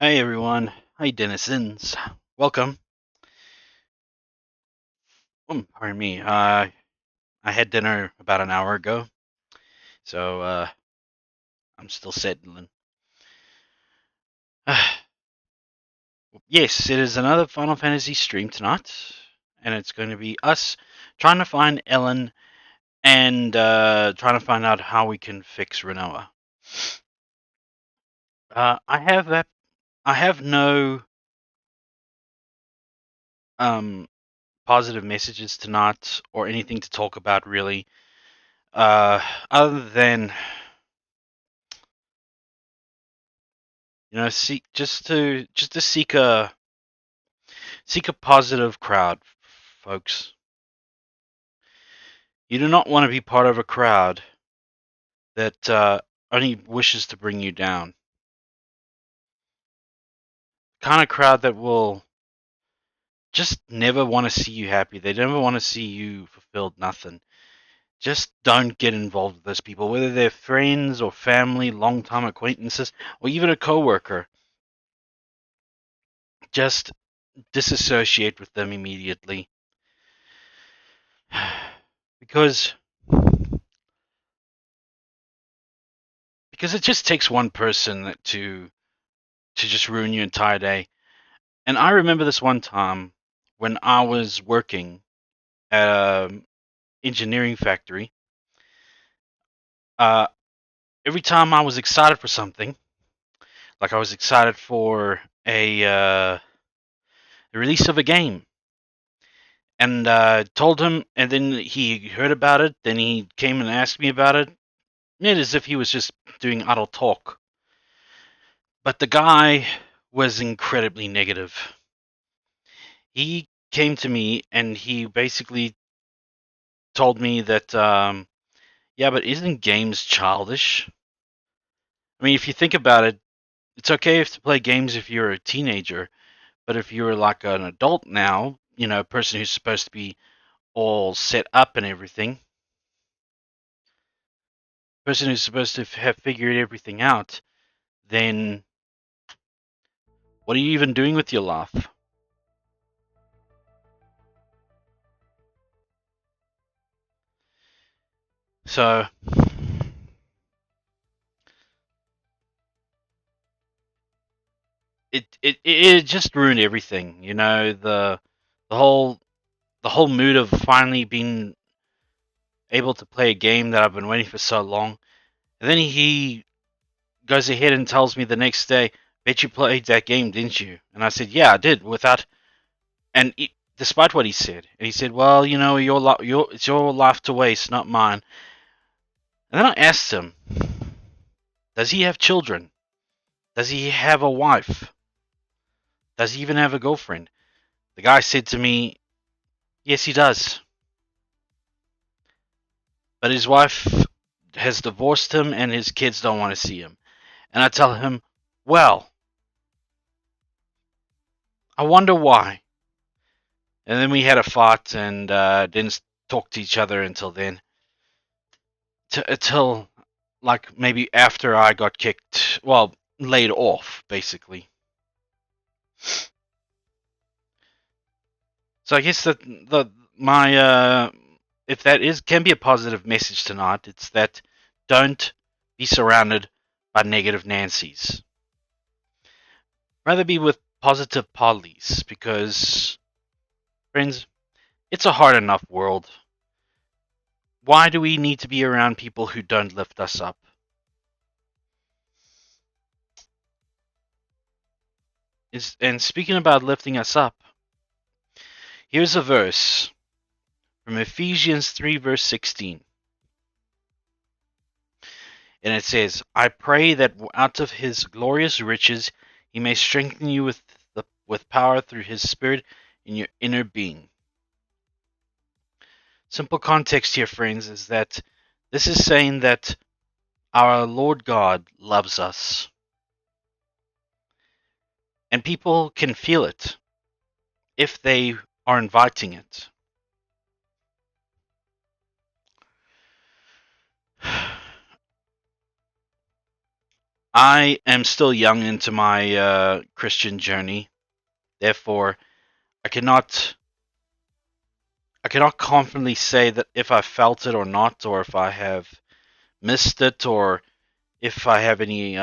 Hey everyone, hi denizens, welcome. Pardon me. I had dinner about an hour ago, so I'm still settling. Yes, it is another Final Fantasy stream tonight, and it's going to be us trying to find Ellone and trying to find out how we can fix Rinoa. I have that. I have no um positive messages tonight or anything to talk about really. Uh, Other than seek just to seek a positive crowd, folks. You do not want to be part of a crowd that only wishes to bring you down. Kind of crowd that will just never want to see you happy. They never want to see you fulfilled. Nothing. Just don't get involved with those people, whether they're friends or family, long-time acquaintances, or even a coworker. Just disassociate with them immediately, because it just takes one person to just ruin your entire day. And I remember this one time when I was working at an engineering factory. Uh, every time I was excited for something, like I was excited for the release of a game, and told him, and then he heard about it. Then he came and asked me about it, made as if he was just doing idle talk. But the guy was incredibly negative. He came to me and he basically told me that, yeah, but isn't games childish? I mean, if you think about it, it's okay if to play games if you're a teenager, but if you're like an adult now, a person who's supposed to be all set up and everything, person who's supposed to have figured everything out, then what are you even doing with your life? So it just ruined everything. The whole the whole mood of finally being able to play a game that I've been waiting for so long. And then he goes ahead and tells me the next day, "Bet you played that game, didn't you?" And I said, "Yeah, I did." And despite what he said, and he said, "Well, it's your life to waste, not mine." And then I asked him, "Does he have children? Does he have a wife? Does he even have a girlfriend?" The guy said to me, "Yes, he does, but his wife has divorced him, and his kids don't want to see him." And I tell him, "Well, I wonder why." And then we had a fight and didn't talk to each other until then. Until like maybe after I got kicked, well, laid off, basically. So I guess that the my if that is can be a positive message tonight, it's that don't be surrounded by negative Nancy's. Rather be with positive Pollys, because friends, it's a hard enough world. Why do we need to be around people who don't lift us up? And speaking about lifting us up, here's a verse from Ephesians 3, verse 16. And it says, "I pray that out of his glorious riches he may strengthen you with power through his Spirit in your inner being." Simple context here, friends, is that this is saying that our Lord God loves us. And people can feel it if they are inviting it. I am still young into my Christian journey. Therefore, I cannot I cannot confidently say that if I felt it or not, or if I have missed it, or if I have any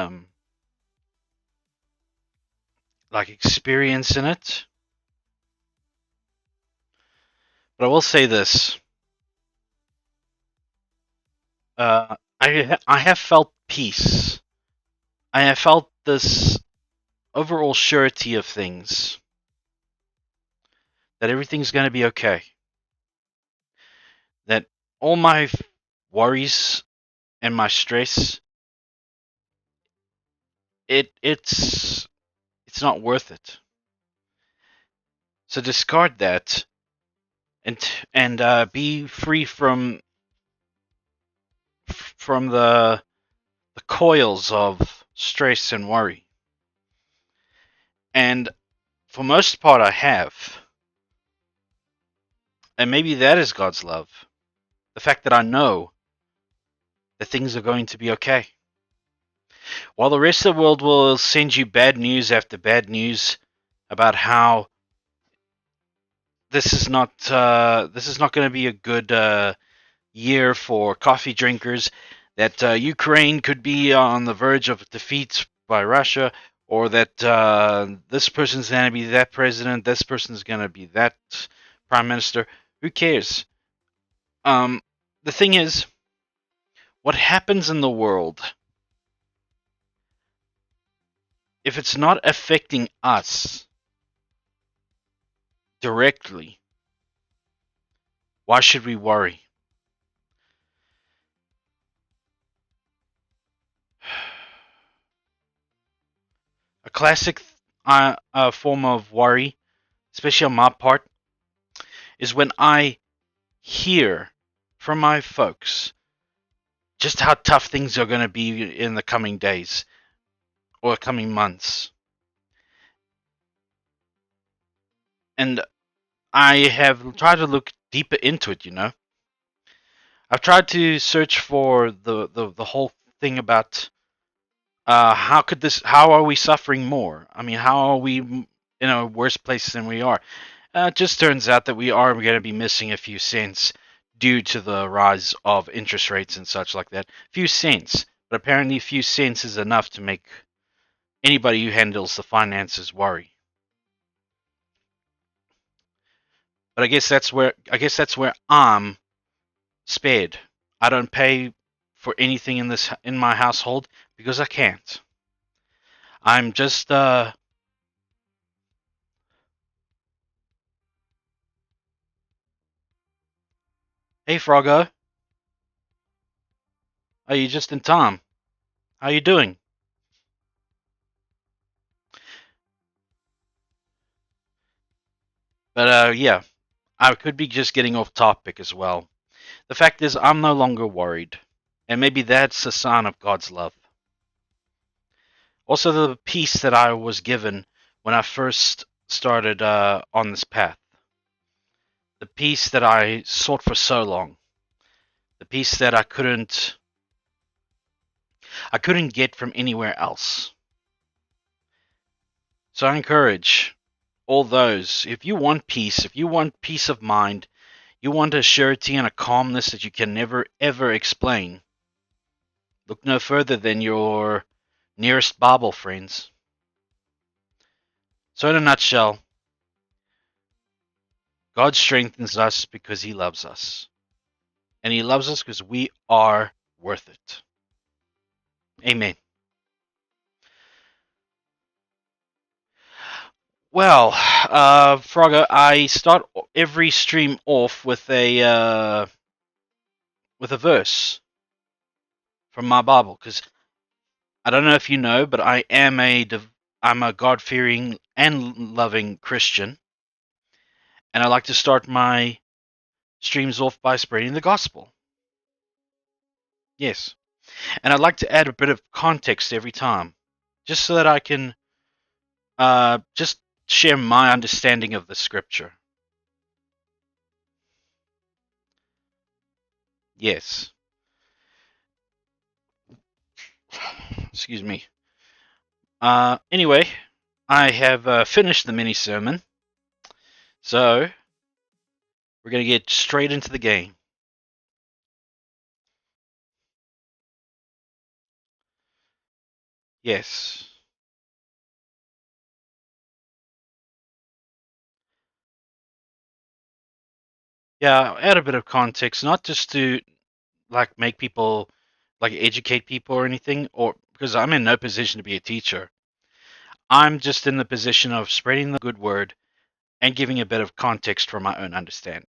like experience in it. But I will say this: I have felt peace. I have felt this overall surety of things, that everything's going to be okay, that all my worries and my stress, it's not worth it. So discard that and be free from the coils of stress and worry. And for most part, I have, and maybe that is God's love. The fact that I know that things are going to be okay. While the rest of the world will send you bad news after bad news about how this is not going to be a good year for coffee drinkers, that Ukraine could be on the verge of defeat by Russia, or that this person's going to be that president, this person's going to be that prime minister. Who cares? Um, the thing is, what happens in the world, if it's not affecting us directly, why should we worry? A classic form of worry, especially on my part, is when I hear from my folks just how tough things are going to be in the coming days or coming months. And I have tried to look deeper into it, you know. I've tried to search for the whole thing about how are we suffering more? I mean, how are we in a worse place than we are? It just turns out that we are going to be missing a few cents due to the rise of interest rates and such like that. Few cents, but apparently a few cents is enough to make anybody who handles the finances worry. But I guess that's where I'm spared. I don't pay for anything in my household because I can't. I'm just hey Froggo, are you just in time? How you doing? But yeah, I could be just getting off topic as well. The fact is, I'm no longer worried, and maybe that's a sign of God's love. Also, the peace that I was given when I first started on this path, the peace that I sought for so long, the peace that I couldn't get from anywhere else. So I encourage all those, if you want peace, if you want peace of mind, you want a surety and a calmness that you can never ever explain, look no further than your nearest Bible friends. So in a nutshell, God strengthens us because He loves us. And He loves us because we are worth it. Amen. Well, Frogger, I start every stream off with a verse from my Bible because I don't know if you know, but I'm a God fearing and loving Christian, and I like to start my streams off by spreading the gospel. Yes, and I'd like to add a bit of context every time, just so that I can just share my understanding of the scripture. Yes, excuse me. Anyway, I have finished the mini sermon, so we're gonna get straight into the game. Yes. Yeah, add a bit of context, not just to like make people like educate people or anything, or because I'm in no position to be a teacher. I'm just in the position of spreading the good word and giving a bit of context from my own understanding.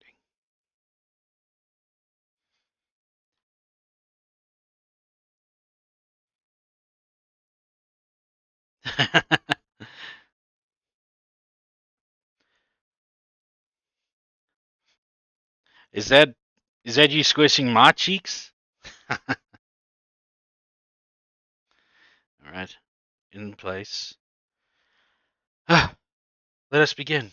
is that is that you squishing my cheeks? All right, in place. Let us begin.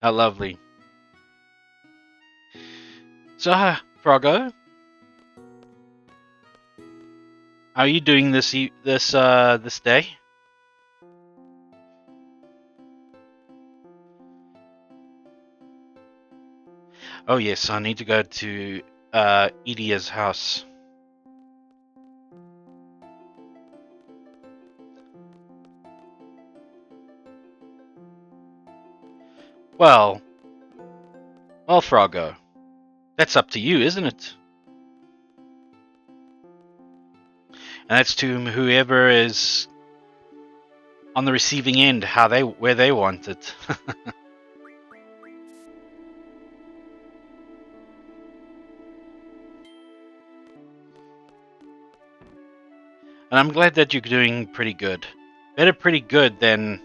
How lovely. So, Froggo, how are you doing this day? Oh yes, I need to go to Edia's house. Well, well, Froggo, that's up to you, isn't it? And that's to whoever is on the receiving end, how they where they want it. And I'm glad that you're doing pretty good. Better pretty good than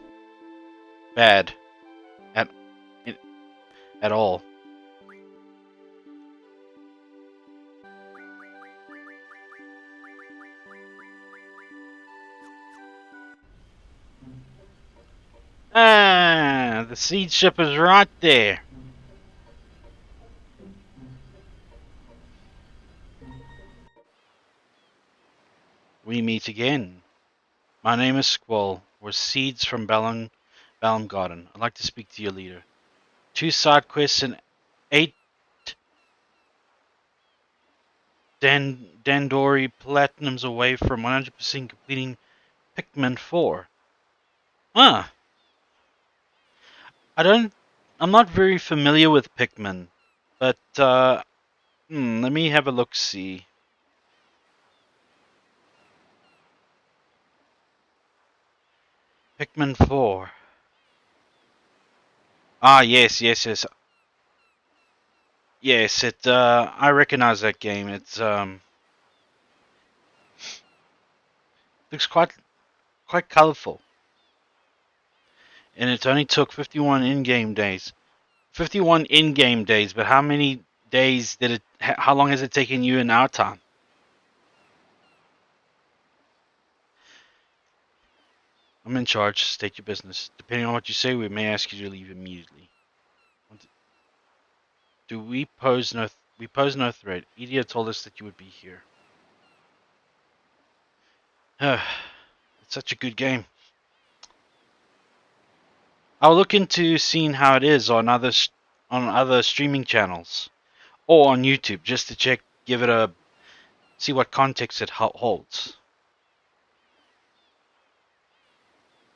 bad at at all. Ah, the seed ship is right there. We meet again. My name is Squall. We're seeds from Balum Garden. I'd like to speak to your leader. 2 side quests and 8 Dandori Platinums away from 100% completing Pikmin 4. Ah, I don't. I'm not very familiar with Pikmin, but let me have a look. See, Pikmin 4. Ah, yes, yes, yes, yes. It. I recognize that game. It's looks quite colorful, and it only took 51 in-game days. 51 in-game days, but how many days did it? How long has it taken you in our time? I'm in charge. State your business. Depending on what you say, we may ask you to leave immediately. Do we pose no? We pose no threat. Edia told us that you would be here. It's such a good game. I'll look into seeing how it is on other streaming channels or on YouTube just to check, give it a see what context it holds.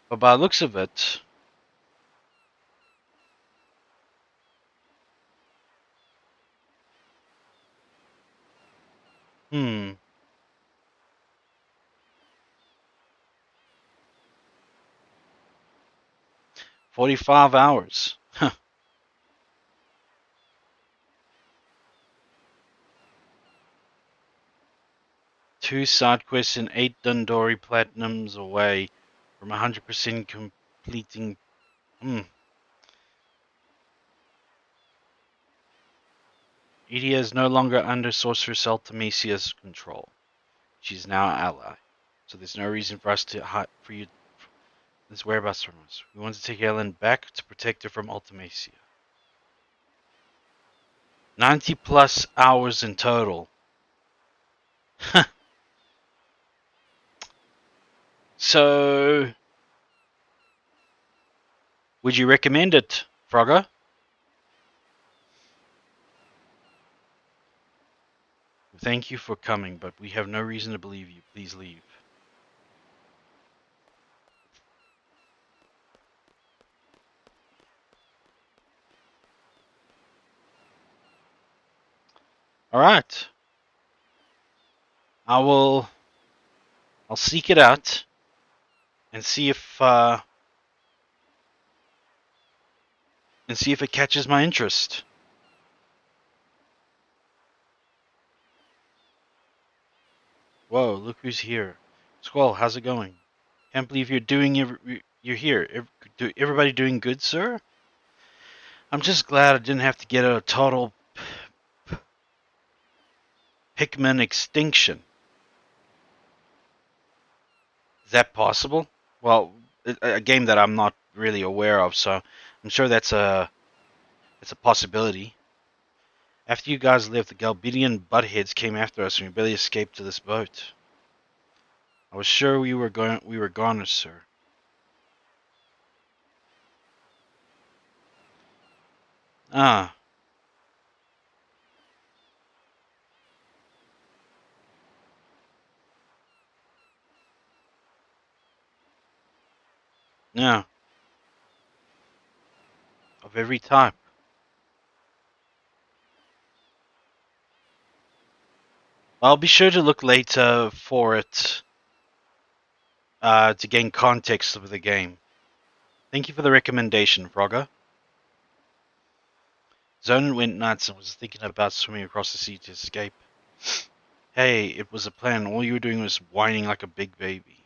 But by the looks of it, hmm, 45 hours. 2 side quests and 8 Dundori Platinums away from 100% completing. Hmm. Edia is no longer under Sorceress Artemisia's control. She's now our ally. So there's no reason for us to hide for you his whereabouts from us. We want to take Ellone back to protect her from Ultimacia. 90 plus hours in total. So, would you recommend it, Frogger? Thank you for coming, but we have no reason to believe you. Please leave. All right. I will. I'll seek it out and see if it catches my interest. Whoa! Look who's here. Squall, how's it going? Can't believe you're here. Everybody doing good, sir? I'm just glad I didn't have to get a total Pikmin extinction. Is that possible? Well, a game that I'm not really aware of, so I'm sure it's a possibility. After you guys left, the Galbedian buttheads came after us, and we barely escaped to this boat. I was sure we were goners, sir. Ah, yeah, of every type. I'll be sure to look later for it to gain context of the game. Thank you for the recommendation, Frogger. Zone went nuts and was thinking about swimming across the sea to escape. Hey, it was a plan. All you were doing was whining like a big baby.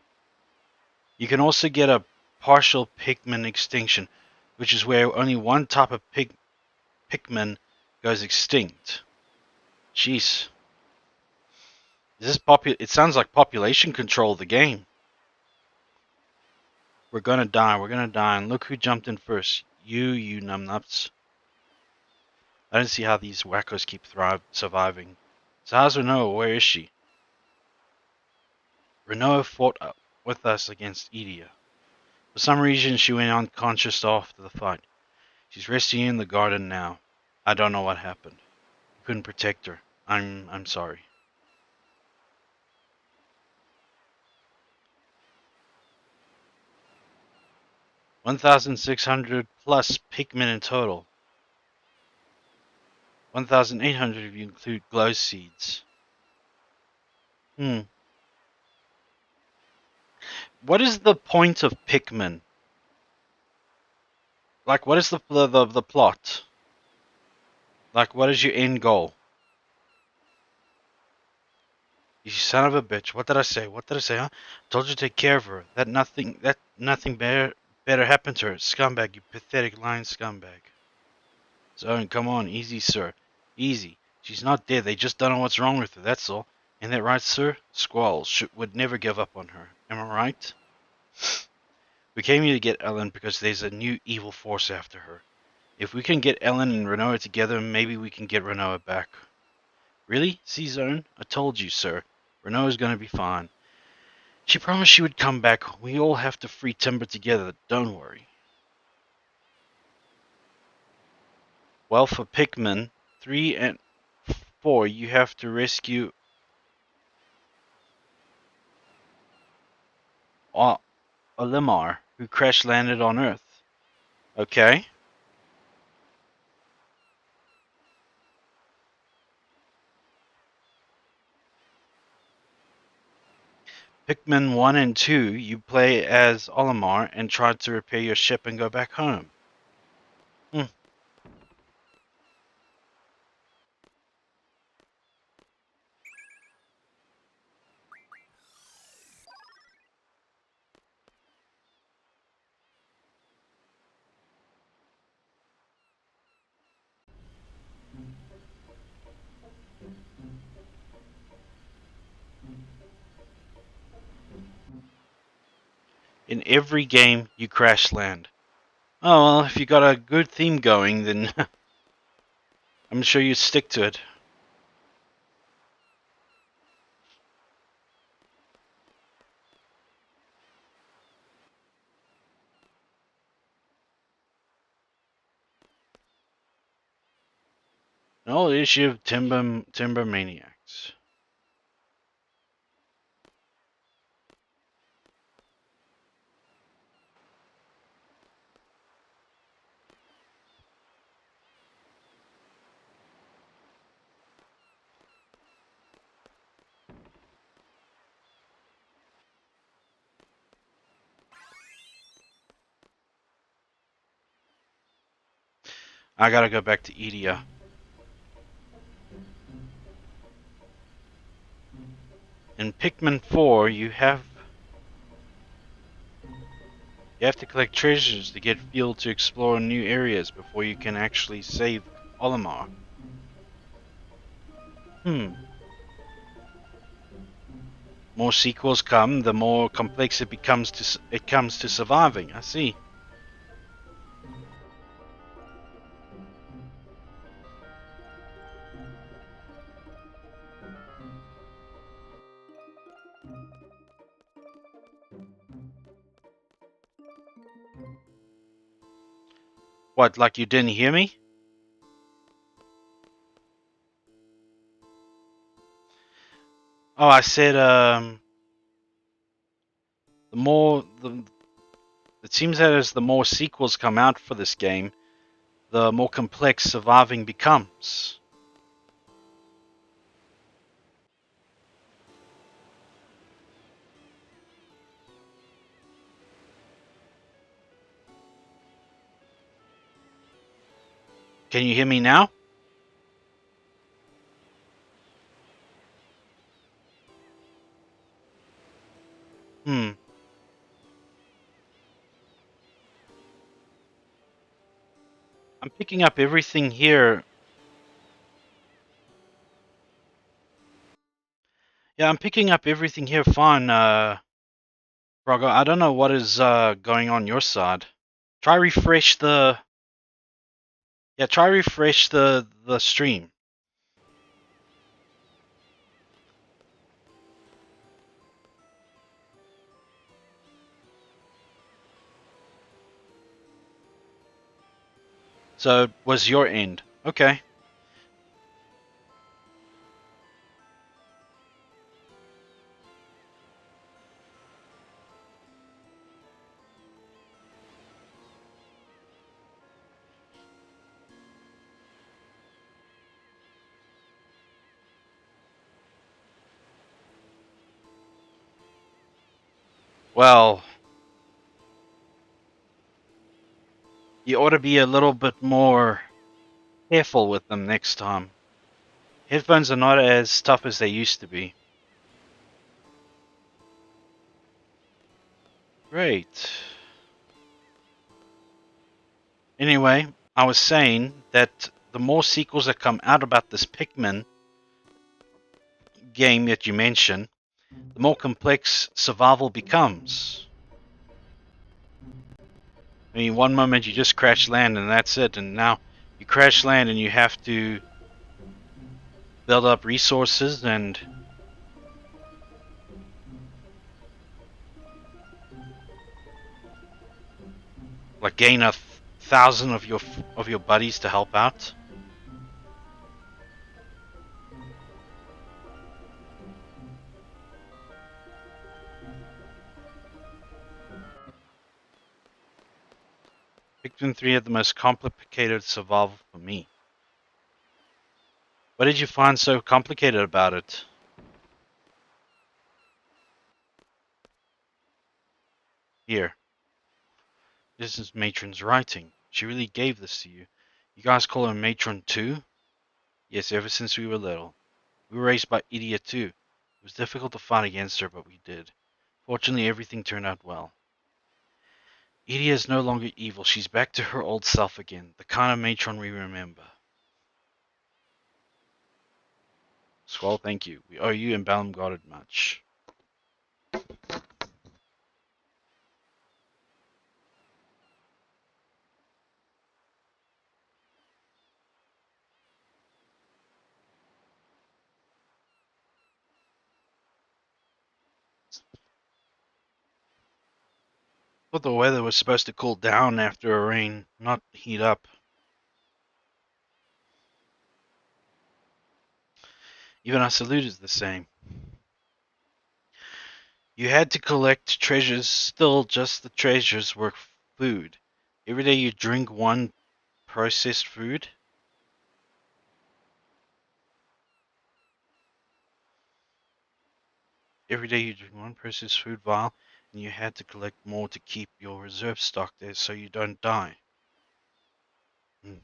You can also get a partial Pikmin extinction, which is where only one type of Pikmin goes extinct. Jeez. It sounds like population control of the game. We're gonna die, and look who jumped in first. You numbnuts. I don't see how these wackos keep surviving. So how's Rinoa? Where is she? Rinoa fought with us against Idia. For some reason, she went unconscious after the fight. She's resting in the garden now. I don't know what happened. We couldn't protect her. I'm sorry. 1,600 plus Pikmin in total. 1,800 if you include glow seeds. Hmm. What is the point of Pikmin? Like, what is the plot? Like, what is your end goal? You son of a bitch! What did I say? What did I say? Huh? Told you to take care of her. That nothing better happened to her. Scumbag! You pathetic lying scumbag! Zone, come on, easy, sir, easy. She's not dead. They just don't know what's wrong with her. That's all. Ain't that right, sir? Squall would never give up on her. Am I right? We came here to get Ellone because there's a new evil force after her. If we can get Ellone and Rinoa together, maybe we can get Rinoa back. Really? C-Zone? I told you, sir. Rinoa's gonna be fine. She promised she would come back. We all have to free Timber together. Don't worry. Well, for Pikmin 3 and 4, you have to rescue Olimar, who crash landed on Earth. Okay. Pikmin 1 and 2, you play as Olimar and try to repair your ship and go back home. Hmm. In every game, you crash land. Oh, well, if you got a good theme going, then I'm sure you stick to it. No issue of Timber Maniacs. I gotta go back to Edia. In Pikmin 4, you have to collect treasures to get fuel to explore new areas before you can actually save Olimar. Hmm. More sequels come, the more complex it comes to surviving. I see. What, like you didn't hear me? Oh, I said the more the it seems that as the more sequels come out for this game, the more complex surviving becomes. Can you hear me now? Hmm. I'm picking up everything here. Yeah, I'm picking up everything here fine, Braga. I don't know what is going on your side. Try refresh the try refresh the stream. So it was your end. Okay. Well, you ought to be a little bit more careful with them next time. Headphones are not as tough as they used to be. Great. Anyway, I was saying that the more sequels that come out about this Pikmin game that you mentioned, the more complex survival becomes. I mean, one moment you just crash land and that's it, and now you crash land and you have to build up resources and like gain 1,000 of your buddies to help out. Pikmin 3 had the most complicated survival for me. What did you find so complicated about it? Here, this is Matron's writing. She really gave this to you. You guys call her Matron too? Yes, ever since we were little. We were raised by Idiot too. It was difficult to fight against her, but we did. Fortunately, everything turned out well. Idia is no longer evil. She's back to her old self again, the kind of matron we remember. Squall, thank you. We owe you and Balamgarded much. But the weather was supposed to cool down after a rain, not heat up. Even our salute is the same. You had to collect treasures, still just the treasures were food. Every day you drink one processed food. Every day you drink one processed food vial, and you had to collect more to keep your reserve stock there so you don't die. Hmm.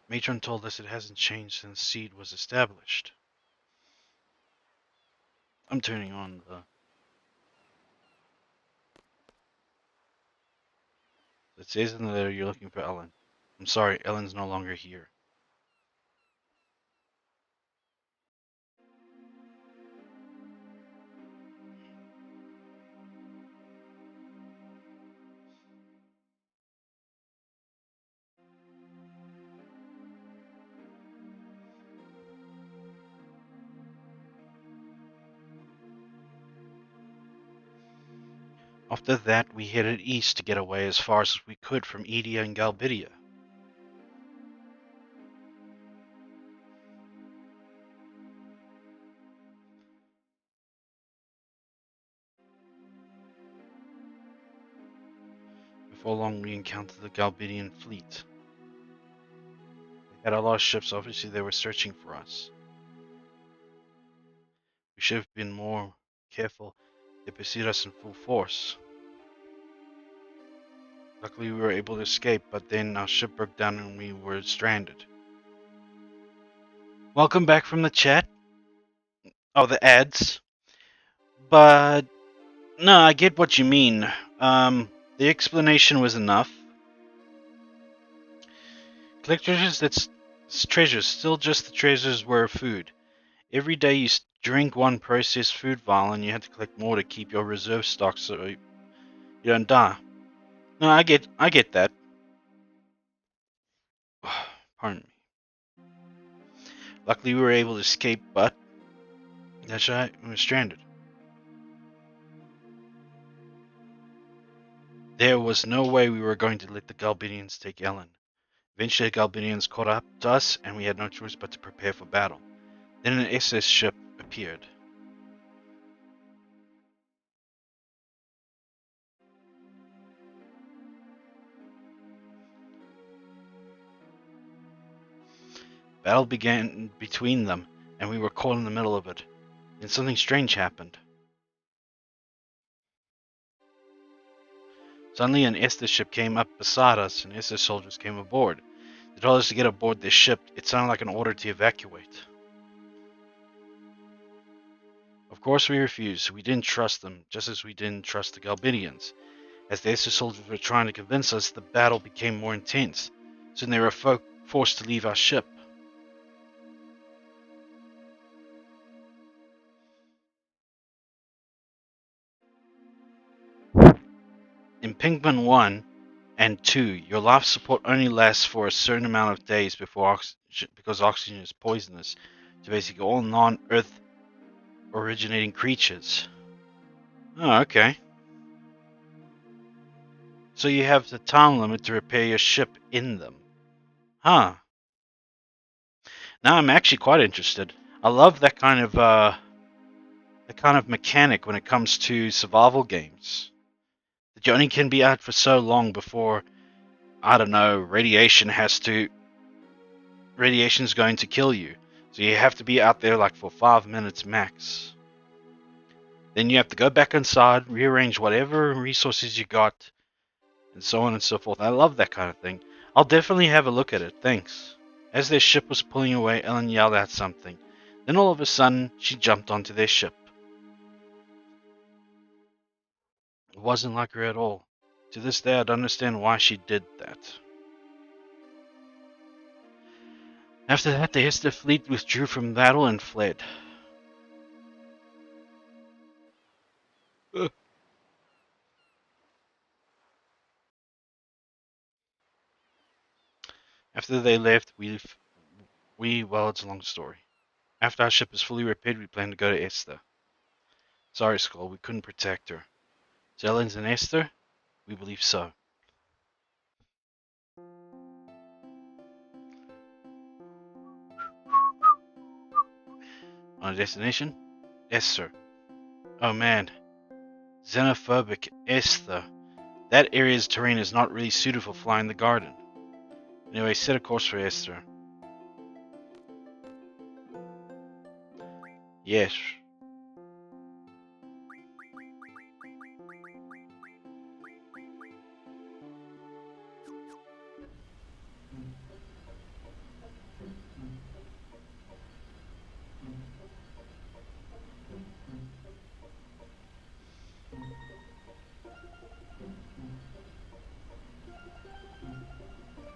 Matron told us it hasn't changed since seed was established. I'm turning on the. It says in the letter you're looking for Ellen. I'm sorry, Ellen's no longer here. After that, we headed east to get away as far as we could from Edia and Galbidia. Before long, we encountered the Galbidian fleet. They had a lot of ships, obviously, they were searching for us. We should have been more careful. They pursued us in full force. Luckily, we were able to escape, but then our ship broke down and we were stranded. Welcome back from the chat. Oh, the ads. But no, I get what you mean. The explanation was enough. Collect treasures, that's treasures. Still just the treasures were food. Every day you drink one processed food vial and you have to collect more to keep your reserve stock so you don't die. No, I get that. Pardon me. Luckily we were able to escape, but that's right, we were stranded. There was no way we were going to let the Galbinians take Ellen. Eventually the Galbinians caught up to us and we had no choice but to prepare for battle. Then an SS ship appeared. Battle began between them, and we were caught in the middle of it. Then something strange happened. Suddenly an Estes ship came up beside us, and Estes soldiers came aboard. They told us to get aboard their ship. It sounded like an order to evacuate. Of course we refused. We didn't trust them, just as we didn't trust the Galbidians. As the Estes soldiers were trying to convince us, the battle became more intense. Soon they were forced to leave our ship. In Pinkman 1 and 2, your life support only lasts for a certain amount of days because oxygen is poisonous to basically all non-Earth originating creatures. Oh, okay. So you have the time limit to repair your ship in them. Huh. Now I'm actually quite interested. I love that kind of mechanic when it comes to survival games. That you only can be out for so long before, I don't know, radiation's going to kill you. So you have to be out there like for 5 minutes max. Then you have to go back inside, rearrange whatever resources you got, and so on and so forth. I love that kind of thing. I'll definitely have a look at it, thanks. As their ship was pulling away, Ellen yelled out something. Then all of a sudden, she jumped onto their ship. It wasn't like her at all. To this day, I don't understand why she did that. After that, the Hester fleet withdrew from battle and fled. After they left, well, it's a long story. After our ship is fully repaired, we plan to go to Esther. Sorry, Skull, we couldn't protect her. Ellen's and Esther? We believe so. On a destination? Esther. Oh man. Xenophobic Esther. That area's terrain is not really suited for flying the garden. Anyway, set a course for Esther. Yes.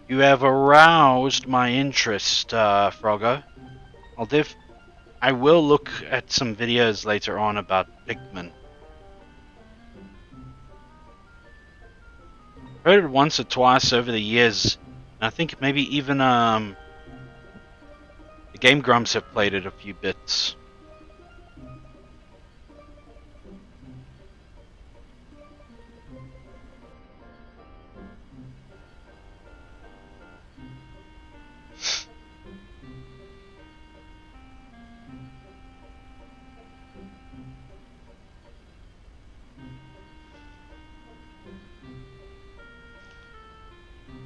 You have aroused my interest, Froggo. I will look at some videos later on about Pikmin. Heard it once or twice over the years, and I think maybe even the Game Grumps have played it a few bits.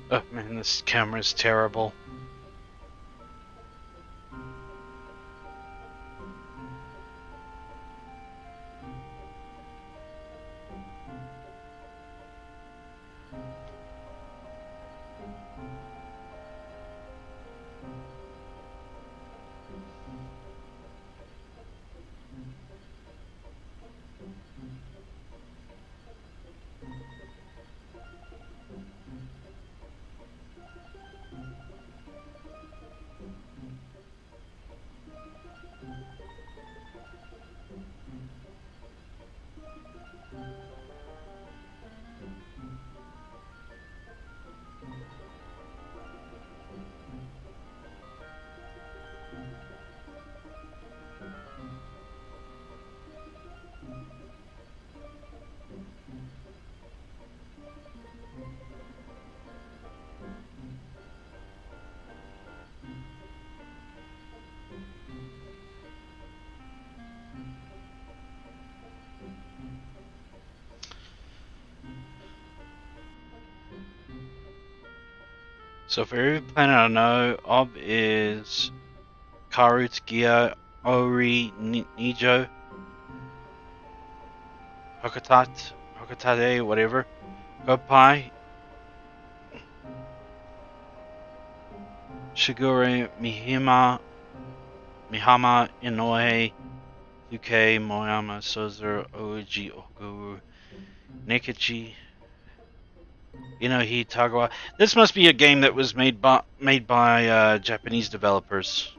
Oh man, this camera's terrible. So for every planet I know of is Karut, Gia, Ori, Nijo, Hokotate, whatever, Gopai, Shigure, Mihama, Inoue, Luke, Moyama, Sozer, Oji, Oguru, Nekichi, Inohi, Tagawa. This must be a game that was made by Japanese developers.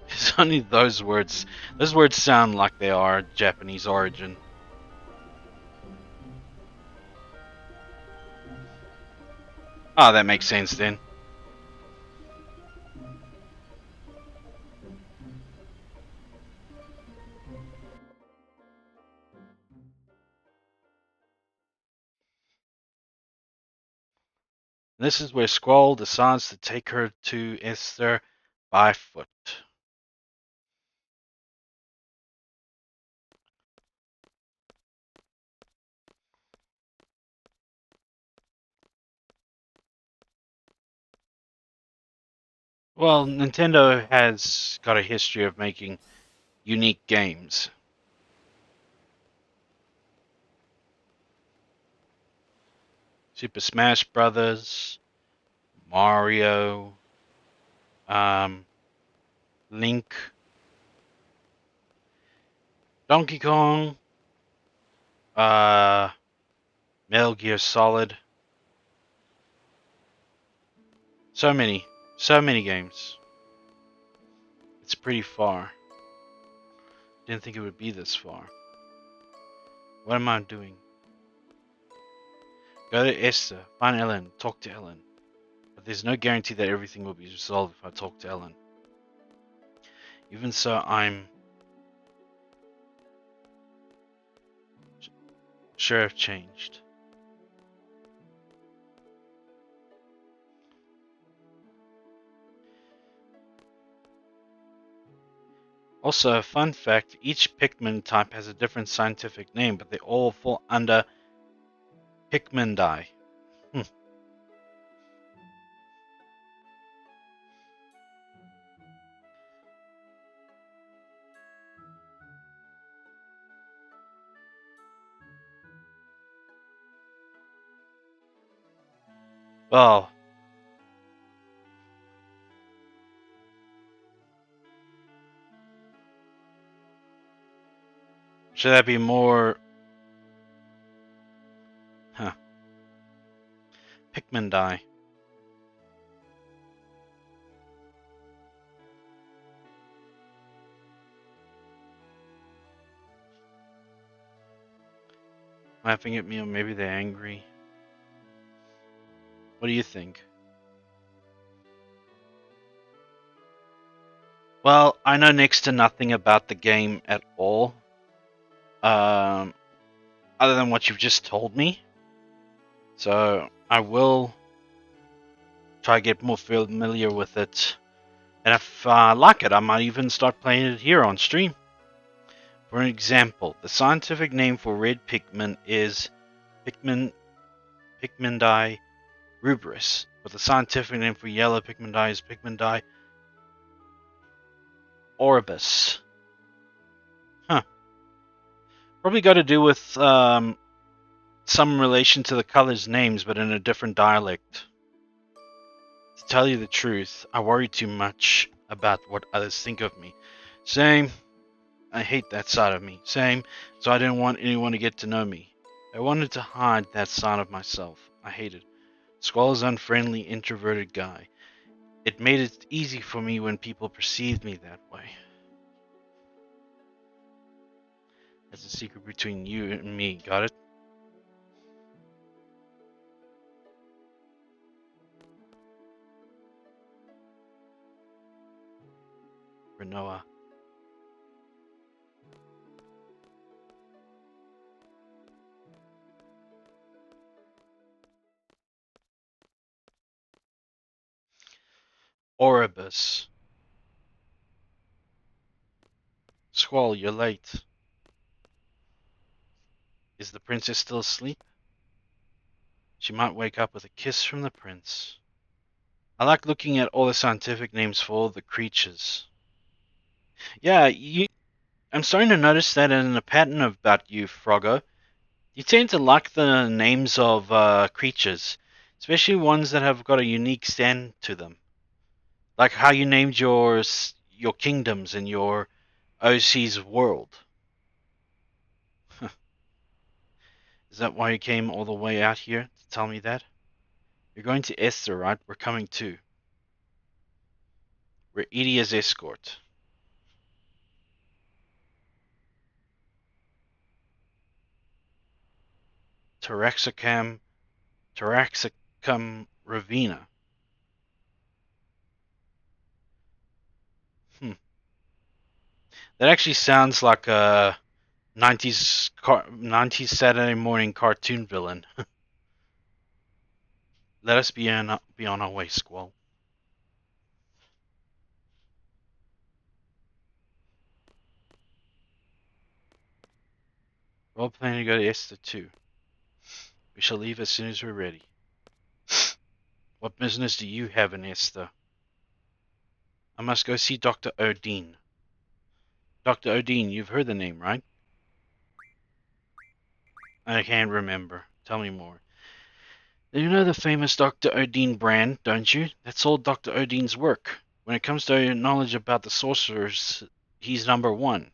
It's only those words. Those words sound like they are Japanese origin. Oh, that makes sense then. This is where Squall decides to take her to Esther by foot. Well, Nintendo has got a history of making unique games. Super Smash Brothers, Mario, Link, Donkey Kong, Metal Gear Solid. So many games. It's pretty far. Didn't think it would be this far. What am I doing? Go to Esther, find Ellone, talk to Ellone. But there's no guarantee that everything will be resolved if I talk to Ellone. Even so, I'm sure I've changed. Also, fun fact, each Pikmin type has a different scientific name, but they all fall under Pikmindai. Hmm. Well, should that be more... Huh. Pikmindai. Laughing at me, or maybe they're angry. What do you think? Well, I know next to nothing about the game at all, um, other than what you've just told me. So I will try to get more familiar with it. And if I like it, I might even start playing it here on stream. For an example, the scientific name for red Pikmin is Pikmin Pikmindai rubris, but the scientific name for yellow Pikmindai is Pikmindai orbis. Huh. Probably got to do with some relation to the colors' names, but in a different dialect. To tell you the truth, I worry too much about what others think of me. Same. I hate that side of me. Same. So I didn't want anyone to get to know me. I wanted to hide that side of myself. I hated Squall's unfriendly, introverted guy. It made it easy for me when people perceived me that way. That's a secret between you and me, got it? Rinoa. Oribus. Squall, you're late. Is the princess still asleep? She might wake up with a kiss from the prince. I like looking at all the scientific names for all the creatures. Yeah, I'm starting to notice that in a pattern about you, Froggo. You tend to like the names of creatures, especially ones that have got a unique stand to them. Like how you named your kingdoms in your OC's world. Is that why you came all the way out here to tell me that? You're going to Esther, right? We're coming too. We're Edia's escort. Taraxacum, Taraxacum Ravina. Hmm. That actually sounds like a 90s Saturday morning cartoon villain. Let us be on our way, Squall. We're all planning to go to Esther too. We shall leave as soon as we're ready. What business do you have in Esther? I must go see Dr. Odin. Dr. Odin, you've heard the name, right? I can't remember. Tell me more. You know the famous Dr. Odin brand, don't you? That's all Dr. Odin's work. When it comes to knowledge about the sorcerers, he's number one.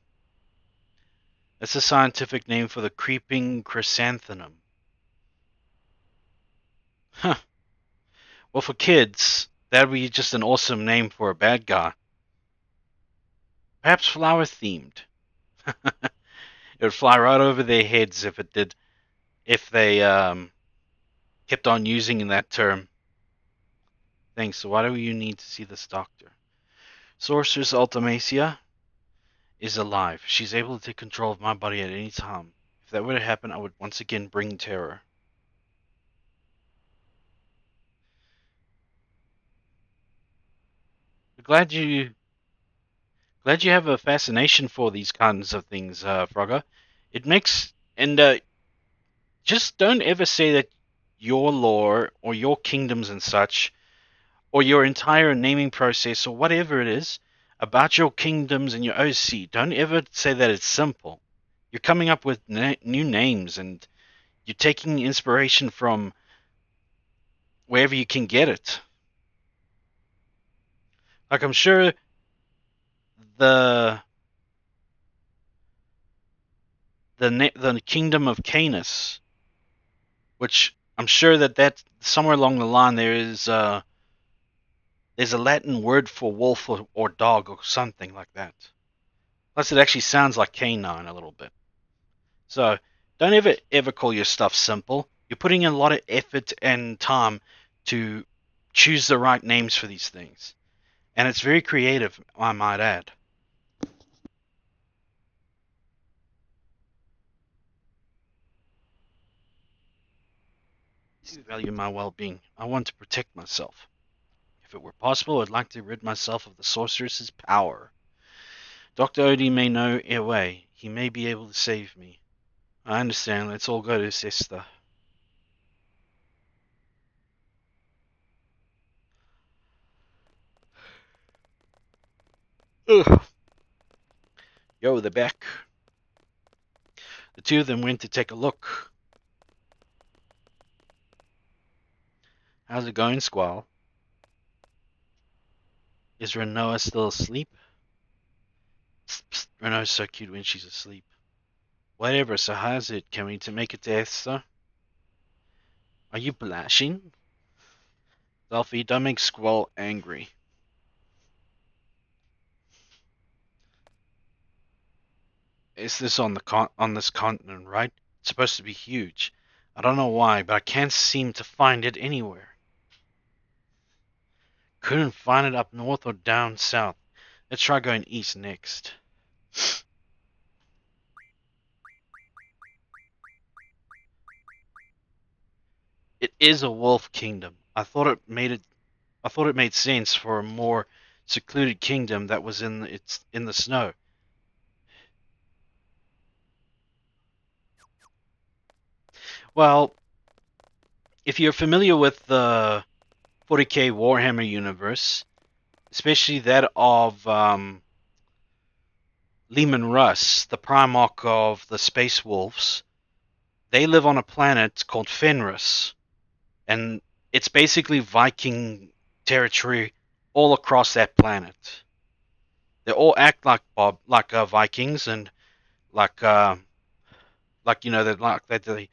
That's a scientific name for the creeping chrysanthemum. Huh. Well, for kids, that'd be just an awesome name for a bad guy. Perhaps flower themed. It would fly right over their heads if it did. If they kept on using that term. Thanks. So why do you need to see this doctor? Sorceress Ultimacia, is alive. She's able to take control of my body at any time. If that were to happen, I would once again bring terror. Glad you glad you have a fascination for these kinds of things, Frogger. It makes and just don't ever say that your lore or your kingdoms and such, or your entire naming process or whatever it is about your kingdoms and your OC. Don't ever say that it's simple. You're coming up with new names and you're taking inspiration from wherever you can get it. Like I'm sure the the kingdom of Canis, which I'm sure that somewhere along the line there's a Latin word for wolf or dog or something like that. Plus, it actually sounds like canine a little bit. So don't ever call your stuff simple. You're putting in a lot of effort and time to choose the right names for these things, and it's very creative, I might add. I value my well-being. I want to protect myself. If it were possible, I'd like to rid myself of the sorceress's power. Dr. Odie may know a way. He may be able to save me. I understand. Let's all go to sister. Ugh. Yo, they're back. The two of them went to take a look. How's it going, Squall? Is Rinoa still asleep? Psst, psst. Rinoa's so cute when she's asleep. Whatever, so how's it? Can we to make it to Esther? Are you blushing? Delphi, don't make Squall angry. Is this on on this continent, right? It's supposed to be huge. I don't know why, but I can't seem to find it anywhere. Couldn't find it up north or down south. Let's try going east next. It is a wolf kingdom. I thought it made sense for a more secluded kingdom that was in the snow. Well, if you're familiar with the 40k Warhammer universe, especially that of Leman Russ, the Primarch of the Space Wolves, they live on a planet called Fenris, and it's basically Viking territory all across that planet. They all act like Vikings and like that they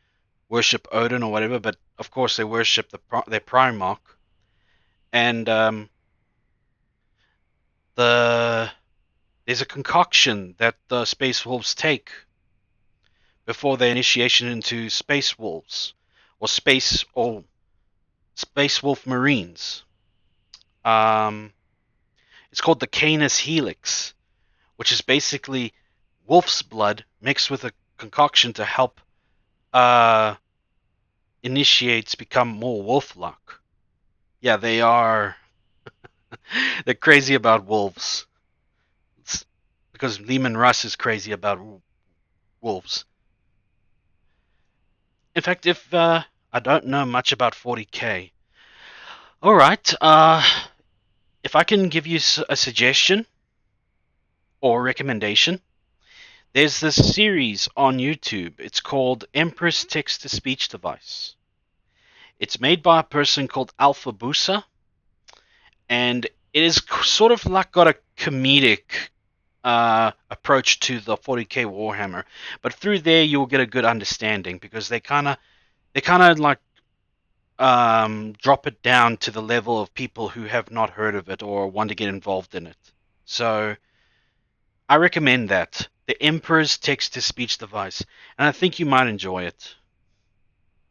worship Odin or whatever, but of course they worship their Primarch. And the there's a concoction that the Space Wolves take before their initiation into Space Wolves or Space Wolf Marines. Um, it's called the Canis Helix, which is basically wolf's blood mixed with a concoction to help uh, initiates become more wolf-like. Yeah, they are. They're crazy about wolves. It's because Lehman Russ is crazy about wolves. In fact, if I don't know much about 40k, all right. If I can give you a suggestion or recommendation, there's this series on YouTube. It's called Empress Text to Speech Device. It's made by a person called Alpha Busa, and it is sort of like got a comedic approach to the 40k Warhammer, but through there you'll get a good understanding because they kind of like drop it down to the level of people who have not heard of it or want to get involved in it. So I recommend that. The Emperor's Text to Speech Device, and I think you might enjoy it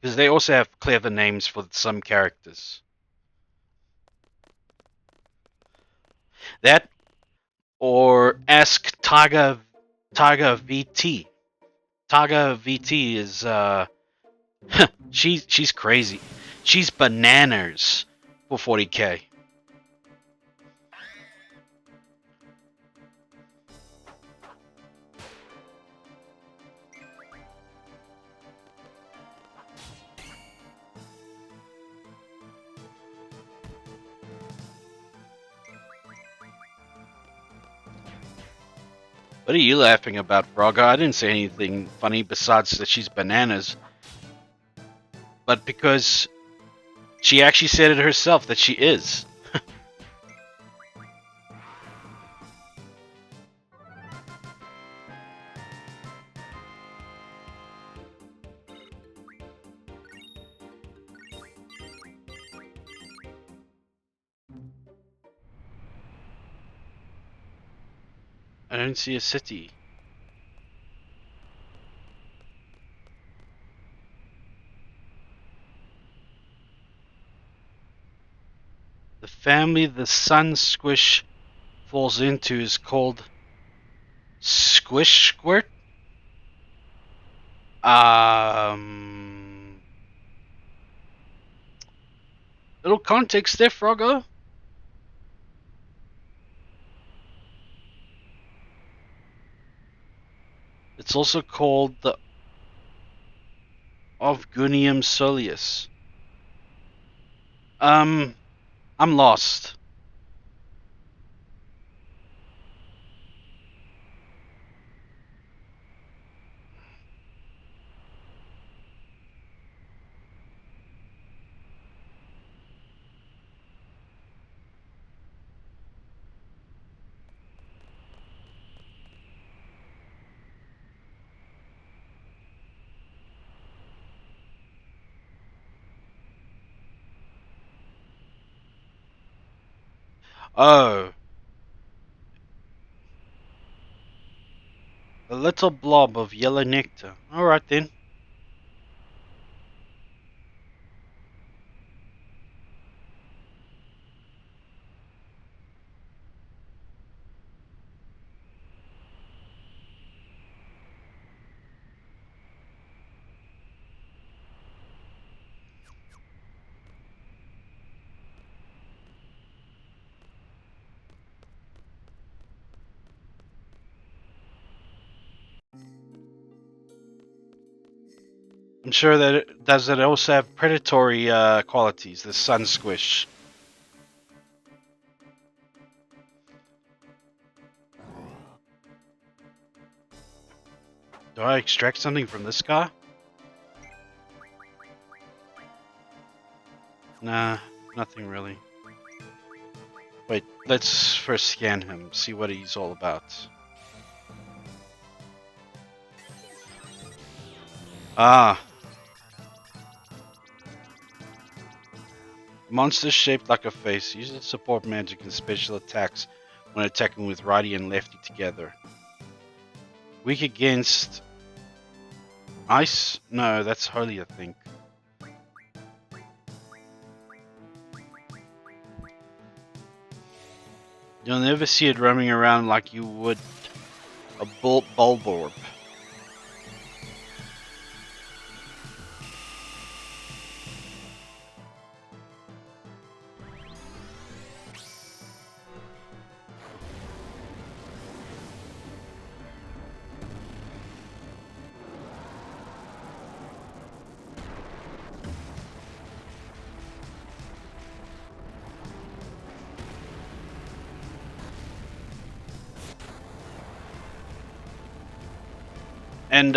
because they also have clever names for some characters. That Or ask Taga VT. Taga VT is she's crazy. She's bananas for 40k. What are you laughing about, Braga? I didn't say anything funny besides that she's bananas. But because she actually said it herself that she is. I don't see a city. The family the sun squish falls into is called Squish Squirt. Um, little context there, Froggo. It's also called the Ovgunium soleus. I'm lost. Oh, a little blob of yellow nectar. Alright then. I'm sure that does it also have predatory qualities, the sun squish. Do I extract something from this guy? Nah, nothing really. Wait, let's first scan him, see what he's all about. Ah, monster shaped like a face. Uses support magic and special attacks when attacking with righty and lefty together. Weak against ice? No, that's holy, I think. You'll never see it roaming around like you would a bulborb. And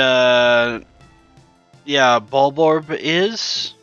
yeah, bulborb is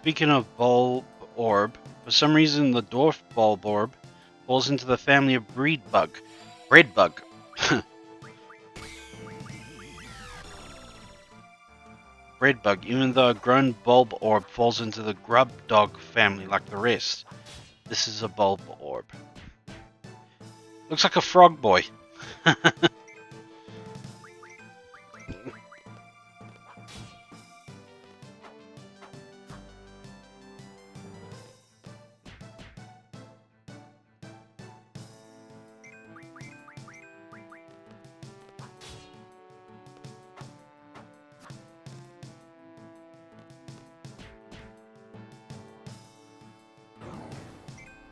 Speaking of bulb orb, for some reason the dwarf bulb orb falls into the family of breed bug. Bread bug. Bread bug, even though a grown bulb orb falls into the grub dog family like the rest. This is a bulb orb. Looks like a frog boy.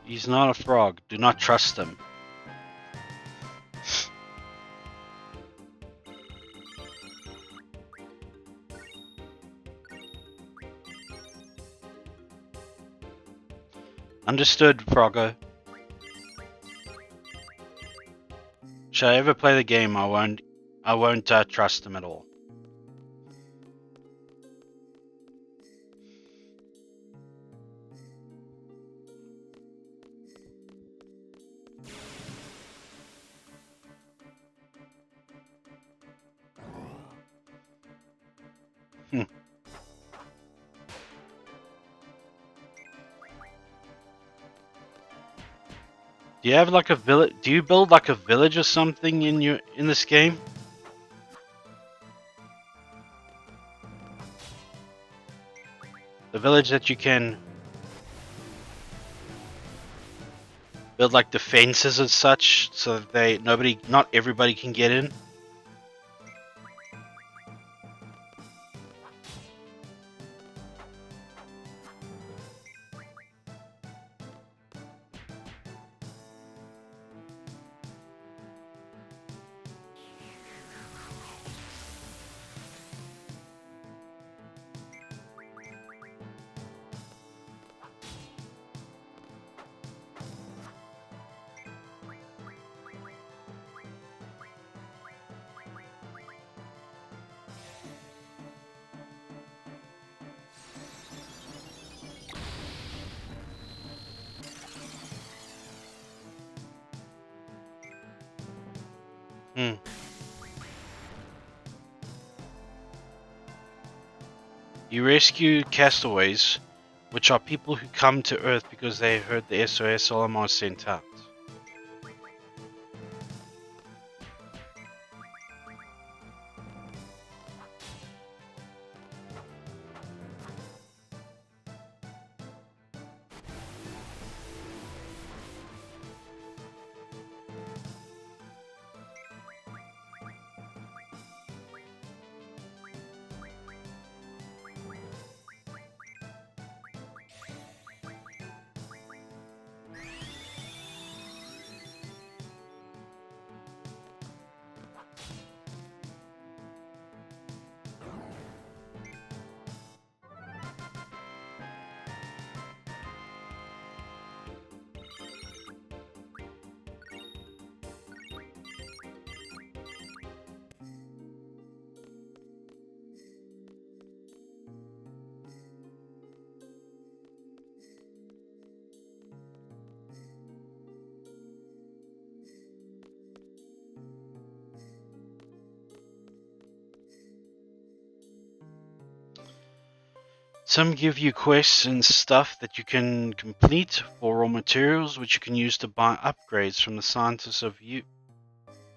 He's not a frog. Do not trust him. Understood, Froggo. Should I ever play the game, I won't trust him at all. Do you have like a village? Do you build like a village or something in this game? The village that you can build like defenses and such, so that not everybody can get in. You rescue castaways, which are people who come to Earth because they heard the SOS alarm sent out. Some give you quests and stuff that you can complete for raw materials, which you can use to buy upgrades from the scientists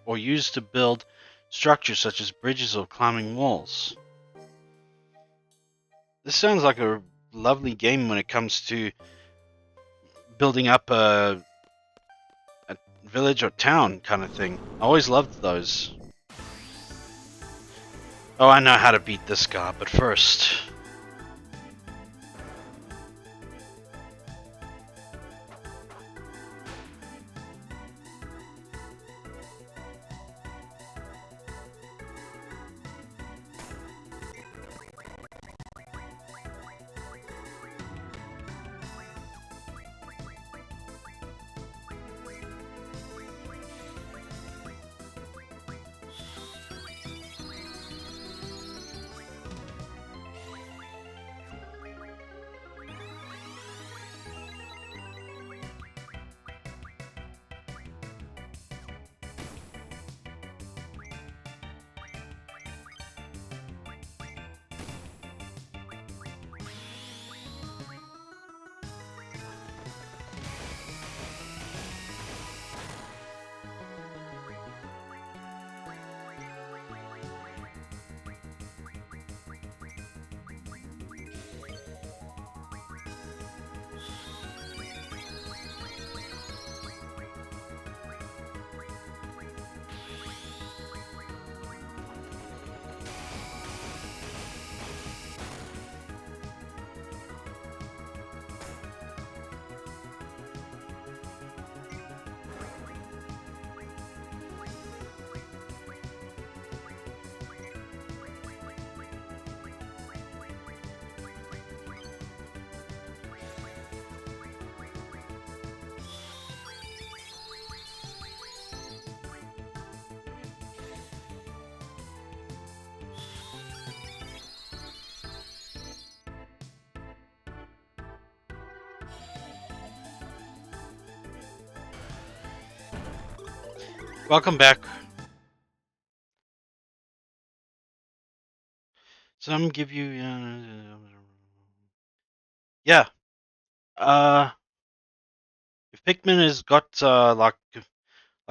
or use to build structures such as bridges or climbing walls. This sounds like a lovely game when it comes to building up a village or town kind of thing. I always loved those. Oh, I know how to beat this guy, but first... Welcome back. So I'm gonna give you. Yeah. Uh, if Pikmin has got like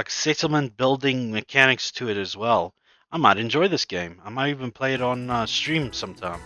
settlement building mechanics to it as well, I might enjoy this game. I might even play it on stream sometime.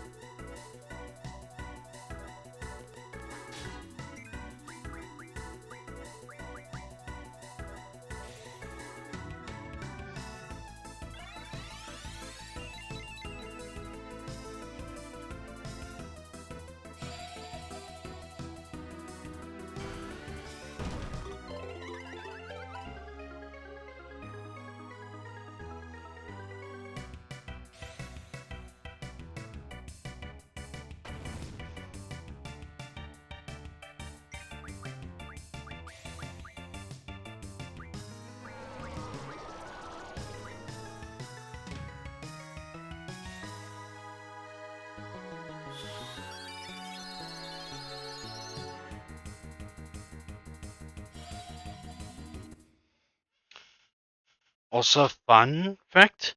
Also, fun fact: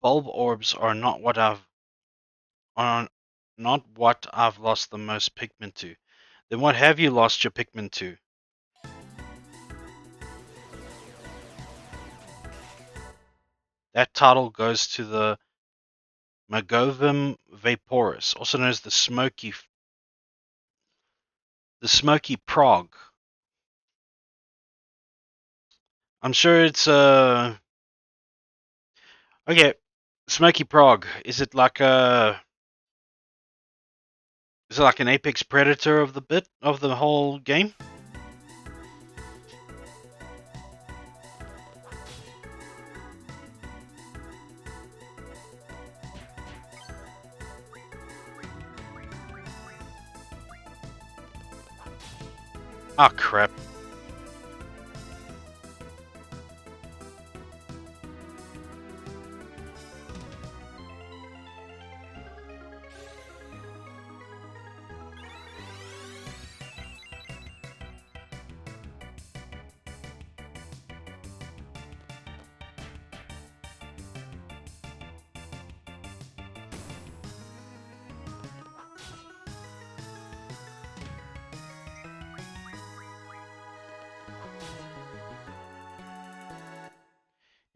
bulb orbs are not what I've lost the most Pikmin to. Then what have you lost your Pikmin to? That title goes to the Magovum vaporus, also known as the smoky prog. I'm sure it's okay. Smoky prog. Is it like an apex predator of the whole game? Ah, crap.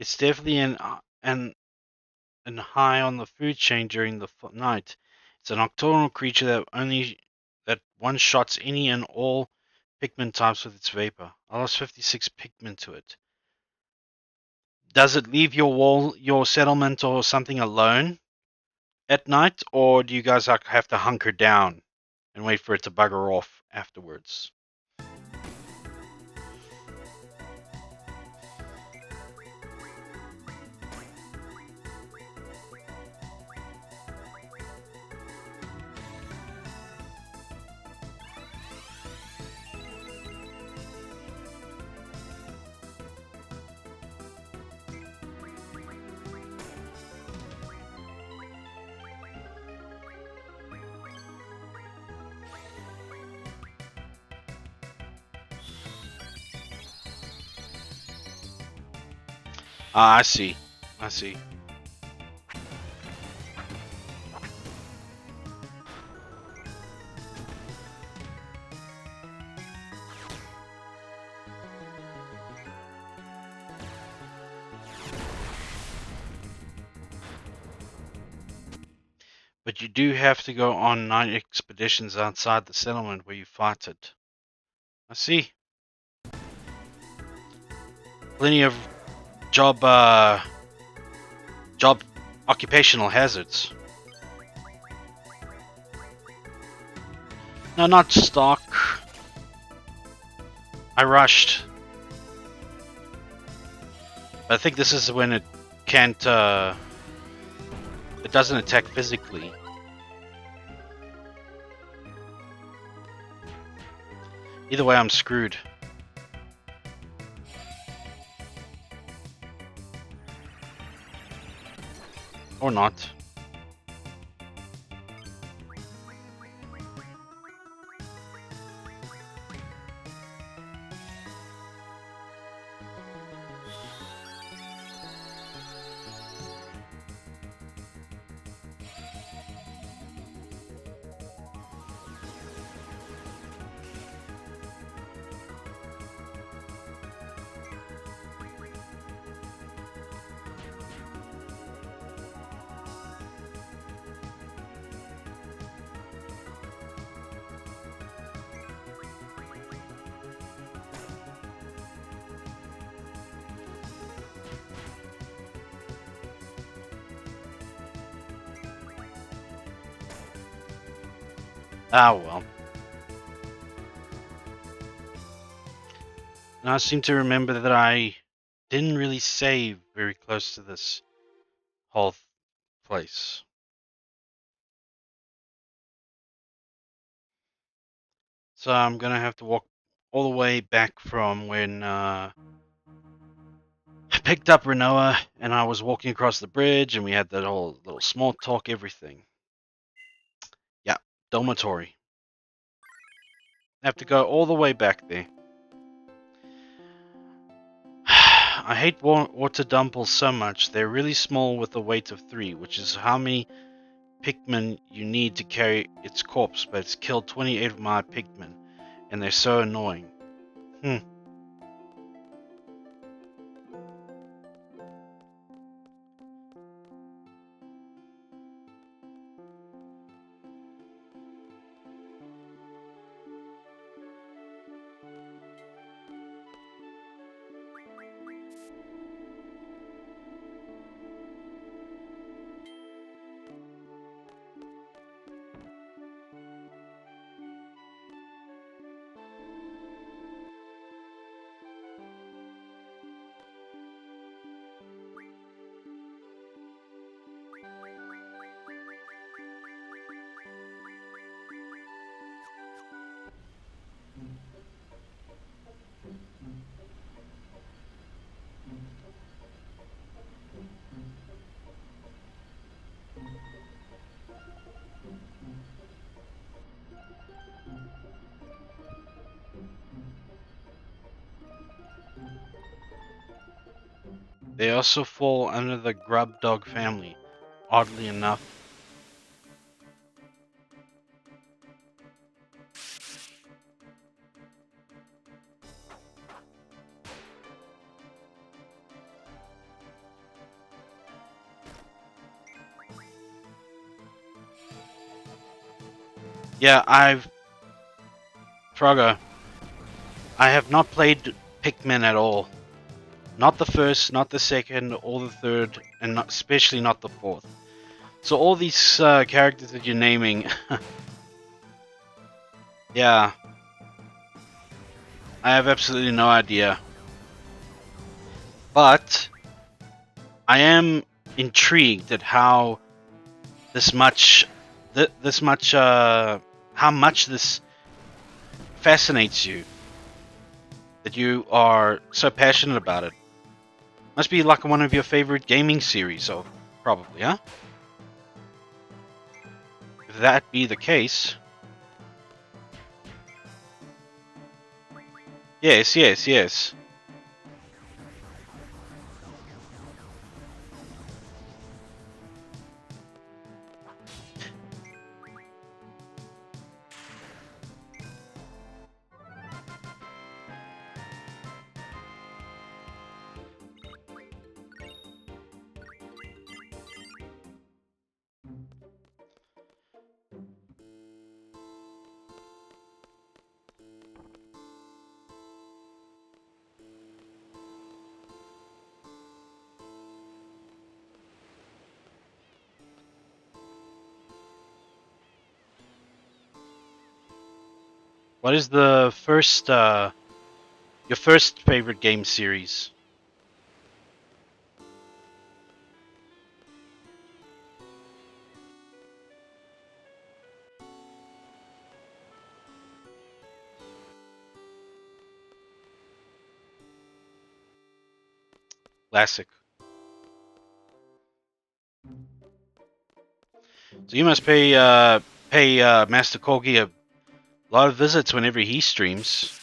It's definitely an high on the food chain during the night. It's a nocturnal creature that one shots any and all Pikmin types with its vapor. I lost 56 Pikmin to it. Does it leave your settlement or something alone at night, or do you guys have to hunker down and wait for it to bugger off afterwards? Ah, I see. I see. But you do have to go on night expeditions outside the settlement where you fight it. I see. Plenty of job job occupational hazards. No, not stock. I rushed. I think this is when it can't it doesn't attack physically. Either way, I'm screwed. Or not. Ah, well. And I seem to remember that I didn't really save very close to this whole place. So I'm gonna have to walk all the way back from when I picked up Rinoa and I was walking across the bridge and we had that whole little small talk, everything. Yeah, dormitory. I have to go all the way back there. I hate water dumples so much. They're really small with a weight of 3, which is how many Pikmin you need to carry its corpse, but it's killed 28 of my Pikmin, and they're so annoying. They also fall under the grub dog family, oddly enough. Yeah, Frogger, I have not played Pikmin at all. Not the first, not the second, or the third, and especially not the fourth. So all these characters that you're naming, yeah, I have absolutely no idea. But I am intrigued at how this much, this much, how much this fascinates you. That you are so passionate about it. Must be like one of your favorite gaming series, or probably, huh? If that be the case, yes, yes, yes. What is the first, your first favorite game series? Classic. So you must pay Master Kogi a lot of visits whenever he streams.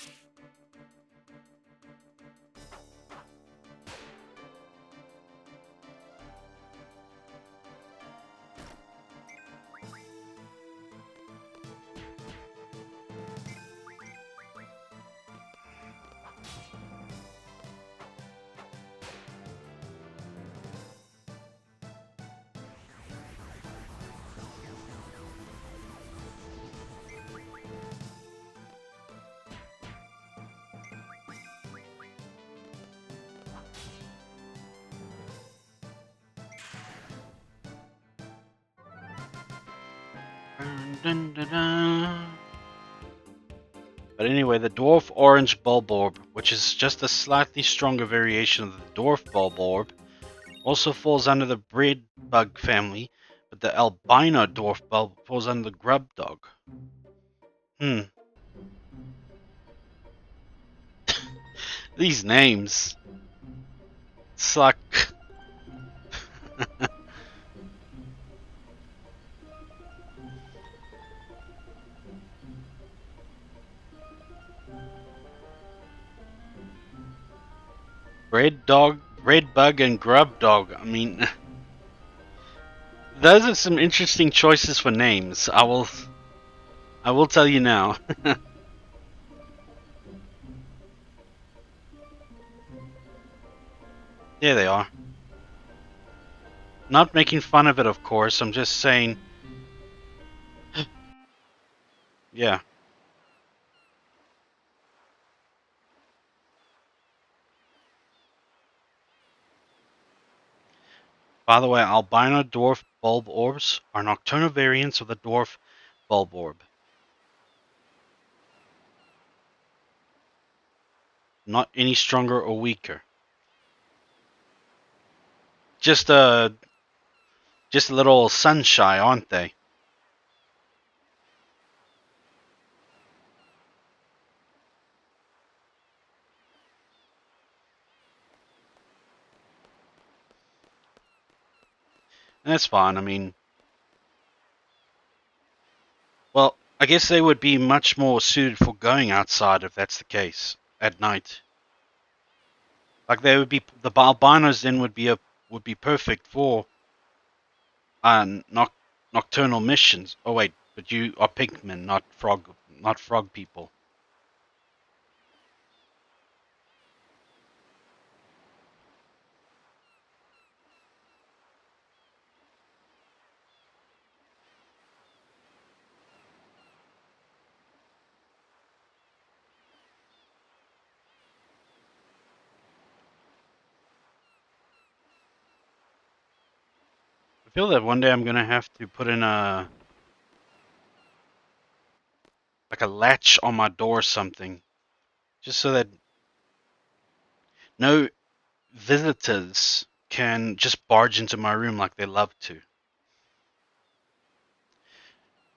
Dun, dun, dun, dun. But anyway, the dwarf orange bulborb, which is just a slightly stronger variation of the dwarf bulborb, also falls under the bread bug family, but the albino dwarf bulb falls under the grub dog. Hmm, these names. It's like. Bread dog, bread bug, and grub dog. I mean, those are some interesting choices for names. I will tell you now. There they are. Not making fun of it, of course. I'm just saying, yeah. By the way, albino dwarf bulb orbs are nocturnal variants of the dwarf bulb orb. Not any stronger or weaker. Just just a little sun shy, aren't they? And that's fine. I mean, well, I guess they would be much more suited for going outside if that's the case at night. Like they would be the albinos then would be perfect for uh nocturnal missions. Oh wait, but you are pigmen, not frog people. I feel that one day I'm gonna have to put in a like a latch on my door or something, just so that no visitors can just barge into my room like they love to.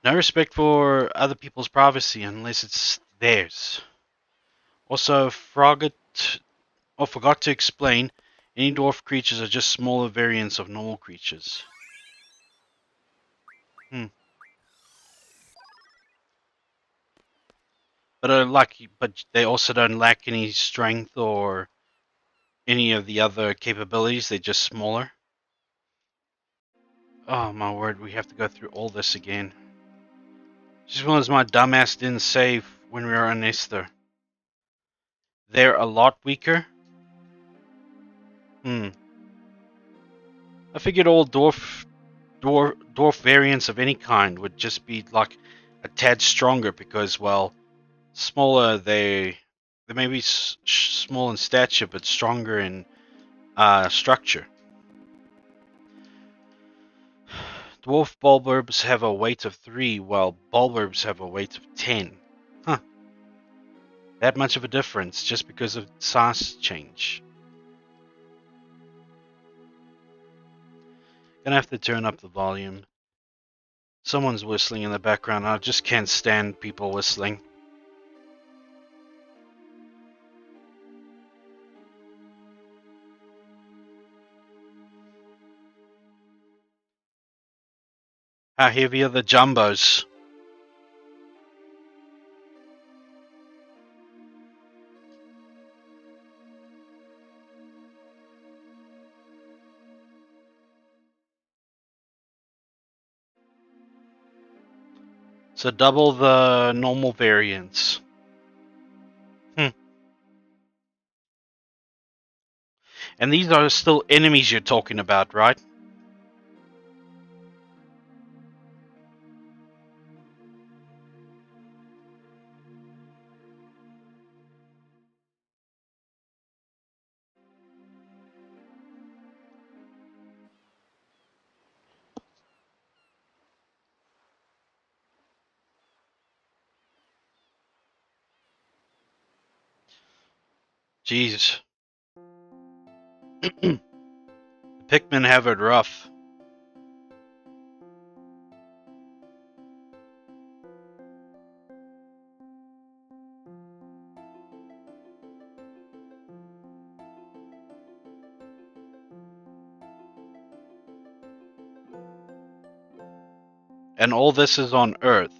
No respect for other people's privacy unless it's theirs. Also, forgot to explain, any dwarf creatures are just smaller variants of normal creatures. Hmm. But they also don't lack any strength or any of the other capabilities. They're just smaller. Oh my word, we have to go through all this again. Just because my dumbass didn't save when we were on Esther. They're a lot weaker. Hmm. I figured all dwarf variants of any kind would just be like a tad stronger because, well, smaller they may be small in stature but stronger in structure. Dwarf bulbarbs have a weight of 3, while bulbarbs have a weight of 10. Huh, that much of a difference just because of size change. Gonna have to turn up the volume. Someone's whistling in the background. I just can't stand people whistling. How heavy are the jumbos? So double the normal variance. Hmm. And these are still enemies you're talking about, right? Jeez. The Pikmin have it rough. And all this is on Earth.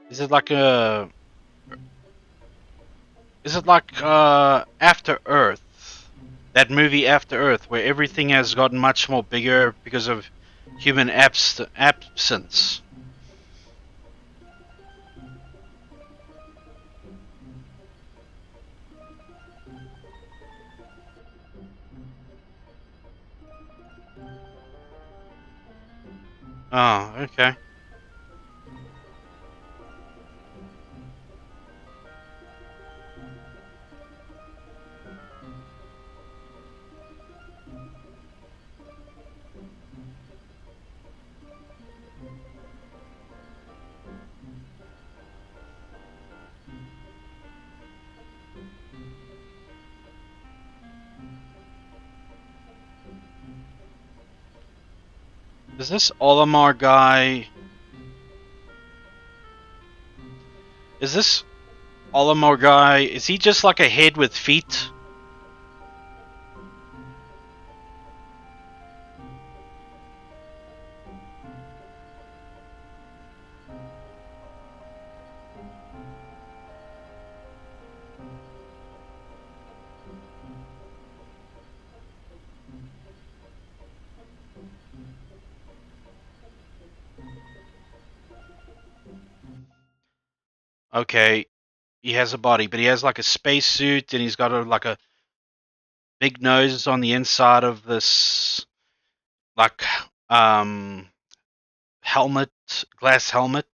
Is it like a... Is it like After Earth? That movie After Earth, where everything has gotten much more bigger because of human absence. Oh, okay. Is this Olimar guy? Is this Olimar guy? Is he just like a head with feet? Okay, he has a body, but he has like a spacesuit, and he's got like a big nose on the inside of this like um helmet, glass helmet.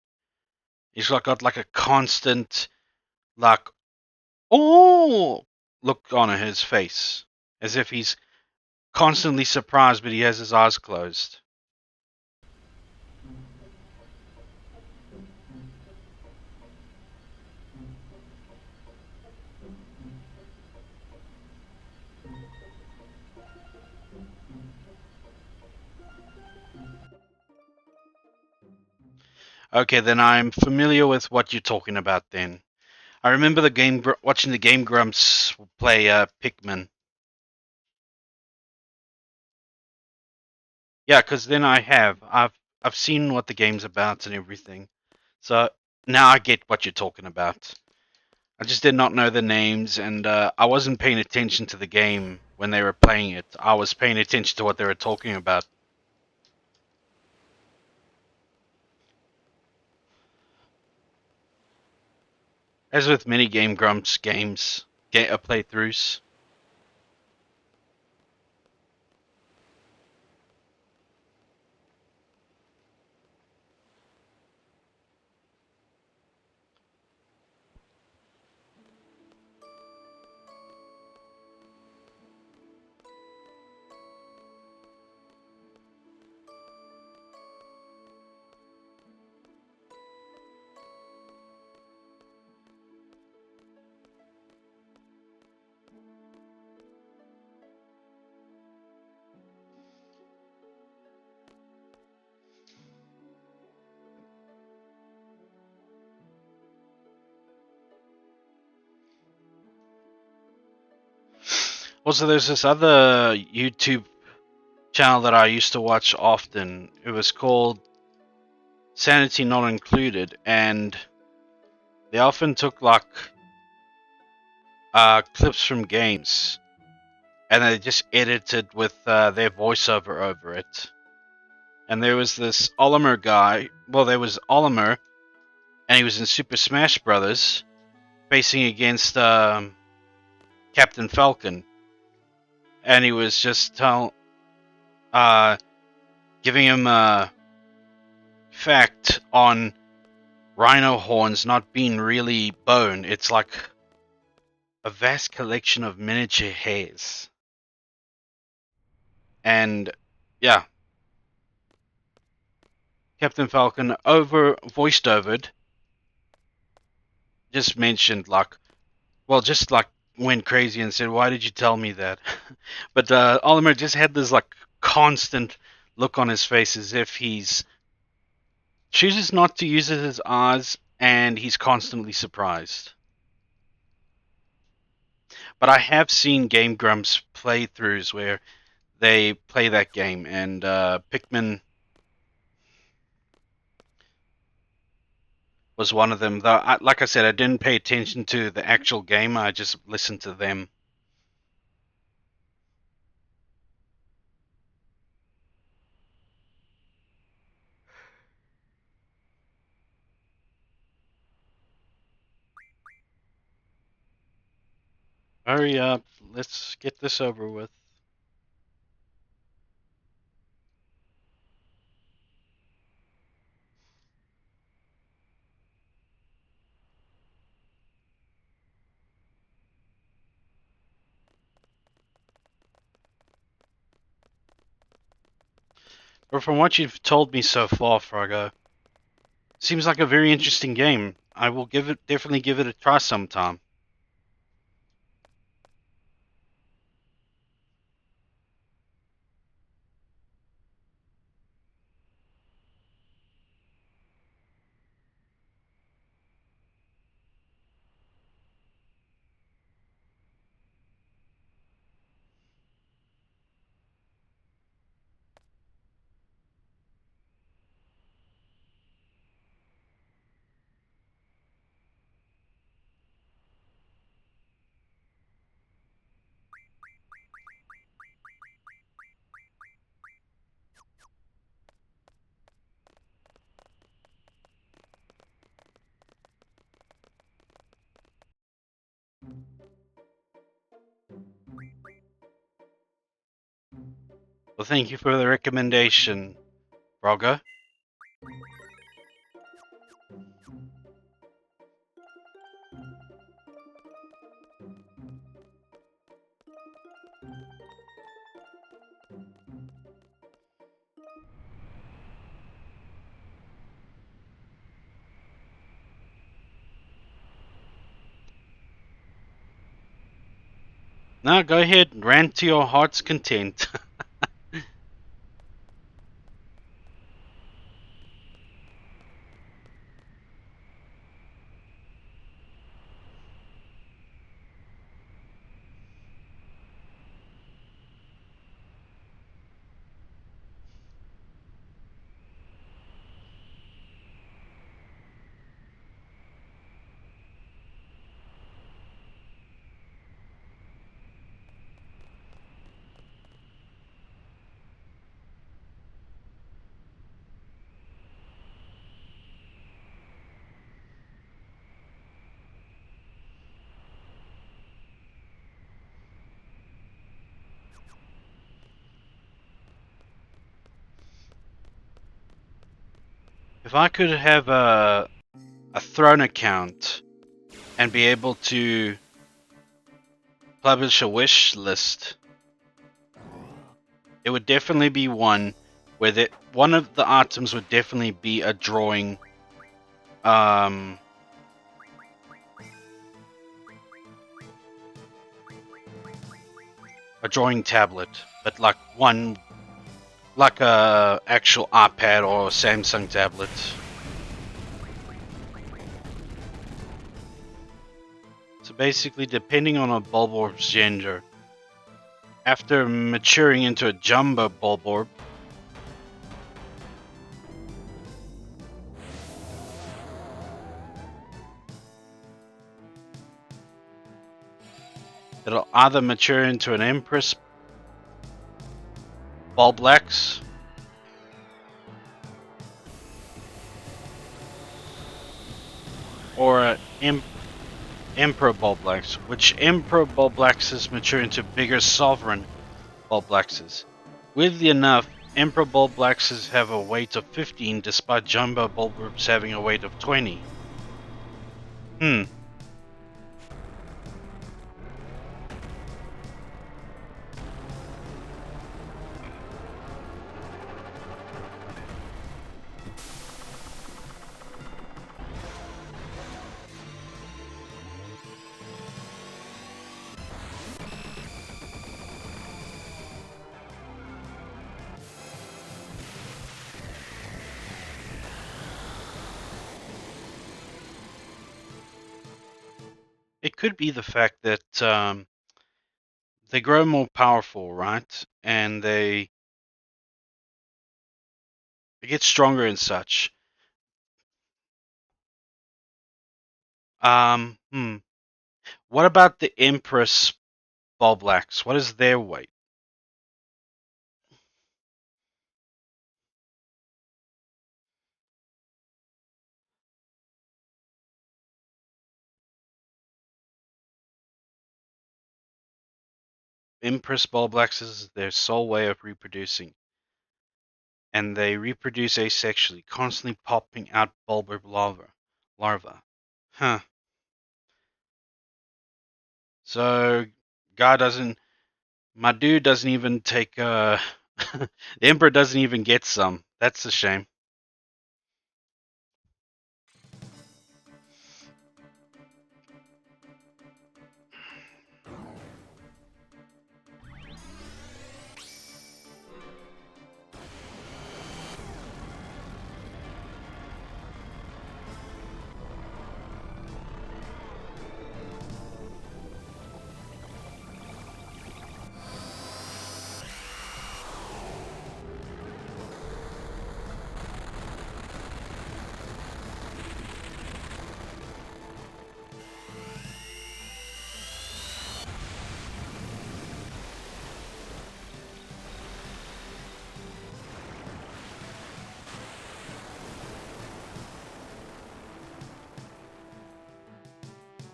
He's got like a constant like oh look on his face, as if he's constantly surprised, but he has his eyes closed. Okay, then I'm familiar with what you're talking about. Then I remember watching the Game Grumps play Pikmin. Yeah, because then I've seen what the game's about and everything. So now I get what you're talking about. I just did not know the names, and I wasn't paying attention to the game when they were playing it. I was paying attention to what they were talking about. As with many Game Grumps games, playthroughs. Also, there's this other YouTube channel that I used to watch often. It was called Sanity Not Included, and they often took like clips from games, and they just edited with their voiceover over it. And there was this Olimar guy. Well, there was Olimar, and he was in Super Smash Brothers, facing against Captain Falcon, and he was just uh, giving him a fact on rhino horns not being really bone. It's like a vast collection of miniature hairs. And yeah, Captain Falcon voiced overed, just mentioned like, well, just like went crazy and said, "Why did you tell me that?" But Oliver just had this like constant look on his face as if he's chooses not to use his eyes and he's constantly surprised. But I have seen Game Grumps playthroughs where they play that game, and Pikmin was one of them. Though, like I said, I didn't pay attention to the actual game. I just listened to them. Hurry up! Let's get this over with. But from what you've told me so far, Froggo, seems like a very interesting game. I will definitely give it a try sometime. Well, thank you for the recommendation, Froggo. Now go ahead and rant to your heart's content. If I could have a Throne account and be able to publish a wish list, it would definitely be one where one of the items would definitely be um, a drawing tablet, but like one, like a actual iPad or Samsung tablet. So basically, depending on a Bulborb's gender, after maturing into a Jumbo Bulborb, it'll either mature into an Empress Bulblax, or an Emperor Bulblax, which Emperor Bulblaxes mature into bigger Sovereign Bulblaxes. Weirdly enough, Emperor Bulblaxes have a weight of 15 despite Jumbo Bulborbs having a weight of 20. It could be the fact that they grow more powerful, right? And they get stronger and such. Hmm. What about the Empress Ball Blacks? What is their weight? Empress Ball Blacks is their sole way of reproducing, and they reproduce asexually, constantly popping out bulbar larva. Huh. So, guy doesn't. My dude doesn't even take. The Emperor doesn't even get some. That's a shame.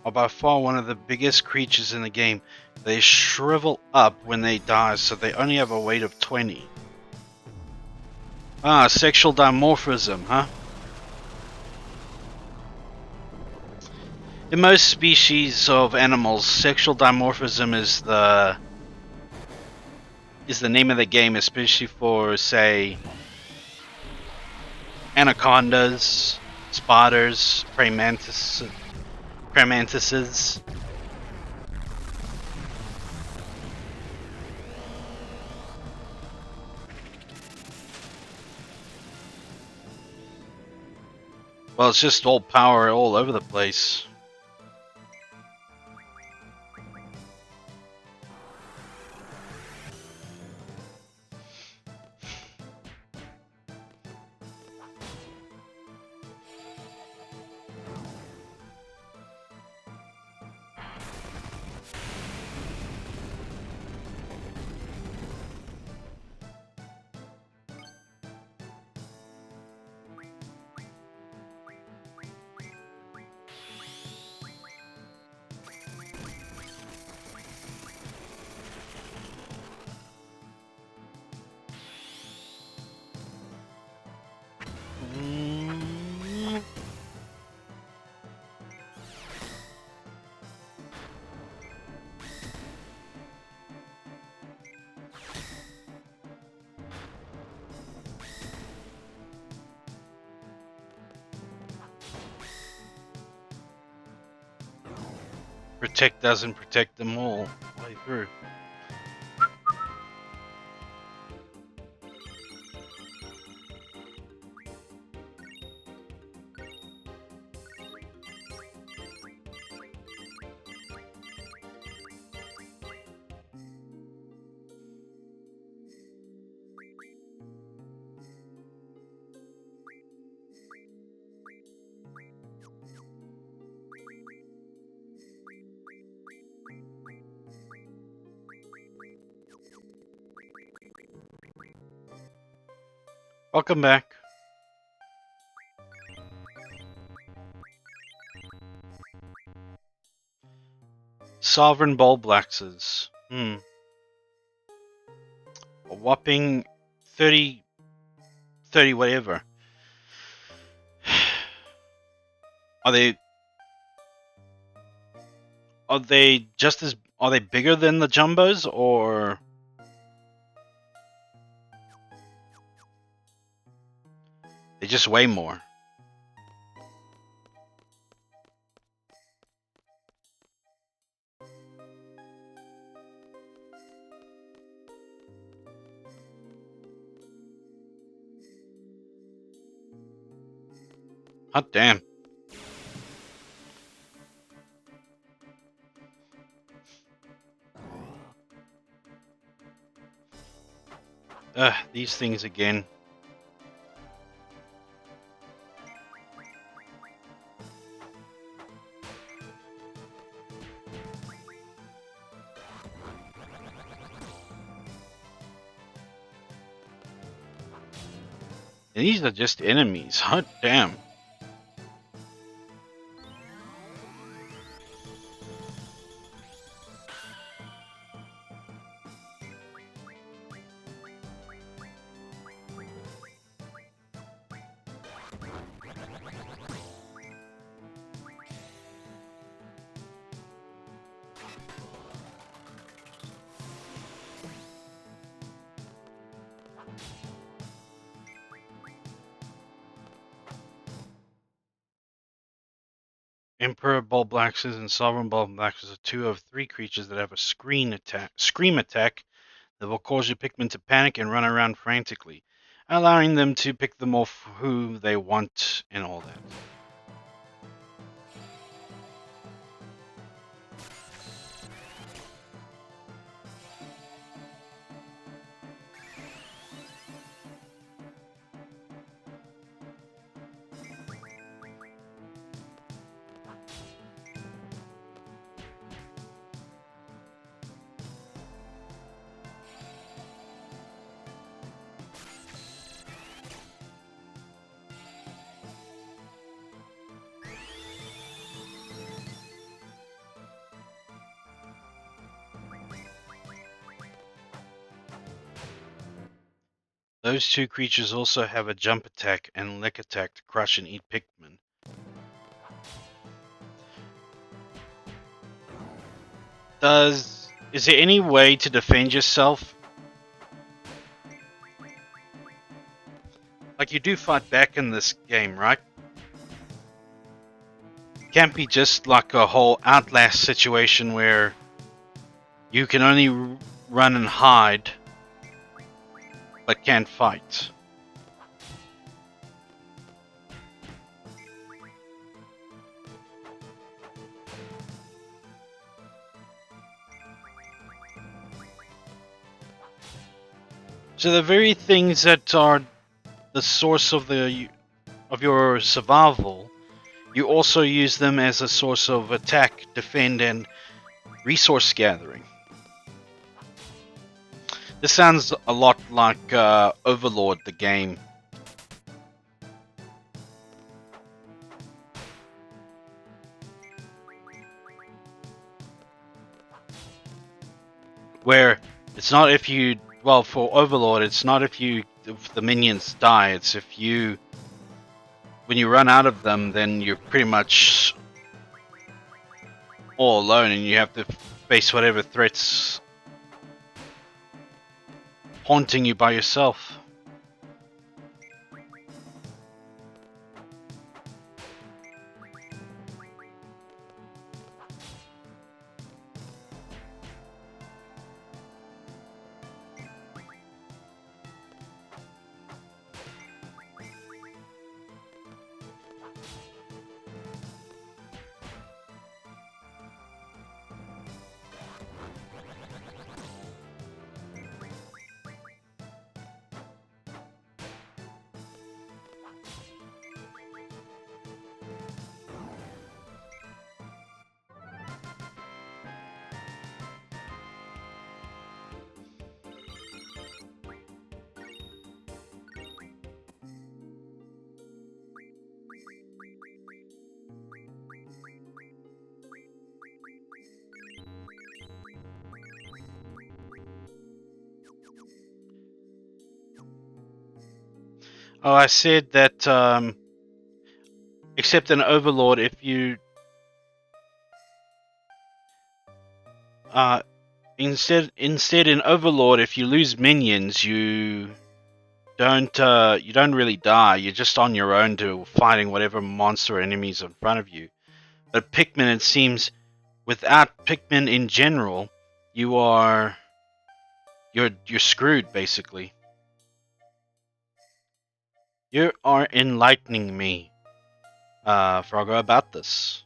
Are by far one of the biggest creatures in the game. They shrivel up when they die, so they only have a weight of 20. Ah, sexual dimorphism, huh? In most species of animals, sexual dimorphism is the name of the game, especially for, say, anacondas, spiders, praying mantises. Well, it's just all power all over the place. Mm. Protect doesn't protect them all the way through. Welcome back. Sovereign Ball Blaxes. A whopping 30, 30 whatever. Are they are they bigger than the jumbos, or they just weigh more? Hot damn. These things again. And these are just enemies. Hot damn. Emperor Bulblaxes and Sovereign Bulblaxes are two of three creatures that have a scream attack that will cause your Pikmin to panic and run around frantically, allowing them to pick them off who they want and all that. Those two creatures also have a jump attack and lick attack to crush and eat Pikmin. Is there any way to defend yourself? Like, you do fight back in this game, right? Can't be just like a whole Outlast situation where you can only run and hide but can't fight. So the very things that are the source of your survival, you also use them as a source of attack, defend, and resource gathering. This sounds a lot like Overlord, the game. Where it's not if you, well, for Overlord, it's not if the minions die, it's if you, when you run out of them, then you're pretty much all alone and you have to face whatever threats haunting you by yourself. Oh, I said that except in Overlord, if you instead in Overlord, if you lose minions, you don't really die. You're just on your own to fighting whatever monster or enemies in front of you. But Pikmin, it seems, without Pikmin in general, you're screwed basically. You are enlightening me, Froggo, about this.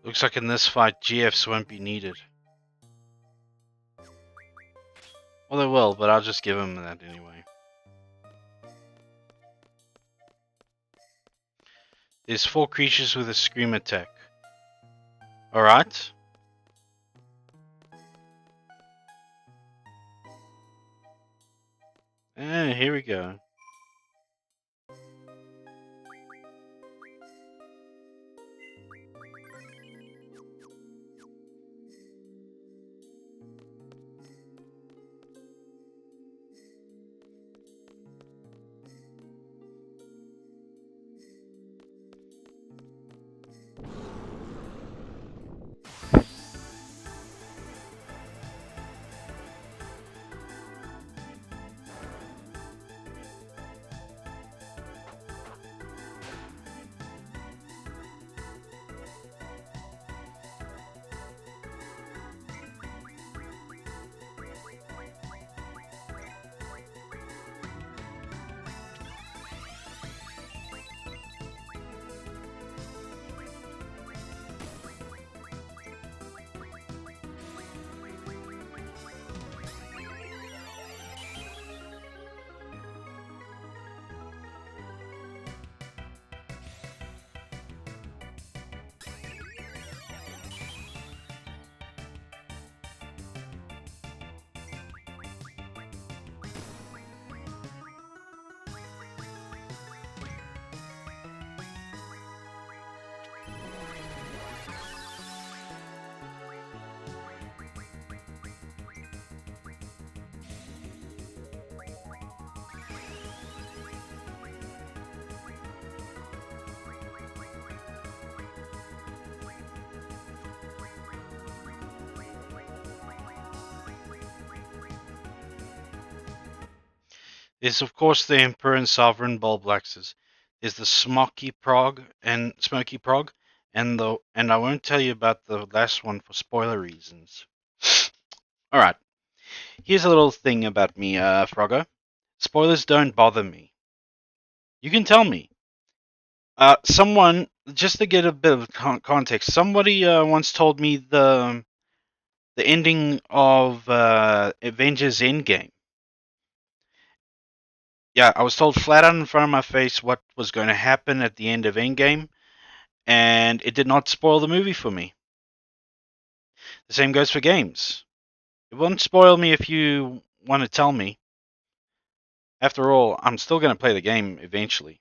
Looks like in this fight, GFs won't be needed. Well, they will, but I'll just give him that anyway. There's 4 creatures with a scream attack. Alright. Here we go. There's of course the Emperor and Sovereign Bulblaxes. There's the Smoky Prog and Smoky Prog, and I won't tell you about the last one for spoiler reasons. Alright, here's a little thing about me, Frogger. Spoilers don't bother me. You can tell me. Someone, just to get a bit of context, somebody once told me the ending of Avengers Endgame. Yeah, I was told flat out in front of my face what was going to happen at the end of Endgame, and it did not spoil the movie for me. The same goes for games. It won't spoil me if you want to tell me. After all, I'm still going to play the game eventually.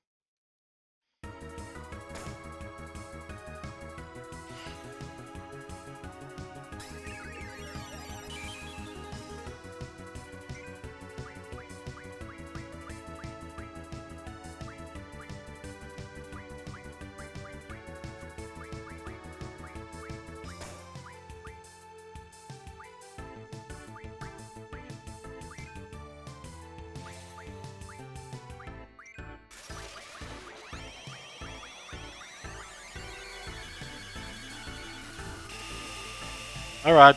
Alright.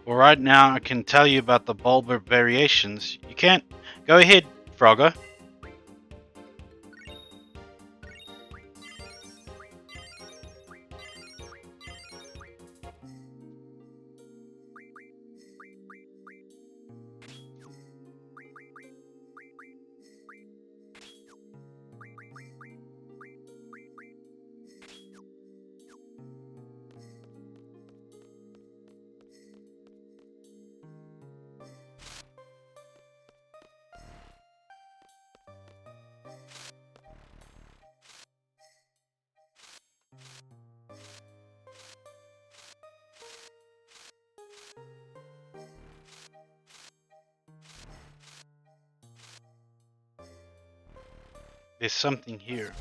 Well, right now I can tell you about the bulbar variations. You can't. Go ahead, Frogger. There's something here.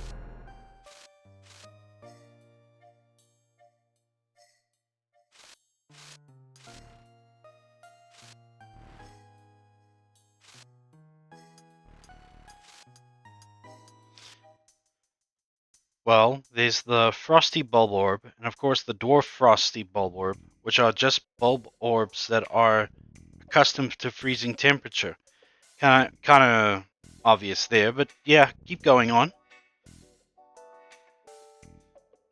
Well, there's the frosty bulb orb, and of course the dwarf frosty bulb orb, which are just bulb orbs that are accustomed to freezing temperature. Kind of obvious there, but yeah, keep going on.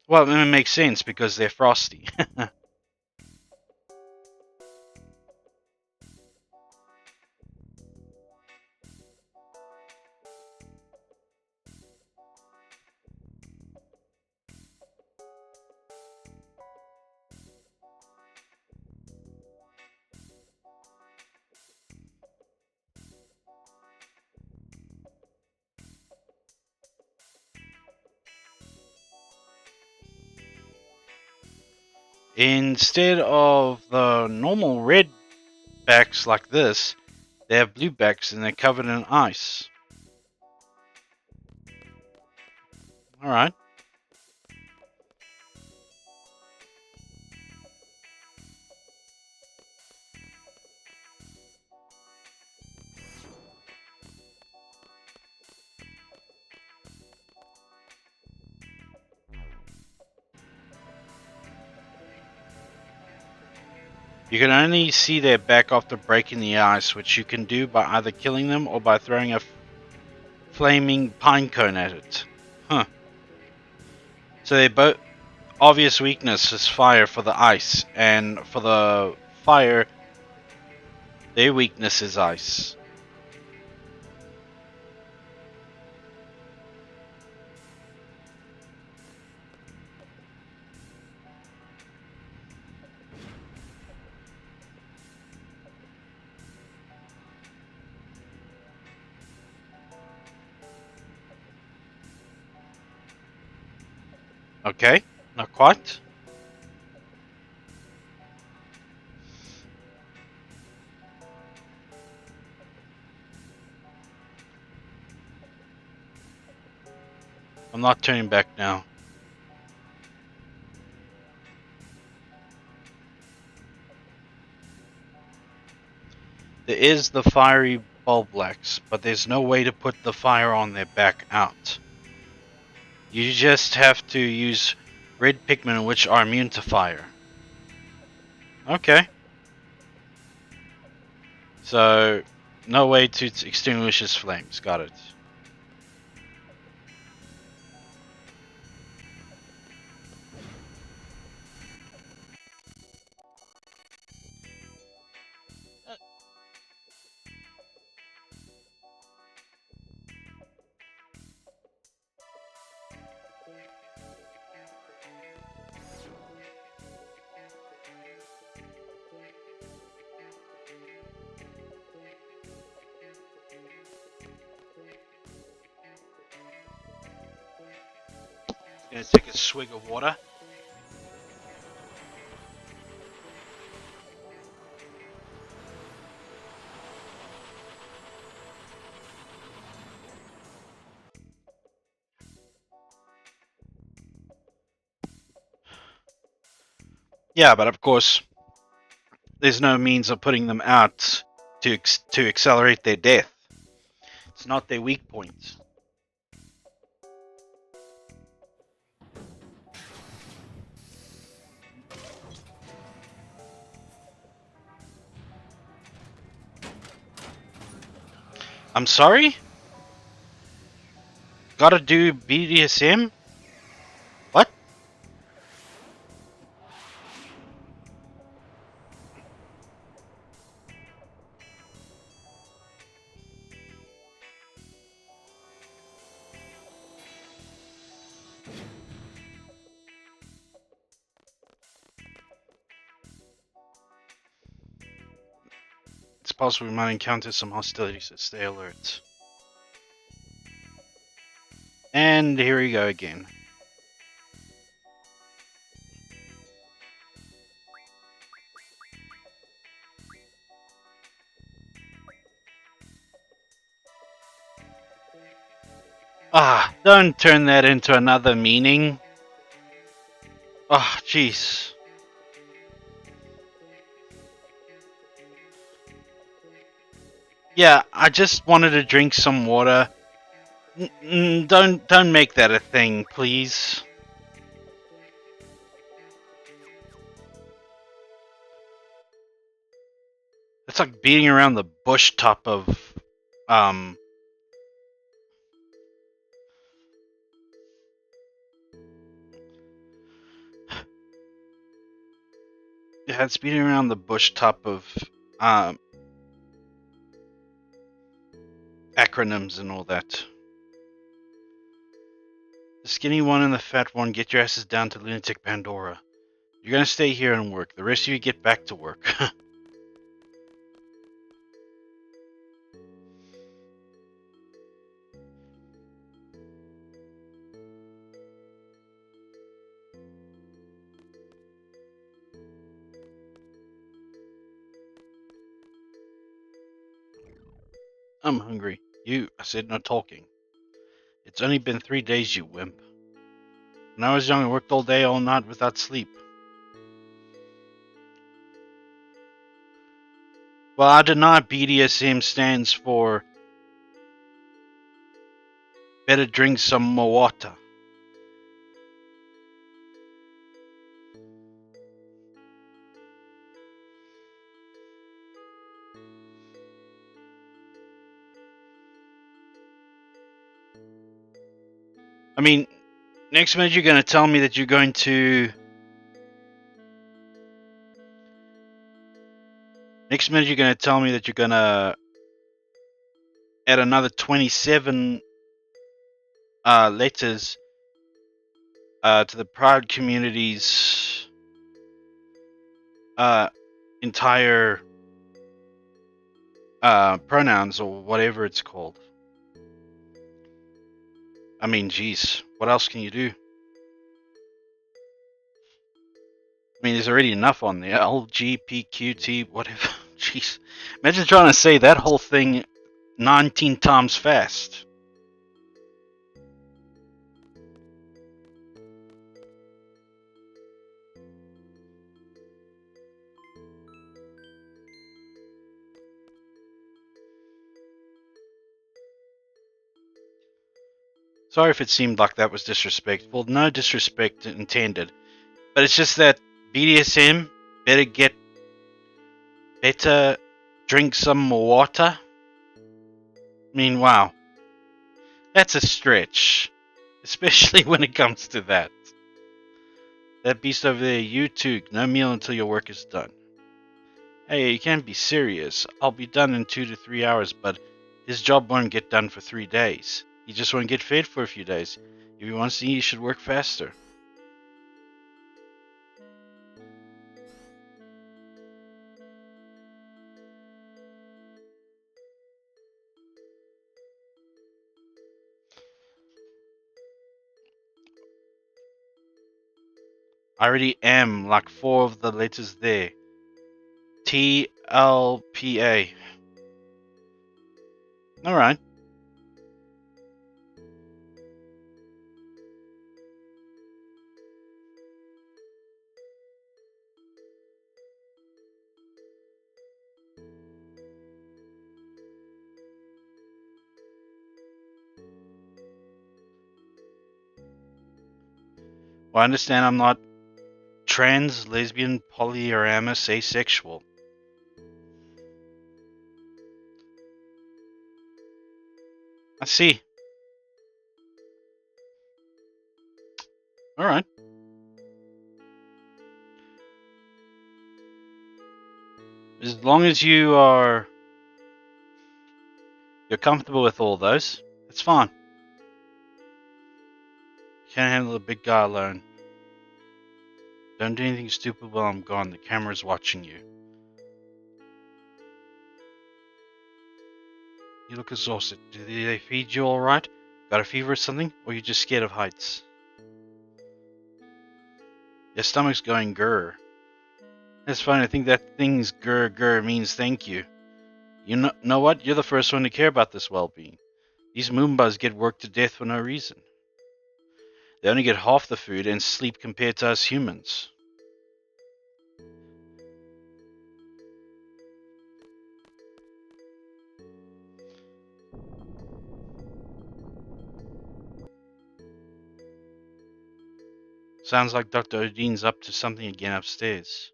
Well, it makes sense because they're frosty. Instead of the normal red backs like this, they have blue backs and they're covered in ice. Alright. You can only see their back after breaking the ice, which you can do by either killing them or by throwing a flaming pine cone at it. Huh. So their obvious weakness is fire for the ice, and for the fire, their weakness is ice. Okay, not quite. I'm not turning back now. There is the fiery bulblax, but there's no way to put the fire on their back out. You just have to use red pigment which are immune to fire. Okay. So, no way to extinguish his flames. Got it. Gonna take a swig of water. Yeah, but of course, there's no means of putting them out to accelerate their death. It's not their weak point. I'm sorry? Gotta do BDSM? What? It's possible we might encounter some hostilities, so stay alert. And here we go again. Ah, don't turn that into another meaning. Ah, jeez. Yeah, I just wanted to drink some water. Don't make that a thing, please. It's like beating around the bush top of um yeah, it's beating around the bush top of um acronyms and all that. The skinny one and the fat one, get your asses down to Lunatic Pandora. You're gonna stay here and work. The rest of you get back to work. I'm hungry. I said no talking. It's only been 3 days, you wimp. When I was young, I worked all day, all night without sleep. Well, I deny BDSM stands for better drink some more water. I mean, next minute you're going to tell me that you're going to. Next minute you're going to tell me that you're going to add another 27 letters to the Proud community's uh, entire pronouns or whatever it's called. I mean, geez, what else can you do? I mean, there's already enough on there. LGPQT, whatever. Jeez. Imagine trying to say that whole thing 19 times fast. Sorry if it seemed like that was disrespectful. No disrespect intended. But it's just that BDSM, better drink some more water. I mean, wow. That's a stretch. Especially when it comes to that. That beast over there, you too. No meal until your work is done. Hey, you can't be serious. I'll be done in 2 to 3 hours, but his job won't get done for 3 days. He just won't get fed for a few days. If he wants to eat, he should work faster. I already am like 4 of the letters there. TLPA. Alright. Well, I understand I'm not trans, lesbian, polyamorous, asexual. I see. Alright. As long as you're comfortable with all those, it's fine. Can't handle a big guy alone. Don't do anything stupid while I'm gone. The camera's watching you. You look exhausted. Do they feed you alright? Got a fever or something? Or you just scared of heights? Your stomach's going grr. That's fine. I think that thing's grr grr means thank you. You know what? You're the first one to care about this well-being. These Moombas get worked to death for no reason. They only get half the food and sleep compared to us humans. Sounds like Dr. Odine's up to something again upstairs.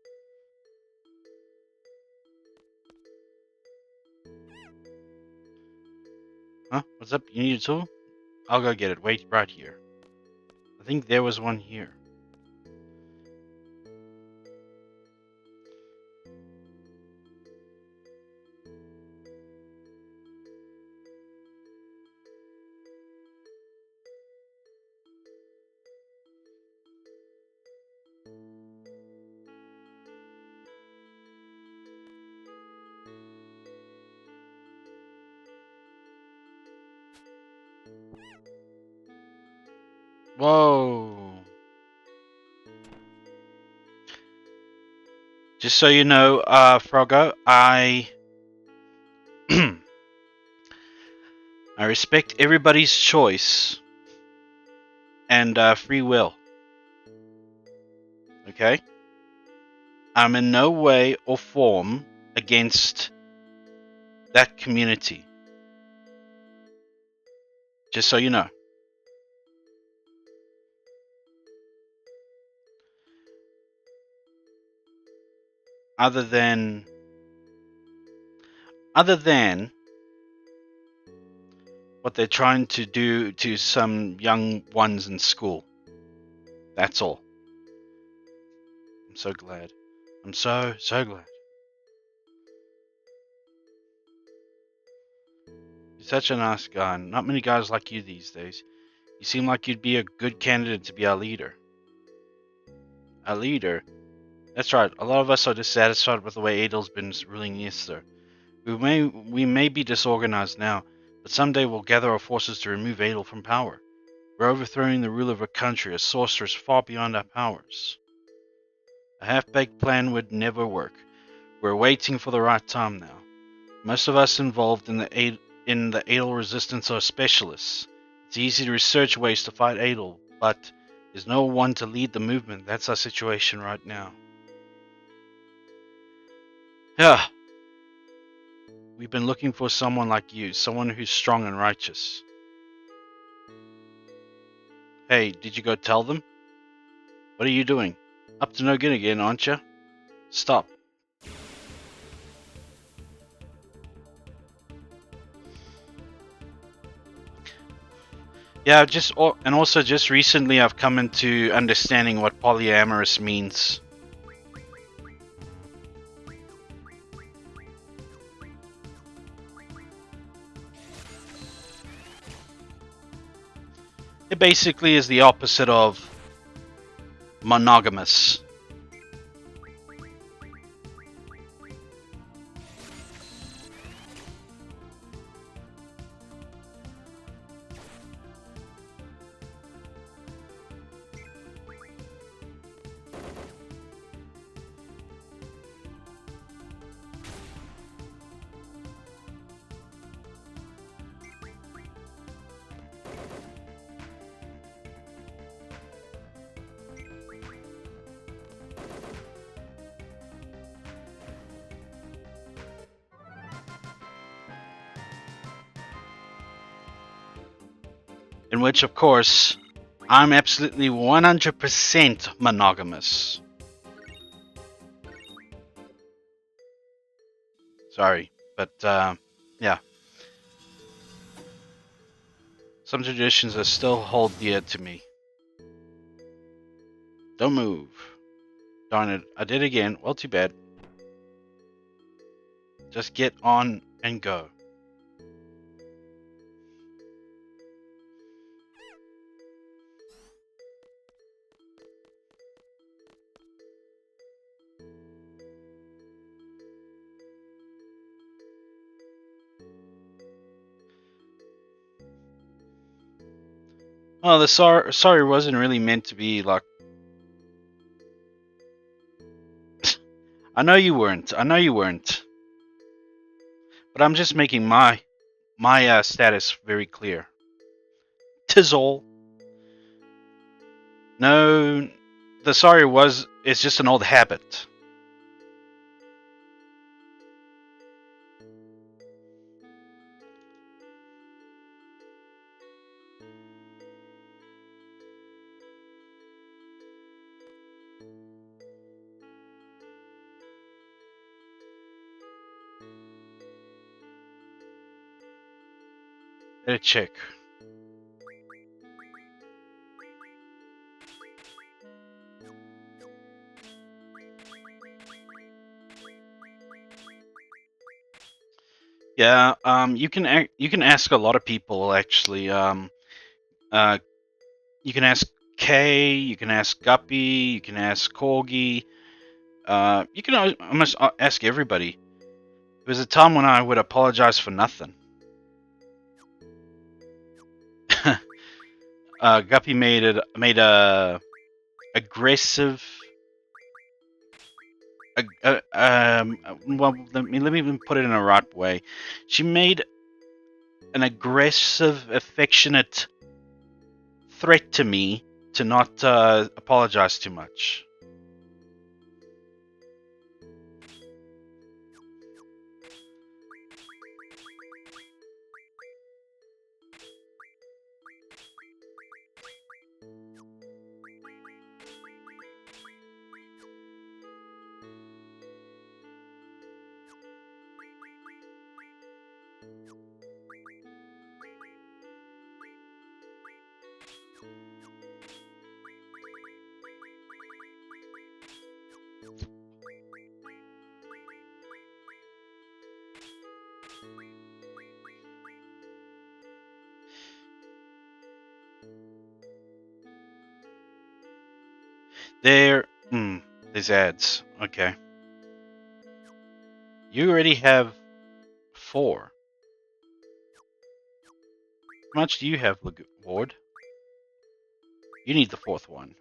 Huh? What's up? You need a tool? I'll go get it. Wait right here. I think there was one here. Whoa. Just so you know, Froggo, I I respect everybody's choice and free will. Okay? I'm in no way or form against that community. Just so you know. Other than what they're trying to do to some young ones in school. That's all. I'm so glad. I'm so glad. You're such a nice guy. Not many guys like you these days. You seem like you'd be a good candidate to be our leader. A leader? That's right. A lot of us are dissatisfied with the way Adel's been ruling Easter. We may be disorganized now, but someday we'll gather our forces to remove Adel from power. We're overthrowing the ruler of a country, a sorceress far beyond our powers. A half-baked plan would never work. We're waiting for the right time now. Most of us involved in the Adel resistance are specialists. It's easy to research ways to fight Adel, but there's no one to lead the movement. That's our situation right now. Yeah. We've been looking for someone like you, someone who's strong and righteous. Hey, did you go tell them? What are you doing? Up to no good again, aren't you? Stop. Yeah, and also just recently I've come into understanding what polyamorous means. It basically is the opposite of monogamous. In which, of course, I'm absolutely 100% monogamous. Sorry, but yeah. Some traditions that still hold dear to me. Don't move. Darn it, I did again. Well, too bad. Just get on and go. Oh, the sorry wasn't really meant to be like. I know you weren't. But I'm just making my my status very clear. 'Tis all. No, the sorry is just an old habit. Better check. Yeah, you can ask a lot of people actually. Uh, you can ask Kay, you can ask Guppy, you can ask Corgi. You can almost ask everybody. There was a time when I would apologize for nothing. Guppy made a aggressive. Well, let me even put it in a right way. She made an aggressive, affectionate threat to me to not apologize too much. There's ads. Okay. You already have 4. How much do you have, Ward? You need the 4th one.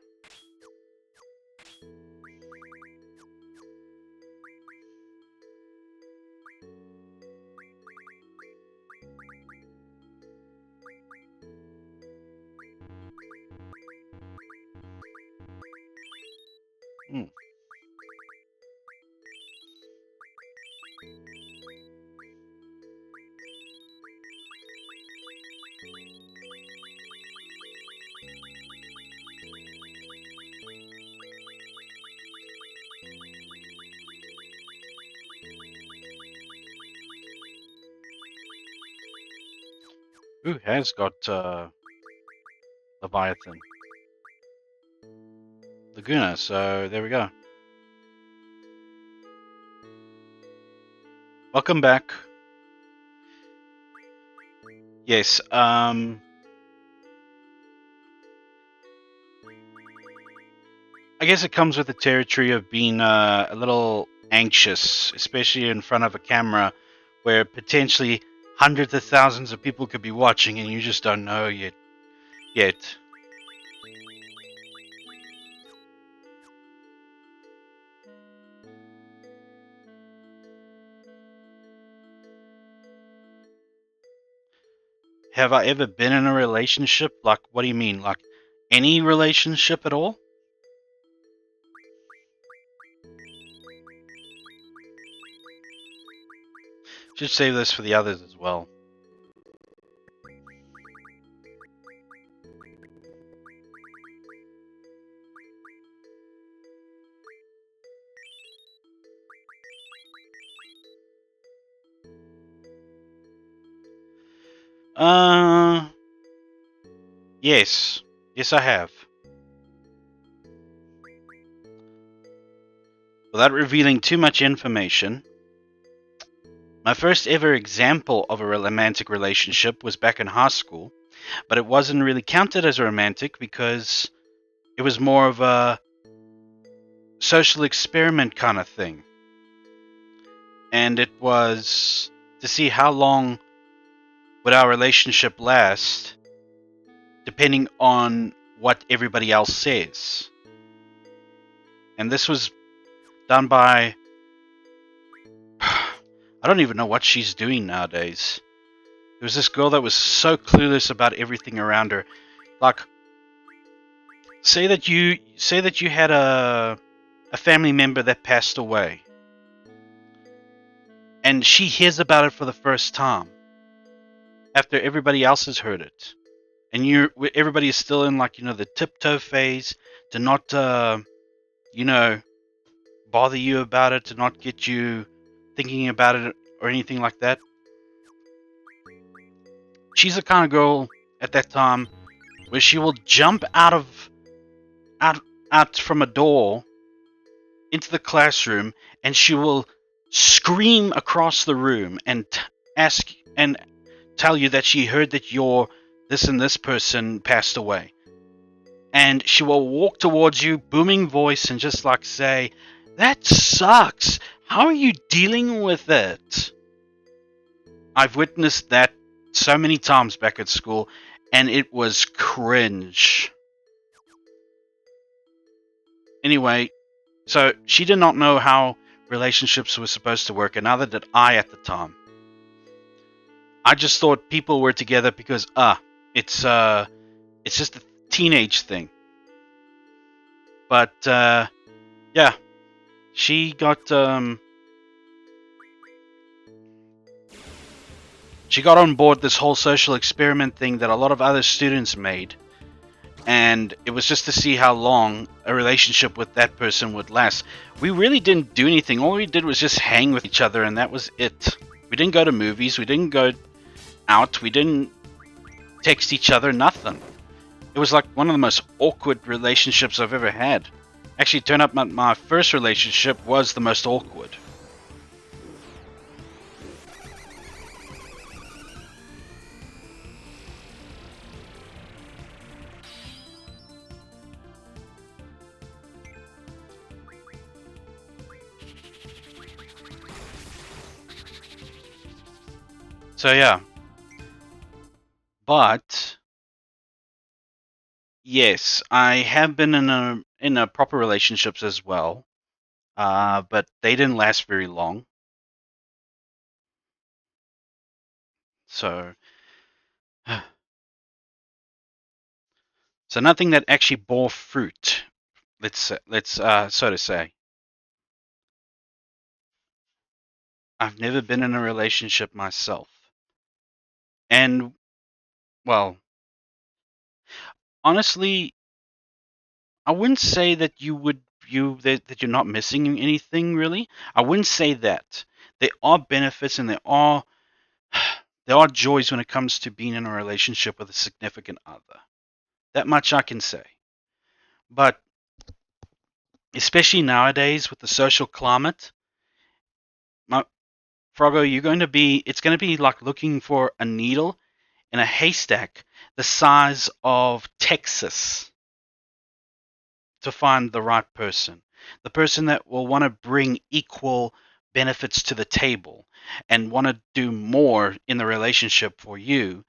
Hmm. Who has got Leviathan? Laguna, so there we go. Welcome back. Yes, I guess it comes with the territory of being a little anxious, especially in front of a camera where potentially hundreds of thousands of people could be watching and you just don't know yet. Have I ever been in a relationship? Like, what do you mean? Like, any relationship at all? Should save this for the others as well. Yes. Yes, I have. Without revealing too much information, my first ever example of a romantic relationship was back in high school, but it wasn't really counted as a romantic because it was more of a social experiment kind of thing. And it was to see how long would our relationship last depending on what everybody else says. And this was done by I don't even know what she's doing nowadays. There was this girl that was so clueless about everything around her. Like, say that you had a family member that passed away, and she hears about it for the first time after everybody else has heard it, and everybody is still in, like, the tiptoe phase to not you know bother you about it, to not get you thinking about it or anything like that. She's the kind of girl at that time where she will jump out out from a door into the classroom, and she will scream across the room and ask and tell you that she heard that your this and this person passed away. And she will walk towards you, booming voice, and just like say, "That sucks. How are you dealing with it?" I've witnessed that so many times back at school, and it was cringe. Anyway, so she did not know how relationships were supposed to work, and neither did I at the time. I just thought people were together because it's it's just a teenage thing. But yeah, she got she got on board this whole social experiment thing that a lot of other students made, and it was just to see how long a relationship with that person would last. We really didn't do anything. All we did was just hang with each other, and that was it. We didn't go to movies. We didn't go out. We didn't text each other. Nothing. It was like one of the most awkward relationships I've ever had. Actually, it turned out my first relationship was the most awkward. So yeah, but yes, I have been in a proper relationships as well. But they didn't last very long. So, so nothing that actually bore fruit. Let's so to say. I've never been in a relationship myself, and well, honestly, I wouldn't say that that you're not missing anything really. I wouldn't say that. There are benefits and there are joys when it comes to being in a relationship with a significant other. That much I can say. But especially nowadays with the social climate, my, Froggo, it's going to be like looking for a needle in a haystack the size of Texas to find the right person. The person that will want to bring equal benefits to the table and want to do more in the relationship for you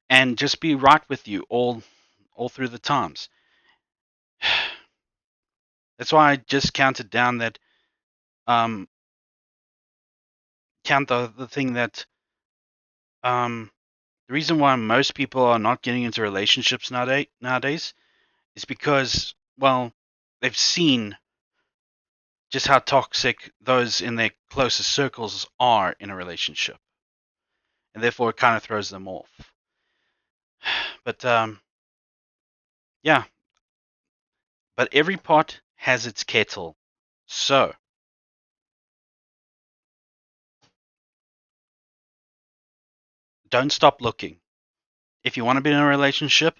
and just be right with you all through the times. That's why I just counted down that um count the thing that um the reason why most people are not getting into relationships nowadays is because, well, they've seen just how toxic those in their closest circles are in a relationship, and therefore it kind of throws them off. But yeah, but every pot has its kettle, so don't stop looking. If you want to be in a relationship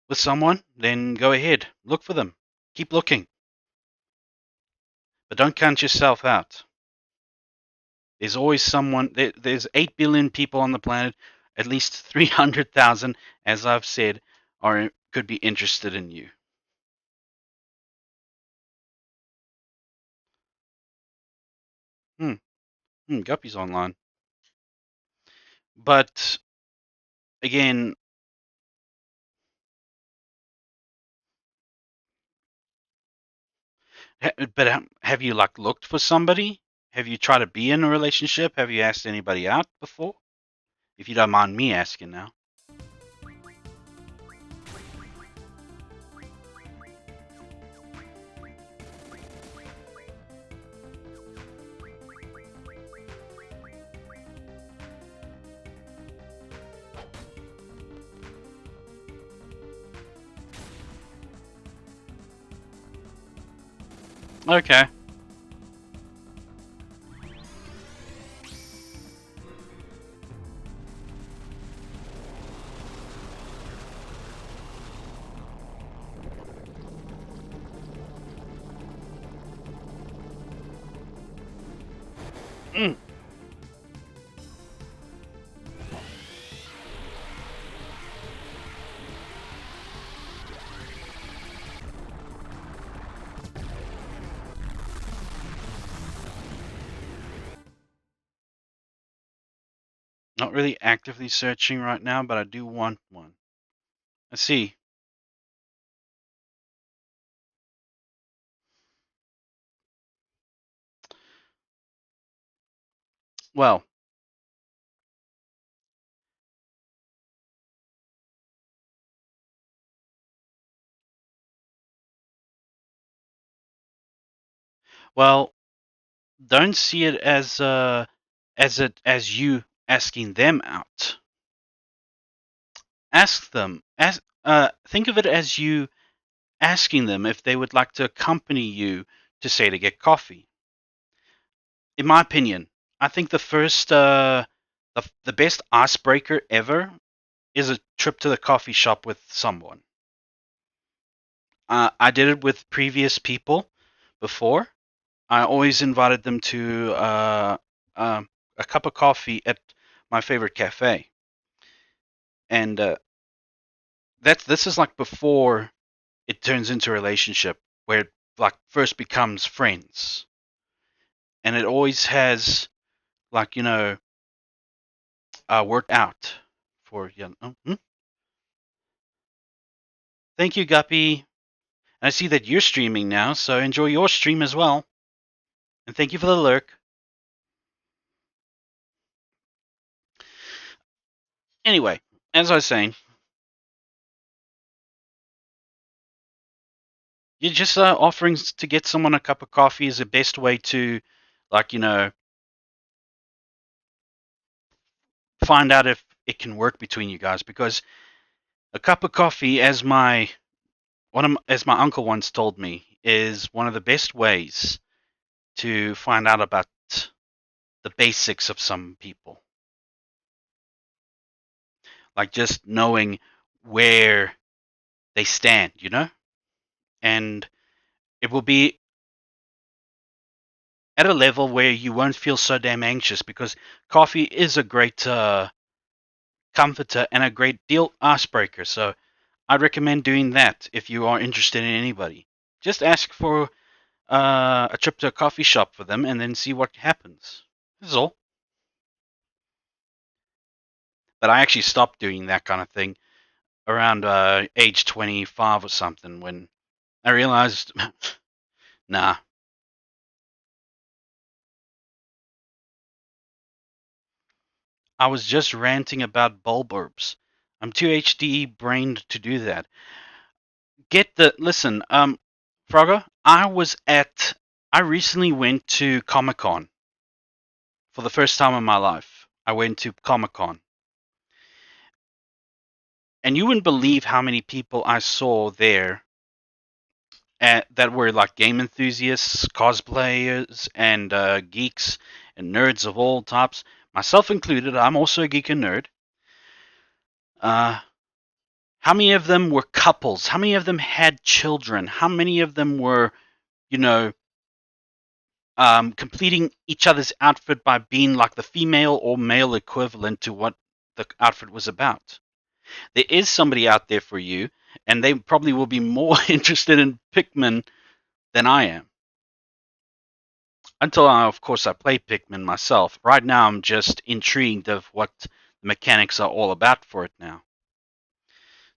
with someone, then go ahead, look for them, keep looking, but don't count yourself out. There's always someone. There's 8 billion people on the planet. At least 300,000, as I've said, could be interested in you. Hmm. Guppy's online. But again, have you like looked for somebody? Have you tried to be in a relationship? Have you asked anybody out before? if you don't mind me asking now. Okay. Mm. Not really actively searching right now, but I do want one. I see. Well, well, don't see it as you asking them out. Ask them. Think of it as you asking them if they would like to accompany you to say to get coffee. In my opinion, I think the best icebreaker ever is a trip to the coffee shop with someone. I did it with previous people before. I always invited them to uh, a cup of coffee at my favorite cafe, and this is like before it turns into a relationship where it like first becomes friends, and it always has like worked out for you. Thank you, Guppy. I see that you're streaming now, so enjoy your stream as well. And thank you for the lurk. Anyway, as I was saying, you just offering to get someone a cup of coffee is the best way to, like, find out if it can work between you guys. Because a cup of coffee, as my uncle once told me, is one of the best ways to find out about the basics of some people. Like just knowing where they stand. And it will be at a level where you won't feel so damn anxious because coffee is a great comforter and a great deal icebreaker. So I'd recommend doing that if you are interested in anybody. Just ask for a trip to a coffee shop for them and then see what happens. That's all. But I actually stopped doing that kind of thing around age 25 or something when I realized, nah, I was just ranting about bulb orbs. I'm too HD brained to do that. Listen, Frogger, I recently went to Comic Con for the first time in my life. I went to Comic Con, and you wouldn't believe how many people I saw there that were like game enthusiasts, cosplayers, and geeks and nerds of all types, myself included. I'm also a geek and nerd. Uh, how many of them were couples? How many of them had children? How many of them were, you know, completing each other's outfit by being like the female or male equivalent to what the outfit was about? There is somebody out there for you, and they probably will be more interested in Pikmin than I am. Until of course, I play Pikmin myself. Right now, I'm just intrigued of what the mechanics are all about for it now.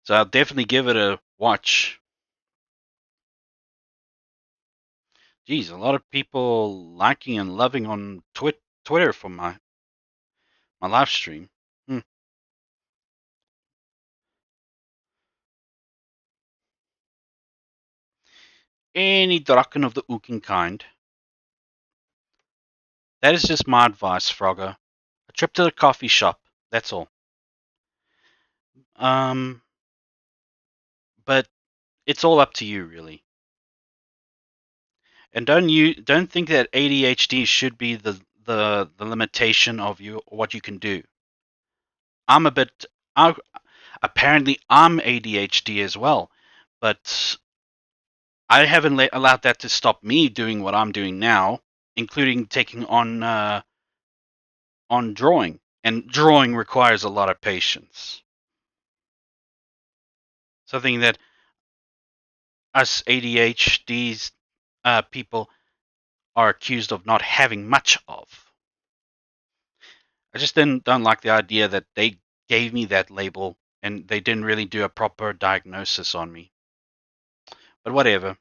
So I'll definitely give it a watch. Geez, a lot of people liking and loving on Twitter for my live stream. Hmm. any draken of the ooking kind. That is just my advice, Frogger. A trip to the coffee shop. That's all. Um, but it's all up to you, really. And don't think that ADHD should be the limitation of you what you can do. I'm a bit. I, Apparently, I'm ADHD as well, but I haven't allowed that to stop me doing what I'm doing now, including taking on drawing. And drawing requires a lot of patience. Something that us ADHDs people are accused of not having much of. I just don't like the idea that they gave me that label and they didn't really do a proper diagnosis on me. But whatever.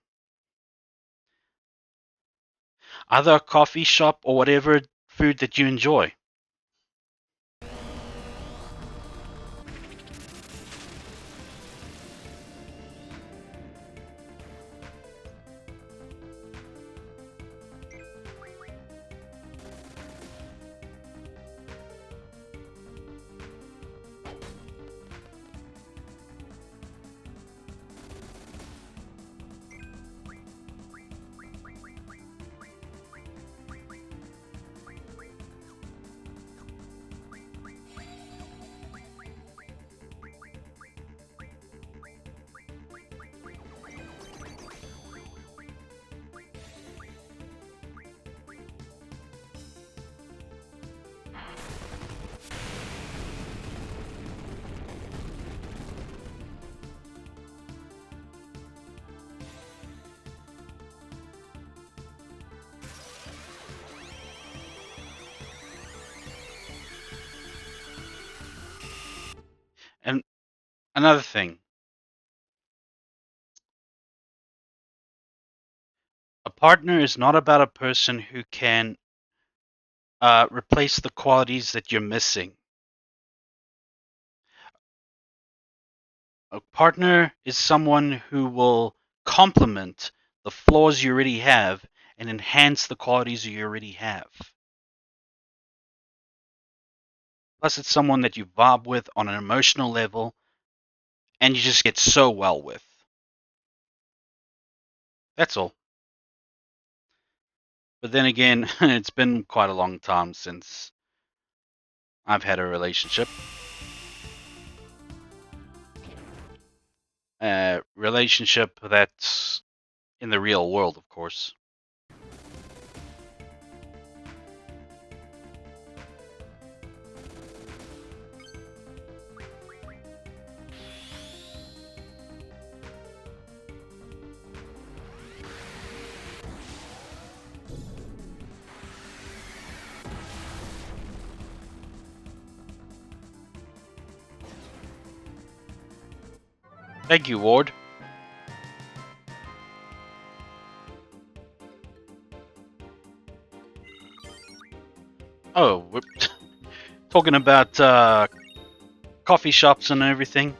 Either a coffee shop or whatever food that you enjoy. And another thing, a partner is not about a person who can replace the qualities that you're missing. A partner is someone who will complement the flaws you already have and enhance the qualities you already have. Plus, it's someone that you vibe with on an emotional level and you just get so well with. That's all. But then again, it's been quite a long time since I've had a relationship. A relationship that's in the real world, of course. Thank you, Ward. Oh, we're talking about coffee shops and everything.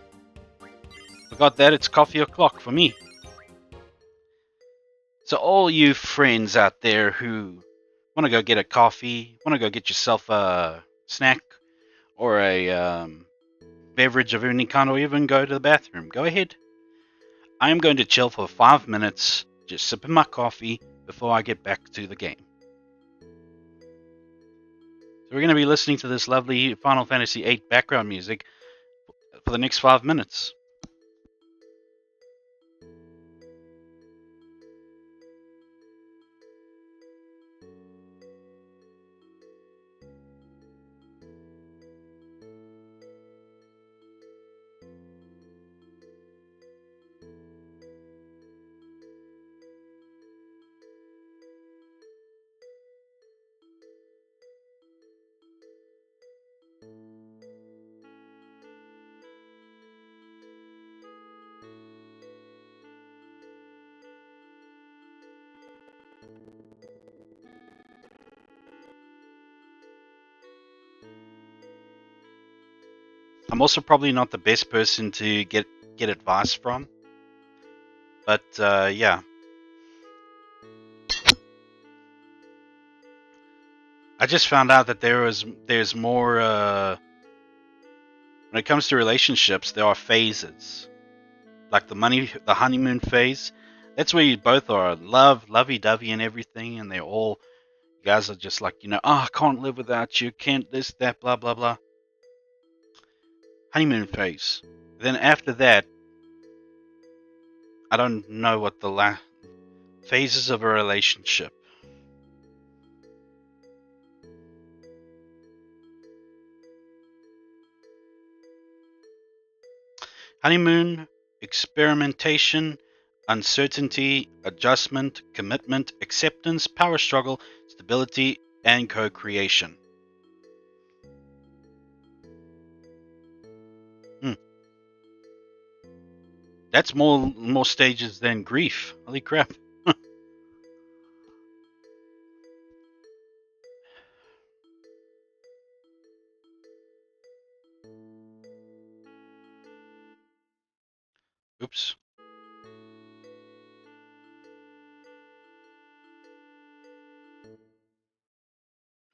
Forgot that it's coffee o'clock for me. So all you friends out there who want to go get a coffee, want to go get yourself a snack or a beverage of any kind, or even go to the bathroom, go ahead. I am going to chill for 5 minutes, just sipping my coffee before I get back to the game. So we're going to be listening to this lovely Final Fantasy VIII background music for the next 5 minutes. I'm also probably not the best person to get advice from, but yeah. I just found out that there's more when it comes to relationships. There are phases, like the honeymoon phase. That's where you both are lovey-dovey, and everything, and they're all you guys are just like oh, I can't live without you, can't this that blah blah blah. Honeymoon phase. Then after that, I don't know what the phases of a relationship. Honeymoon, experimentation, uncertainty, adjustment, commitment, acceptance, power struggle, stability, and co creation. Hmm. That's more stages than grief. Holy crap. Oops.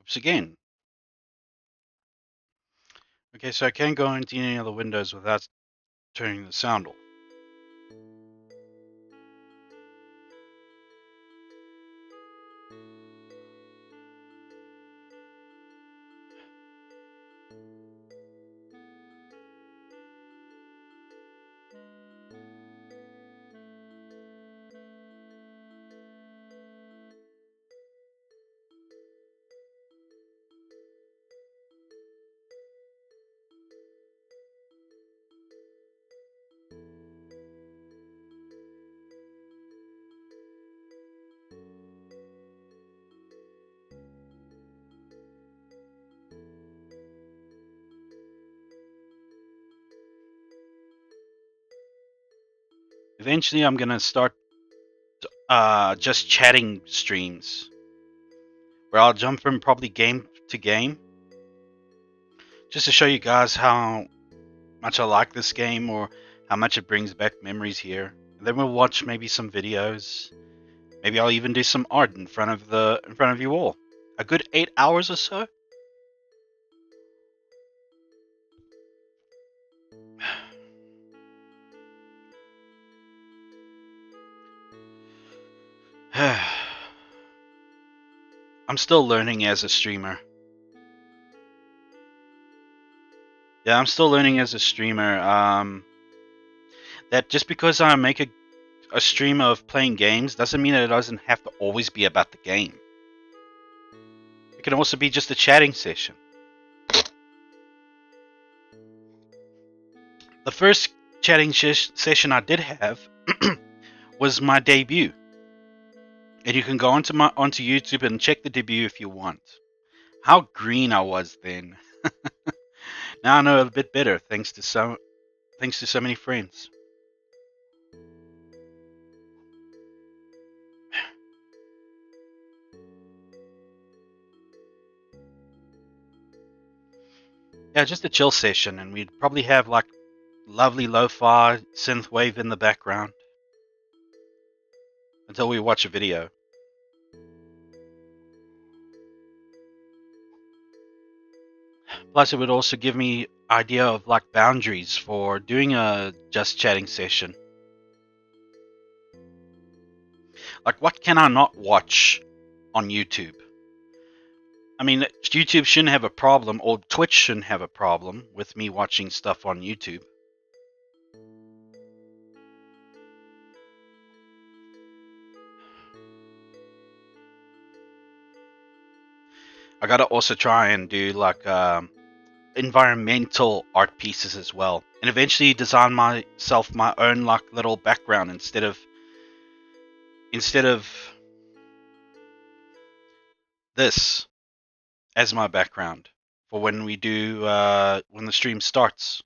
Oops again. Okay, so I can't go into any other windows without turning the sound off. Eventually, I'm gonna start just chatting streams where I'll jump from probably game to game just to show you guys how much I like this game or how much it brings back memories here. And then we'll watch maybe some videos. Maybe I'll even do some art in front of you all. A good 8 hours or so. I'm still learning as a streamer. Yeah, I'm still learning as a streamer. That just because I make a stream of playing games doesn't mean that it doesn't have to always be about the game. It can also be just a chatting session. The first chatting session I did have was my debut, and you can go onto YouTube and check the debut if you want. How green I was then. Now I know a bit better thanks to so many friends. Yeah, just a chill session, and we'd probably have like lovely lo-fi synthwave in the background until we watch a video. Plus, it would also give me idea of like boundaries for doing a just chatting session. Like, what can I not watch on YouTube? I mean, YouTube shouldn't have a problem, or Twitch shouldn't have a problem with me watching stuff on YouTube. I gotta also try and do like environmental art pieces as well, and eventually design myself my own like little background instead of this as my background for when we do when the stream starts.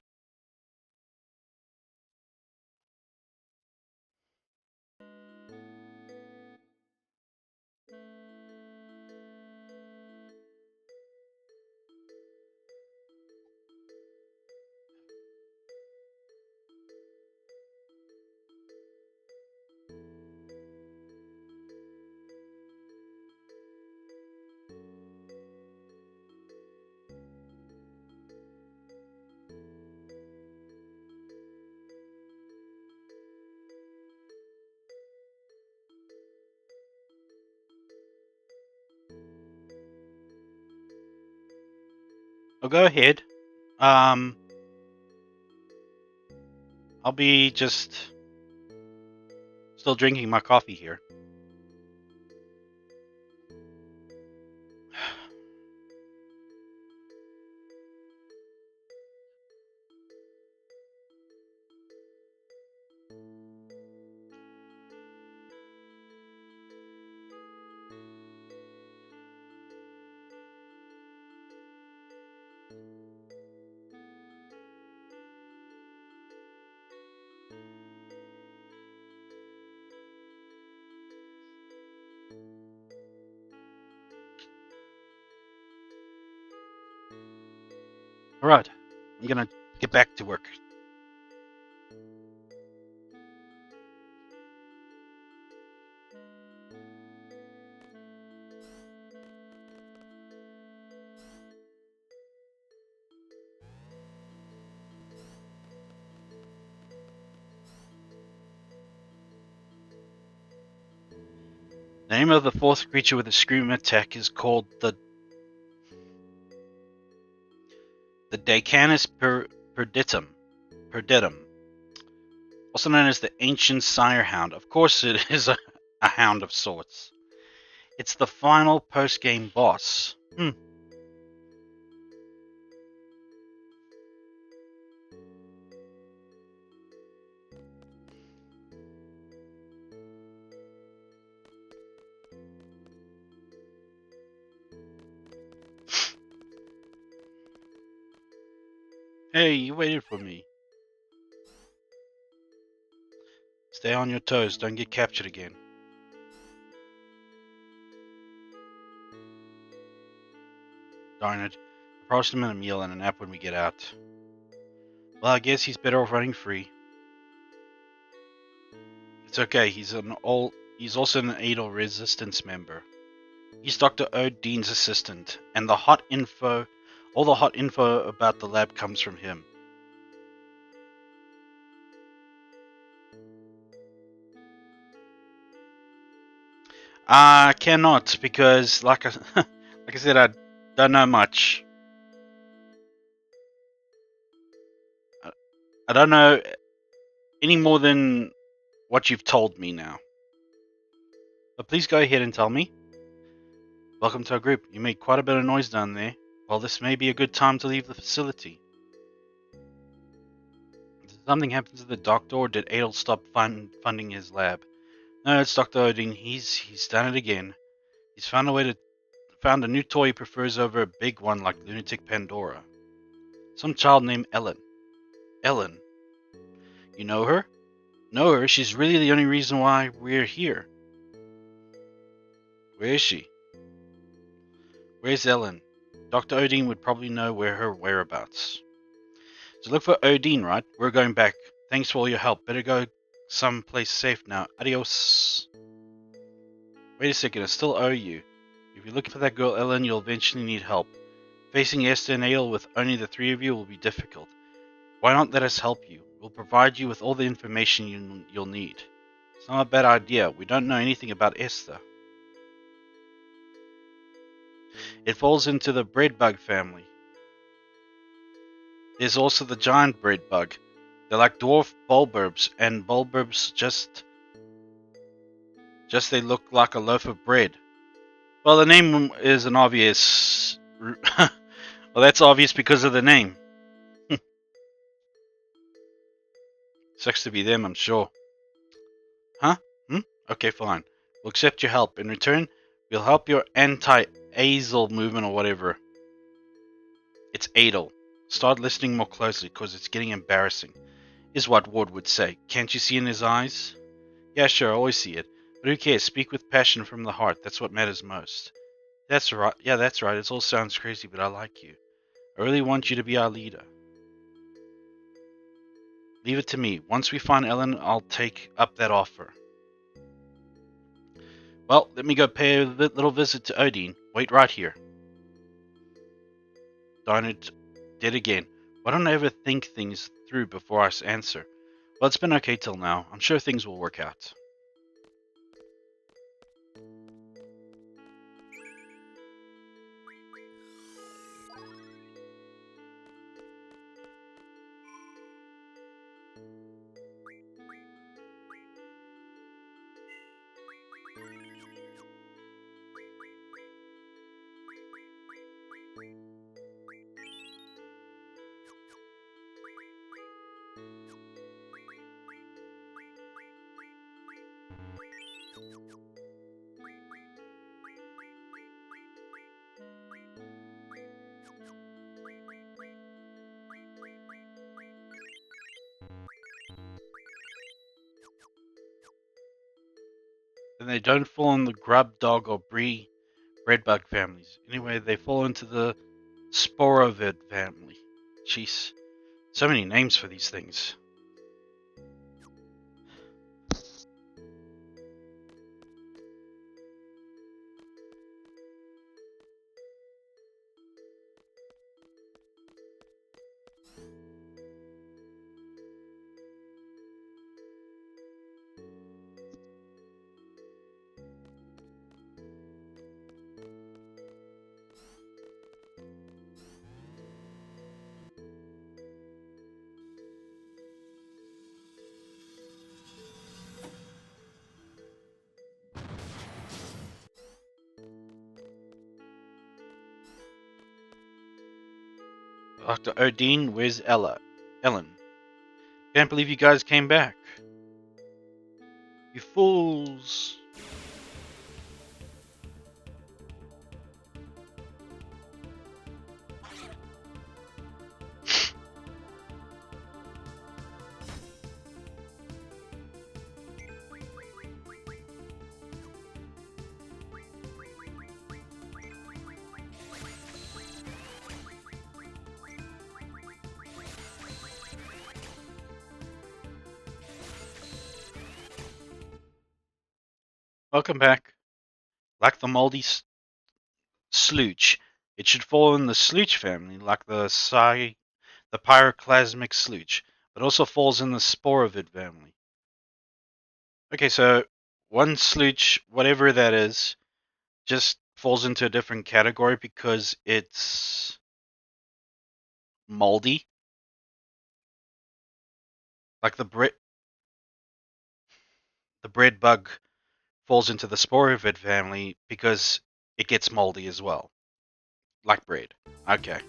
Oh, go ahead. Um, I'll be just still drinking my coffee here. All right, I'm gonna get back to work. The name of the fourth creature with a scream attack is called the Decanus perditum, also known as the Ancient Sire Hound. Of course, it is a hound of sorts. It's the final post-game boss. Hey, you waited for me. Stay on your toes, don't get captured again. Darn it. I promised him a meal and a nap when we get out. Well, I guess he's better off running free. It's okay, he's also an Adel Resistance member. He's Dr. Odine's assistant, and all the hot info about the lab comes from him. I cannot, because like I said, I don't know much. I don't know any more than what you've told me now. But please go ahead and tell me. Welcome to our group. You made quite a bit of noise down there. Well, this may be a good time to leave the facility. Did something happen to the doctor, or did Adel stop funding his lab? No, it's Dr. Odin. He's done it again. He's found a new toy he prefers over a big one like Lunatic Pandora. Some child named Ellone. Ellone. You know her? Know her? She's really the only reason why we're here. Where is she? Where's Ellone? Dr. Odin would probably know where her whereabouts. So look for Odin, right? We're going back. Thanks for all your help. Better go someplace safe now. Adios. Wait a second, I still owe you. If you're looking for that girl Ellone, you'll eventually need help. Facing Esther and Adel with only the three of you will be difficult. Why not let us help you? We'll provide you with all the information you'll need. It's not a bad idea. We don't know anything about Esther. It falls into the breadbug family. There's also the giant breadbug. They're like dwarf bulburbs, and bulburbs just they look like a loaf of bread. Well, the name is an obvious. Well, that's obvious because of the name. Sucks to be them, I'm sure. Huh? Okay, fine. We'll accept your help. In return, we'll help your anti-Azel movement or whatever. It's Adel. Start listening more closely, because it's getting embarrassing, is what Ward would say. Can't you see in his eyes? Yeah, sure, I always see it. But who cares? Speak with passion from the heart. That's what matters most. That's right. Yeah, that's right. It all sounds crazy, but I like you. I really want you to be our leader. Leave it to me. Once we find Ellone, I'll take up that offer. Well, let me go pay a little visit to Odin. Wait right here. Darn it. Did again. Why don't I ever think things through before I answer? Well, it's been okay till now. I'm sure things will work out. And they don't fall in the grub, dog, or breadbug families. Anyway, they fall into the sporovid family. Jeez, so many names for these things. Dr. Odin, where's Ellone? Can't believe you guys came back. You fools. Welcome back. Like the moldy slooch, it should fall in the slooch family, like the pyroclasmic slooch, but also falls in the sporovid family. Okay, so one slooch, whatever that is, just falls into a different category because it's moldy. Like the bread bug falls into the sporovid family because it gets moldy as well, like bread. Okay.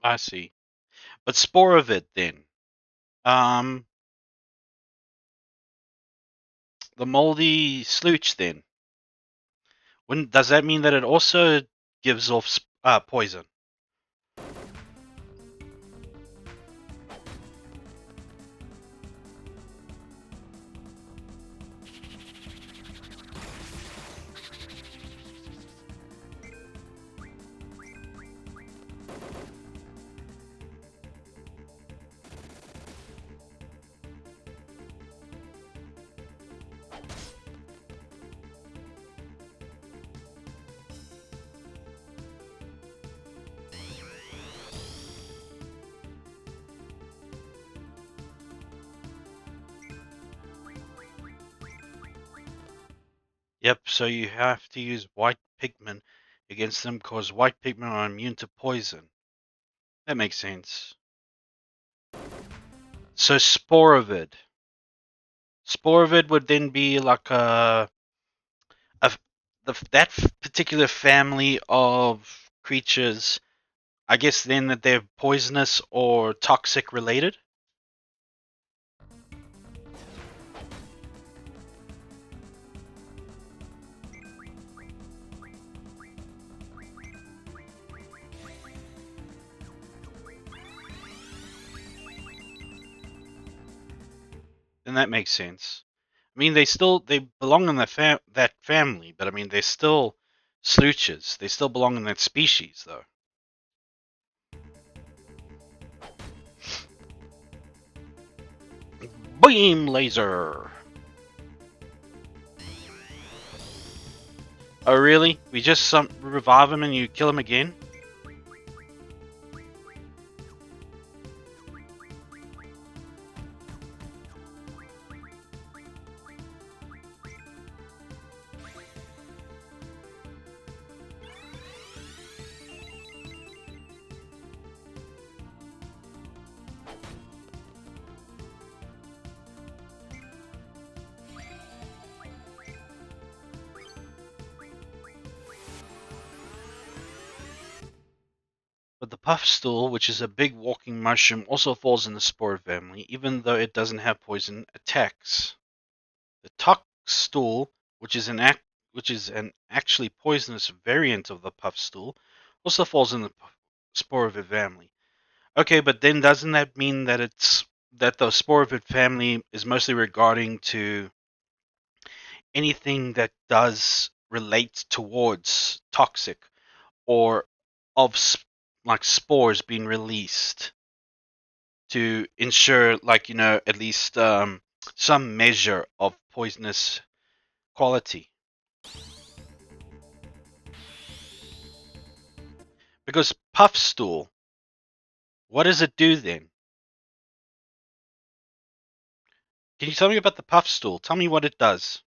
I see. But sporovid then. Um, the moldy slooch then. Does that mean that it also gives off poison? Yep, so you have to use white pigment against them because white pigment are immune to poison. That makes sense. So sporovid. Sporovid would then be like a that particular family of creatures. I guess then that they're poisonous or toxic related. Then that makes sense. I mean, they belong in that family, but I mean, they're still slooches. They still belong in that species, though. Beam laser. Oh, really? We just revive him and you kill him again? But the puff stool, which is a big walking mushroom, also falls in the spore family, even though it doesn't have poison attacks. The tox stool, which is an actually poisonous variant of the puff stool, also falls in the sporovid family. Okay, but then doesn't that mean that the sporovid family is mostly regarding to anything that does relate towards toxic or of like spores being released to ensure, like, at least some measure of poisonous quality? Because puff stool, what does it do then? Can you tell me about the puff stool? Tell me what it does.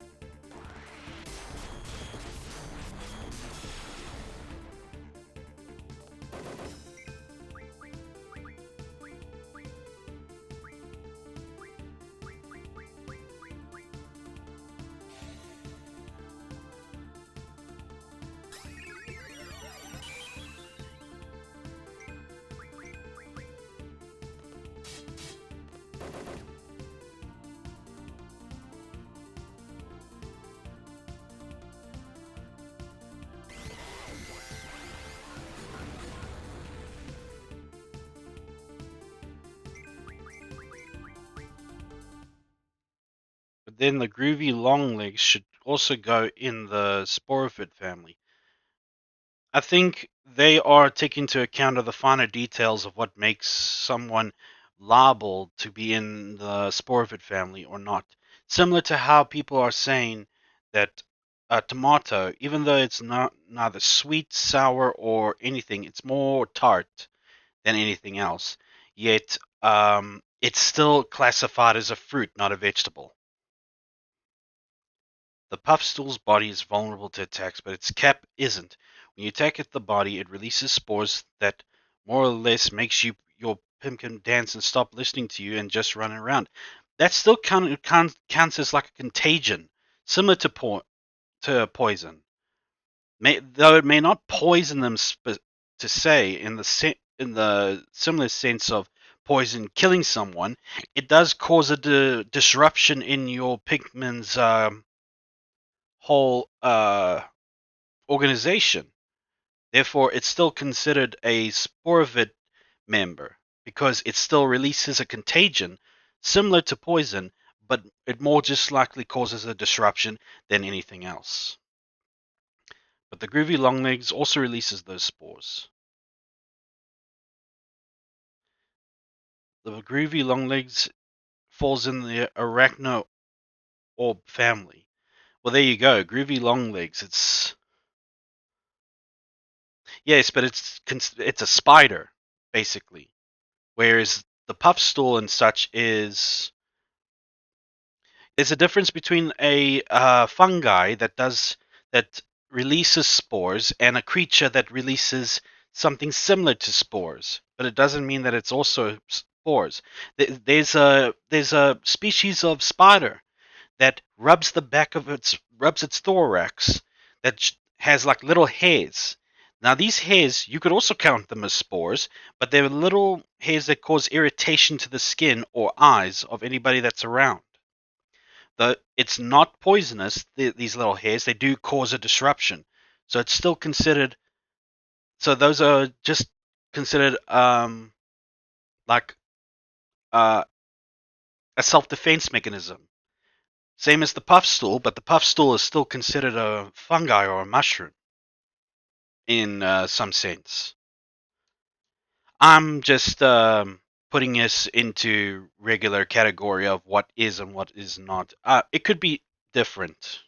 But then the groovy long legs should also go in the sporophyte family. I think they are taking into account of the finer details of what makes someone liable to be in the sporophyte family or not. Similar to how people are saying that a tomato, even though it's not neither sweet, sour, or anything, it's more tart than anything else. Yet, it's still classified as a fruit, not a vegetable. The puffstool's body is vulnerable to attacks, but its cap isn't. When you attack at the body, it releases spores that more or less makes your pumpkin dance and stop listening to you and just run around. That still counts as like a contagion, similar to poison. Though it may not poison them to say in the similar sense of poison killing someone, it does cause a disruption in your Pikmin's whole organization. Therefore, it's still considered a Sporovid member because it still releases a contagion similar to poison, but it more just likely causes a disruption than anything else. But the groovy longlegs also releases those spores. The groovy longlegs falls in the arachno orb family. Well, there you go, groovy longlegs. It's yes, but it's a spider basically. Whereas the puff stool and such is there's a difference between a fungi that releases spores and a creature that releases something similar to spores, but it doesn't mean that it's also spores. There's a species of spider that rubs its thorax that has like little hairs. Now these hairs you could also count them as spores, but they're little hairs that cause irritation to the skin or eyes of anybody that's around. Though it's not poisonous, these little hairs they do cause a disruption, so it's still considered. So those are just considered like a self defense mechanism. Same as the puff stool, but the puff stool is still considered a fungi or a mushroom in some sense. I'm just putting us into regular category of what is and what is not. It could be different.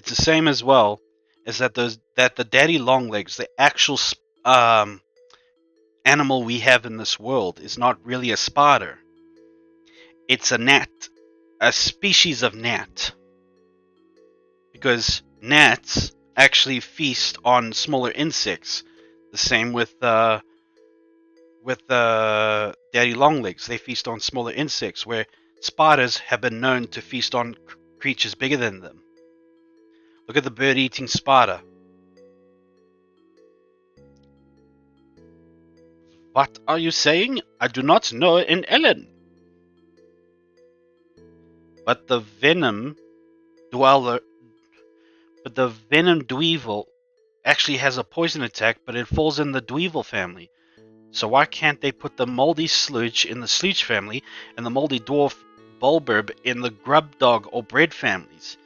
It's the same as well as that the daddy longlegs, the actual um, animal we have in this world, is not really a spider. It's a gnat, a species of gnat, because gnats actually feast on smaller insects. The same with daddy longlegs. They feast on smaller insects, where spiders have been known to feast on creatures bigger than them. Look at the bird-eating spider. What are you saying? I do not know an Ellone. But the venom dweller, but the venom dweevil actually has a poison attack, but it falls in the dweevil family. So why can't they put the moldy sludge in the sludge family and the moldy dwarf bulburb in the grub dog or bread families?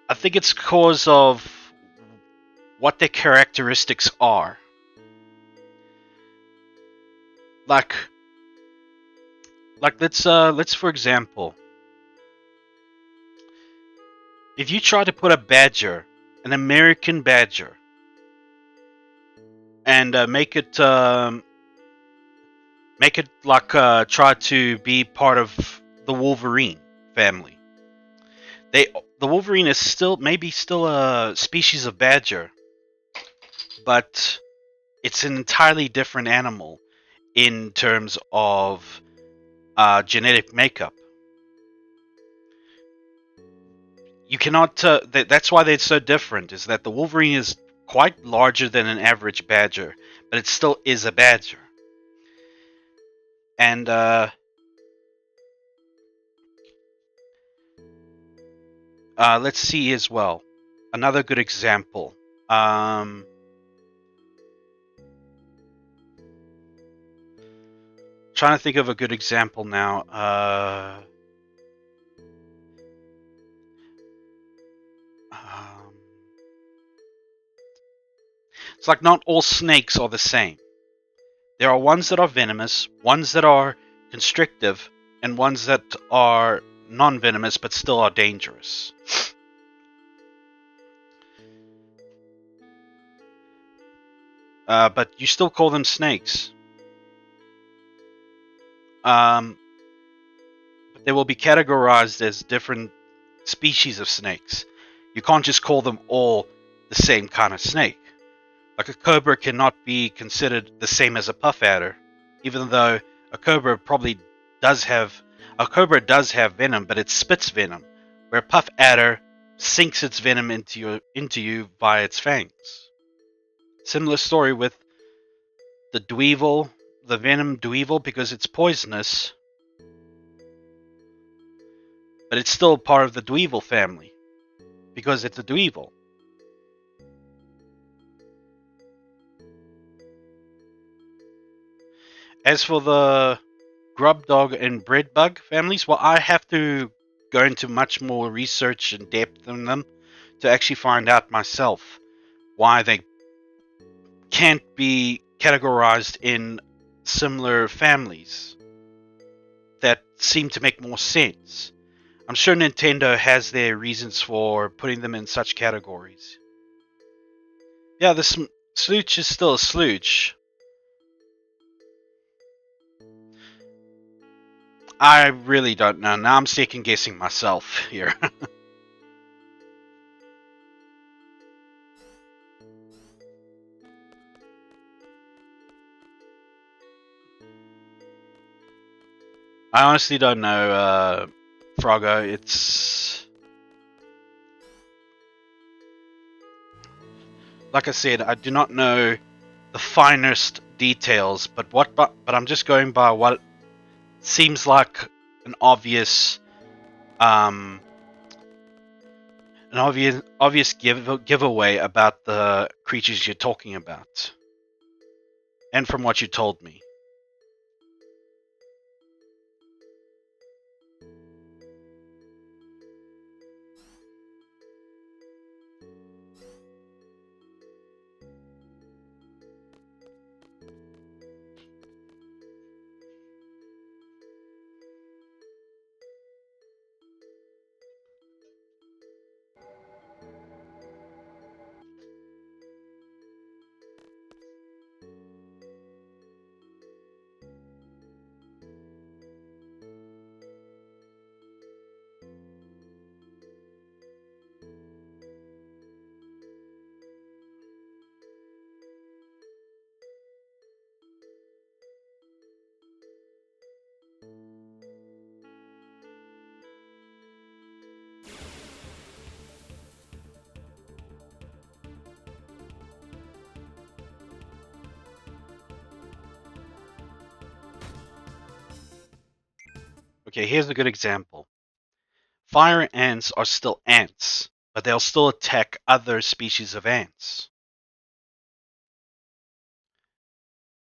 I think it's because of what their characteristics are. Like let's for example, if you try to put a badger, an American badger, and make it like try to be part of the Wolverine family. They the Wolverine is still maybe still a species of badger, but it's an entirely different animal in terms of genetic makeup. You cannot. That's why they're so different. Is that the Wolverine is quite larger than an average badger, but it still is a badger. And let's see as well. Another good example. Trying to think of a good example now. It's like not all snakes are the same. There are ones that are venomous, ones that are constrictive, and ones that are non-venomous but still are dangerous. But you still call them snakes. But they will be categorized as different species of snakes. You can't just call them all the same kind of snake. Like a cobra cannot be considered the same as a puff adder, even though a cobra probably does have does have venom, but it spits venom, where a puff adder sinks its venom into you via its fangs. Similar story with the dweevil, the venom dweevil, because it's poisonous, but it's still part of the dweevil family because it's a dweevil. As for the grub dog and bread bug families, well, I have to go into much more research and depth in them to actually find out myself why they can't be categorized in similar families that seem to make more sense. I'm sure Nintendo has their reasons for putting them in such categories. Yeah, this slooch is still a slooch. I really don't know. Now I'm second guessing myself here. I honestly don't know, Froggo. It's like I said, I do not know the finest details, but I'm just going by what seems like an obvious um obvious giveaway about the creatures you're talking about, and from what you told me. Okay, here's a good example. Fire ants are still ants, but they'll still attack other species of ants.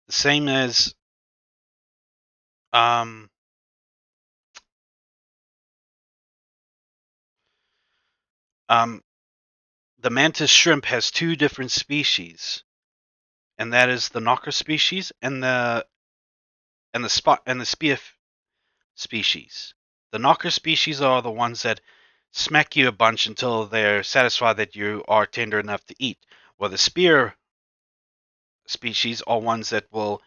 The same as um, um, the mantis shrimp has two different species, and that is the knocker species and the spear species. The knocker species are the ones that smack you a bunch until they're satisfied that you are tender enough to eat, while the spear species are ones that will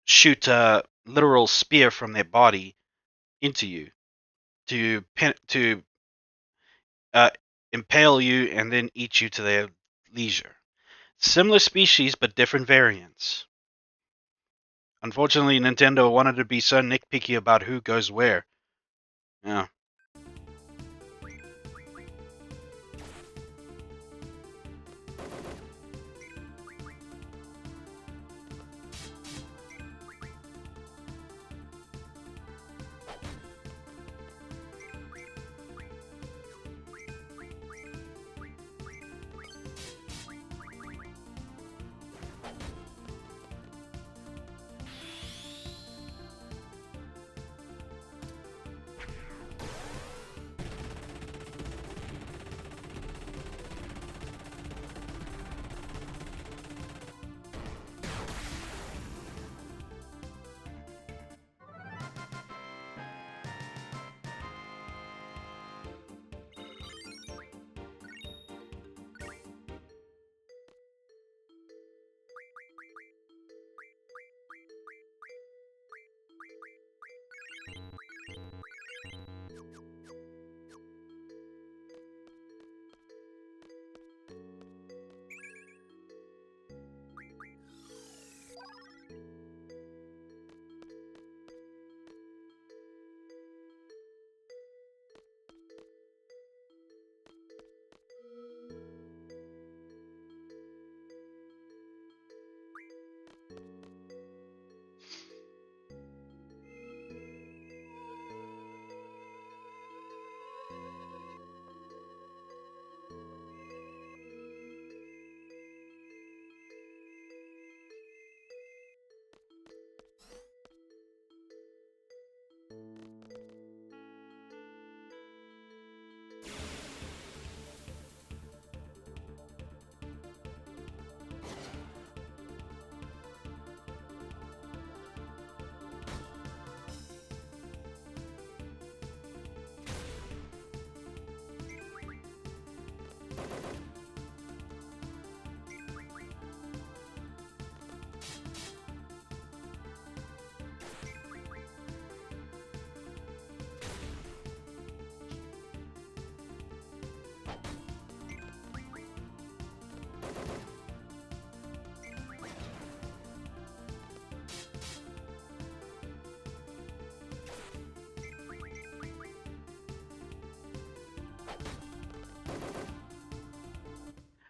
shoot a literal spear from their body into you to uh, impale you and then eat you to their leisure. Similar species, but different variants. Unfortunately, Nintendo wanted to be so nitpicky about who goes where. Yeah.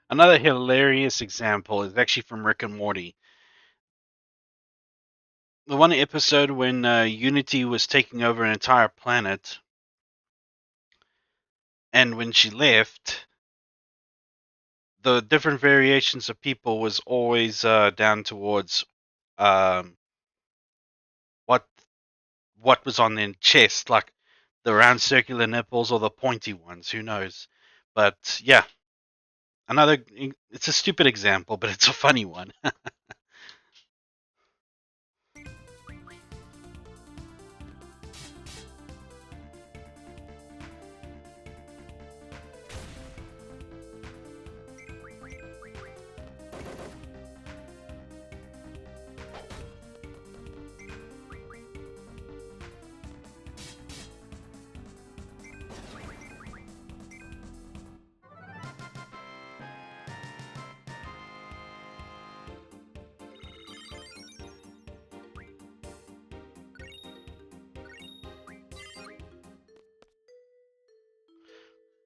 Another hilarious example is actually from Rick and Morty. The one episode when Unity was taking over an entire planet, and when she left, the different variations of people was always down towards um, what what was on their chest, like the round circular nipples or the pointy ones. Who knows? But yeah, another. It's a stupid example, but it's a funny one.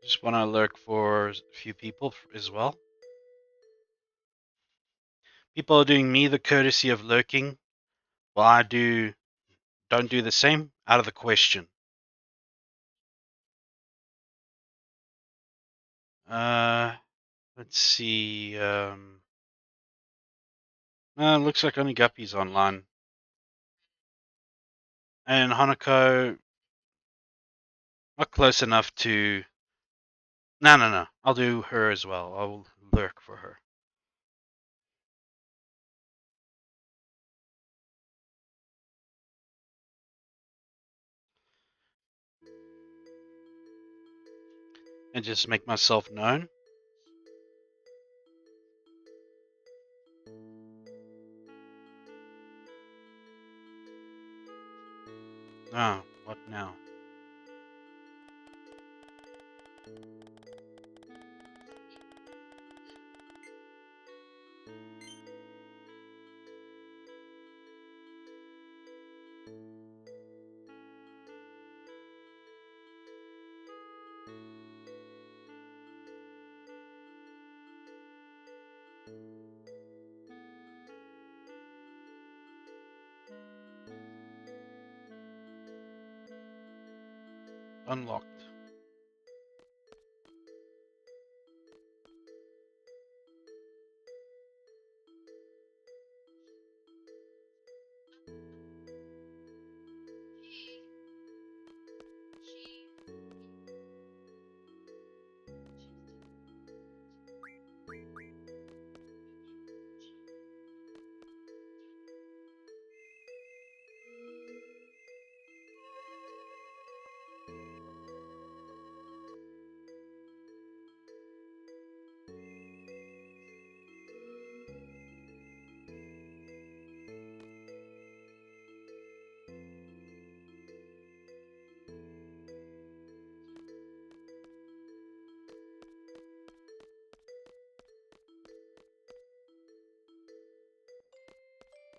Just want to lurk for a few people as well. People are doing me the courtesy of lurking, while I don't do the same out of the question. Let's see. Looks like only Guppy's online. And Hanako, not close enough to. No, no, no. I'll do her as well. I'll lurk for her. And just make myself known. Oh, what now? Unlocked.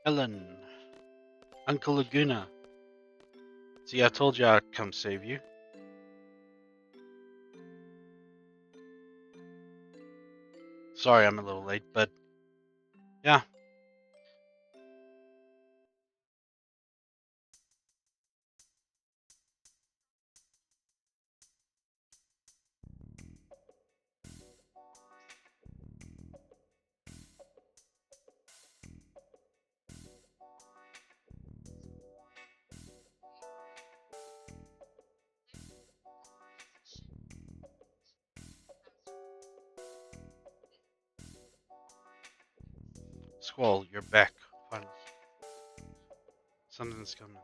Ellen. Uncle Laguna. See, I told you I'd come save you. Sorry I'm a little late, but yeah. Squall, you're back. Fine. Something's coming.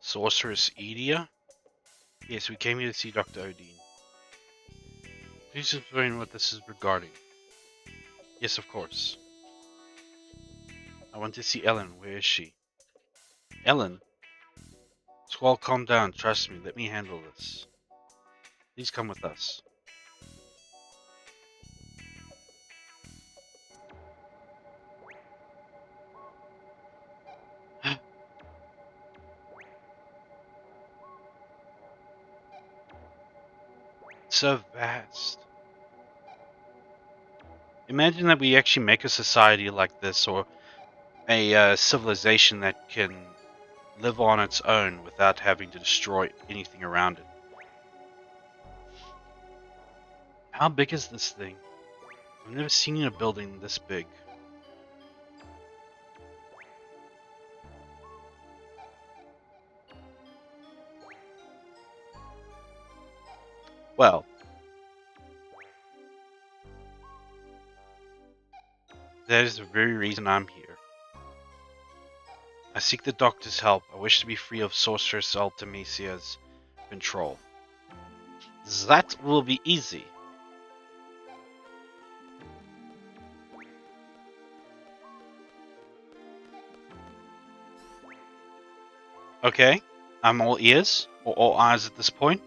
Sorceress Edia? Yes, we came here to see Dr. Odin. Please explain what this is regarding. Yes, of course. I want to see Ellen. Where is she? Ellen? Squall, calm down. Trust me. Let me handle this. Please come with us. So vast. Imagine that we actually make a society like this, or a civilization that can live on its own without having to destroy anything around it. How big is this thing? I've never seen a building this big. Well, that is the very reason I'm here. I seek the doctor's help. I wish to be free of Sorceress Artemisia's control. That will be easy. Okay, I'm all ears, or all eyes at this point.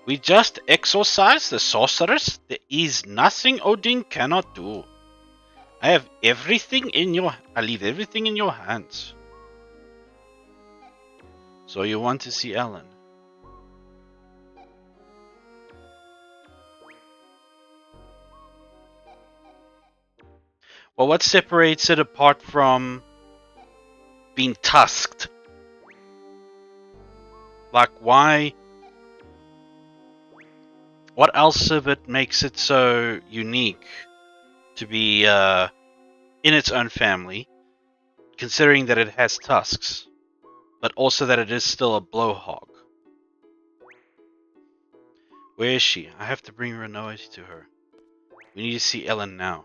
We just exorcise the sorceress. There is nothing Odin cannot do. I have everything in your... I leave everything in your hands. So you want to see Ellen? Well, what separates it apart from being tusked? Like, why? What else of it makes it so unique to be in its own family, considering that it has tusks, but also that it is still a blowhog? Where is she? I have to bring Rinoa to her. We need to see Ellone now.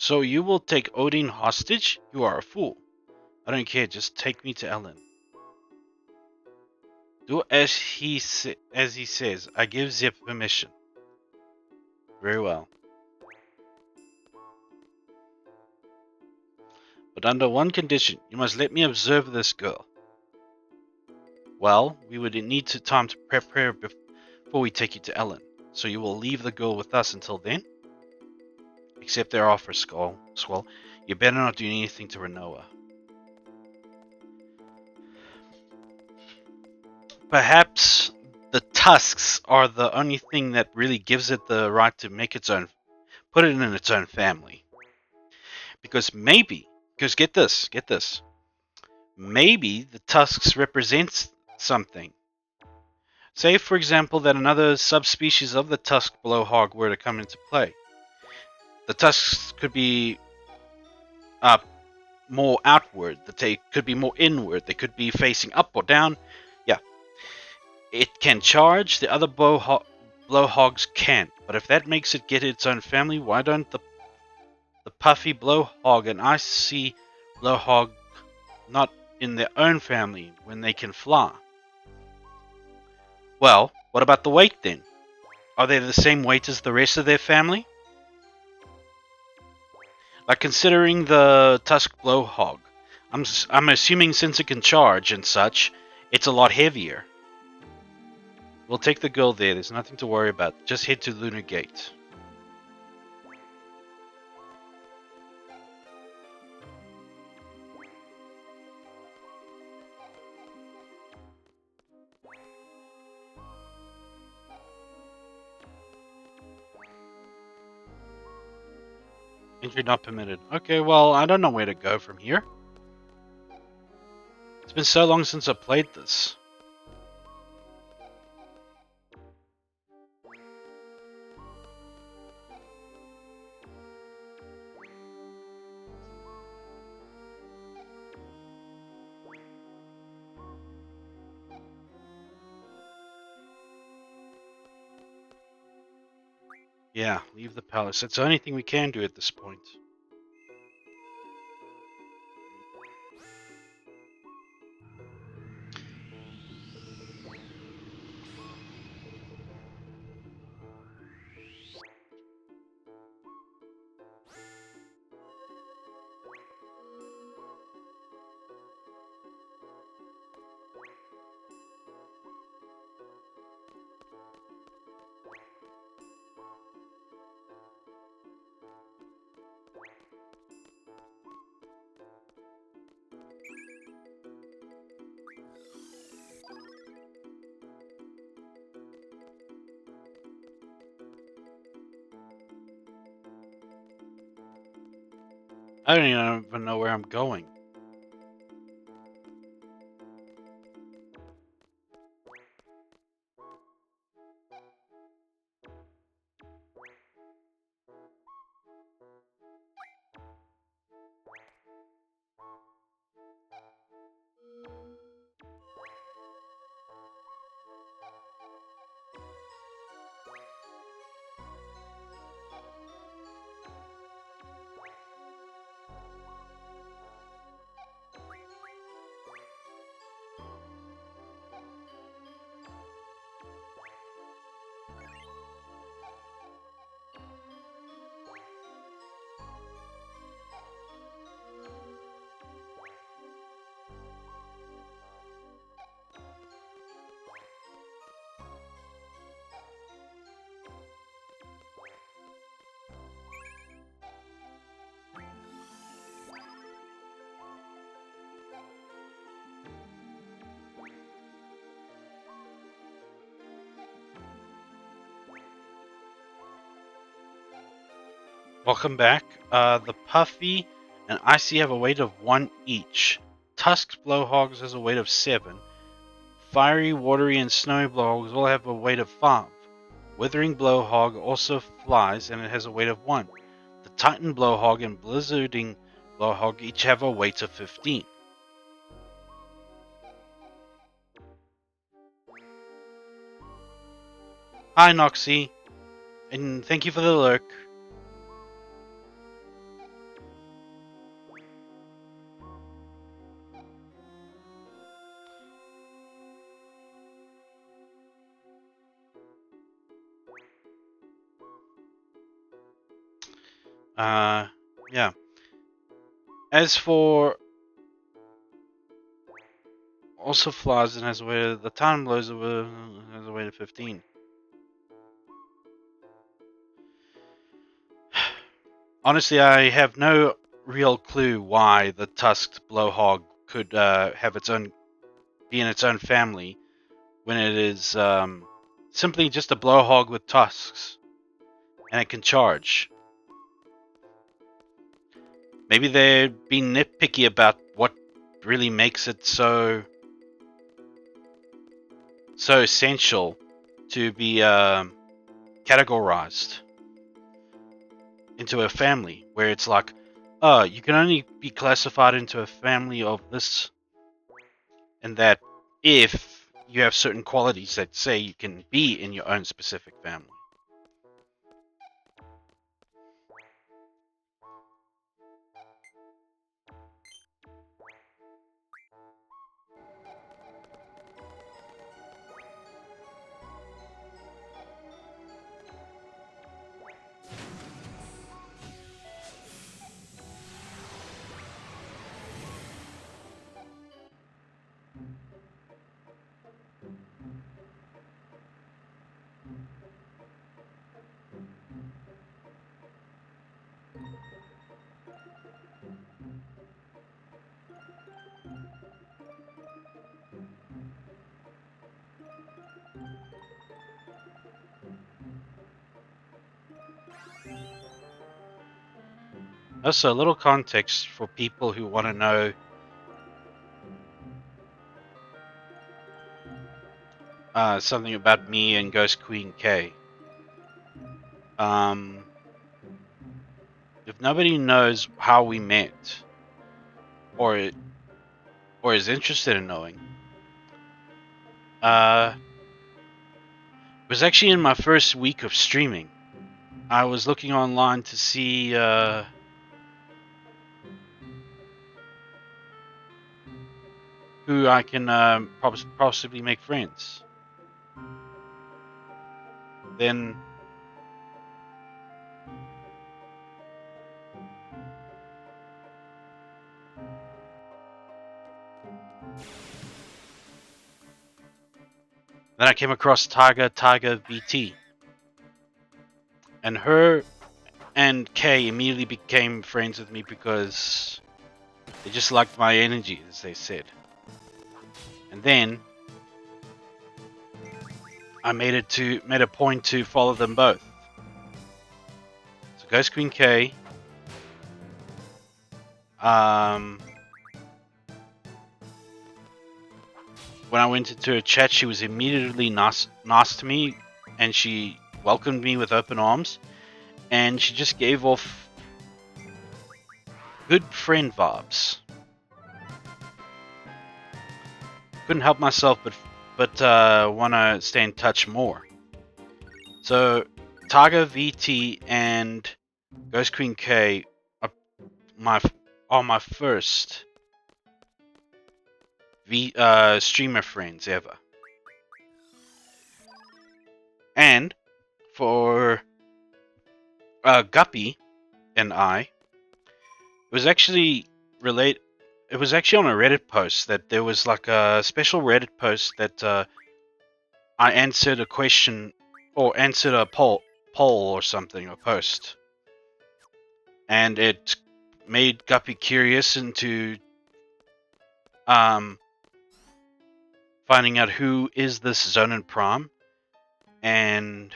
So you will take Odin hostage? You are a fool. I don't care, just take me to Ellone. Do as he says. I give Zip permission. Very well. But under one condition, you must let me observe this girl. Well, we would need time to prepare before we take you to Ellone. So you will leave the girl with us until then? Accept their offer, Squall. You better not do anything to Rinoa. Perhaps the tusks are the only thing that really gives it the right to make put it in its own family. Because get this, maybe the tusks represents something. Say, for example, that another subspecies of the tusk blowhog were to come into play. The tusks could be more outward, that they could be more inward, they could be facing up or down. Yeah, it can charge, the other blowhogs can't. But if that makes it get its own family, why don't the puffy blowhog and icy blowhog not in their own family when they can fly? Well, what about the weight then? Are they the same weight as the rest of their family? Like, considering the tusk blowhog, I'm assuming since it can charge and such, it's a lot heavier. We'll take the girl there. There's nothing to worry about. Just head to Lunar Gate. Entry not permitted. Okay, well, I don't know where to go from here. It's been so long since I played this. Yeah, leave the palace. It's the only thing we can do at this point. I don't even know where I'm going. Welcome back. The Puffy and Icy have a weight of 1 each. Tusked Blowhogs has a weight of 7. Fiery, Watery, and Snowy Blowhogs all have a weight of 5. Withering Blowhog also flies and it has a weight of 1. The Titan Blowhog and Blizzarding Blowhog each have a weight of 15. Hi Noxie, and thank you for the lurk. Yeah. As for also flies and has a weight of, the Titan Blows has a weight of 15. Honestly, I have no real clue why the tusked blowhog could have its own, be in its own family when it is simply just a blowhog with tusks and it can charge. Maybe they're being nitpicky about what really makes it so essential to be categorized into a family, where it's like, oh, you can only be classified into a family of this and that if you have certain qualities that say you can be in your own specific family. Also, a little context for people who want to know something about me and Ghost Queen K. If nobody knows how we met, or is interested in knowing, it was actually in my first week of streaming. I was looking online to see who I can possibly make friends. Then I came across Tiger VT, and her and Kay immediately became friends with me because they just liked my energy, as they said. And then I made a point to follow them both. So Ghost Queen K, when I went into her chat, she was immediately nice to me, and she welcomed me with open arms, and she just gave off good friend vibes. Couldn't help myself but want to stay in touch more. So Targa VT and Ghost Queen K are my first streamer friends ever. And for Guppy and I, it was actually It was actually on a Reddit post that there was like a special Reddit post that I answered a question or answered a poll or something, a post, and it made Guppy curious into finding out who is this Zonin Prime and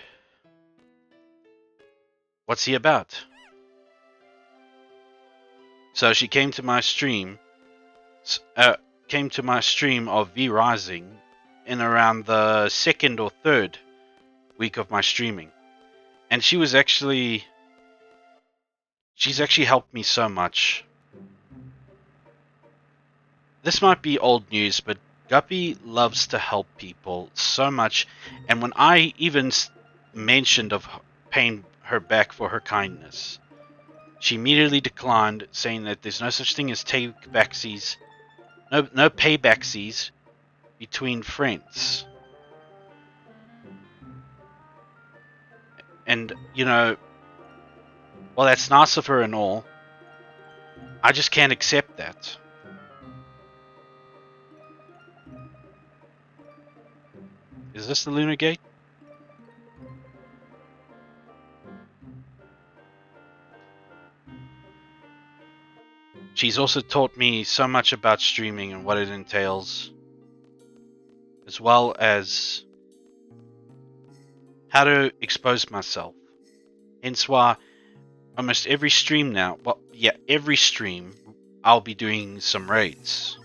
what's he about. So she came to my stream, came to my stream of V Rising in around the second or third week of my streaming, and she's actually helped me so much. This might be old news, but Guppy loves to help people so much, and when I even mentioned of paying her back for her kindness, she immediately declined, saying that there's no such thing as take-backsies, no paybacksies between friends. And, while that's nice of her and all, I just can't accept that. Is this the Lunar Gate? She's also taught me so much about streaming and what it entails, as well as how to expose myself. Hence why almost every stream now, every stream, I'll be doing some raids.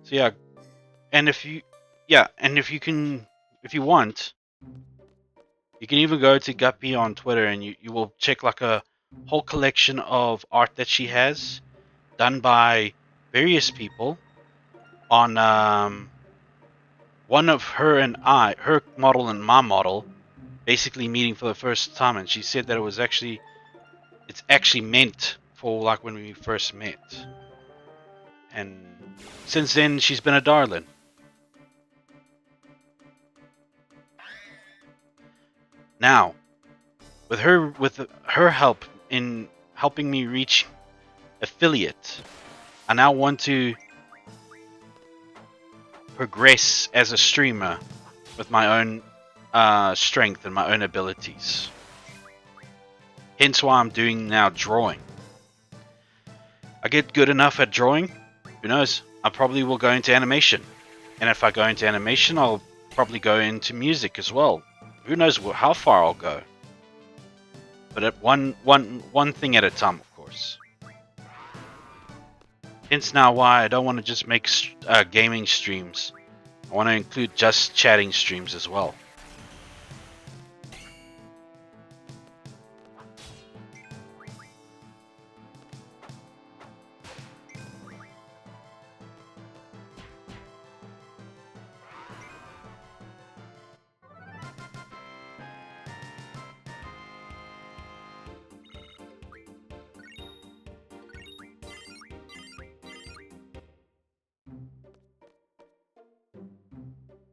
So yeah, and if you want, you can even go to Guppy on Twitter and you will check like a whole collection of art that she has done by various people on one of her model and my model basically meeting for the first time, and she said that it's actually meant for like when we first met. And since then she's been a darling. Now, with her help in helping me reach affiliate, I now want to progress as a streamer with my own strength and my own abilities. Hence why I'm doing now drawing. I get good enough at drawing, who knows, I probably will go into animation. And if I go into animation, I'll probably go into music as well. Who knows how far I'll go. But at one thing at a time, of course. Hence now why I don't want to just make gaming streams. I want to include just chatting streams as well.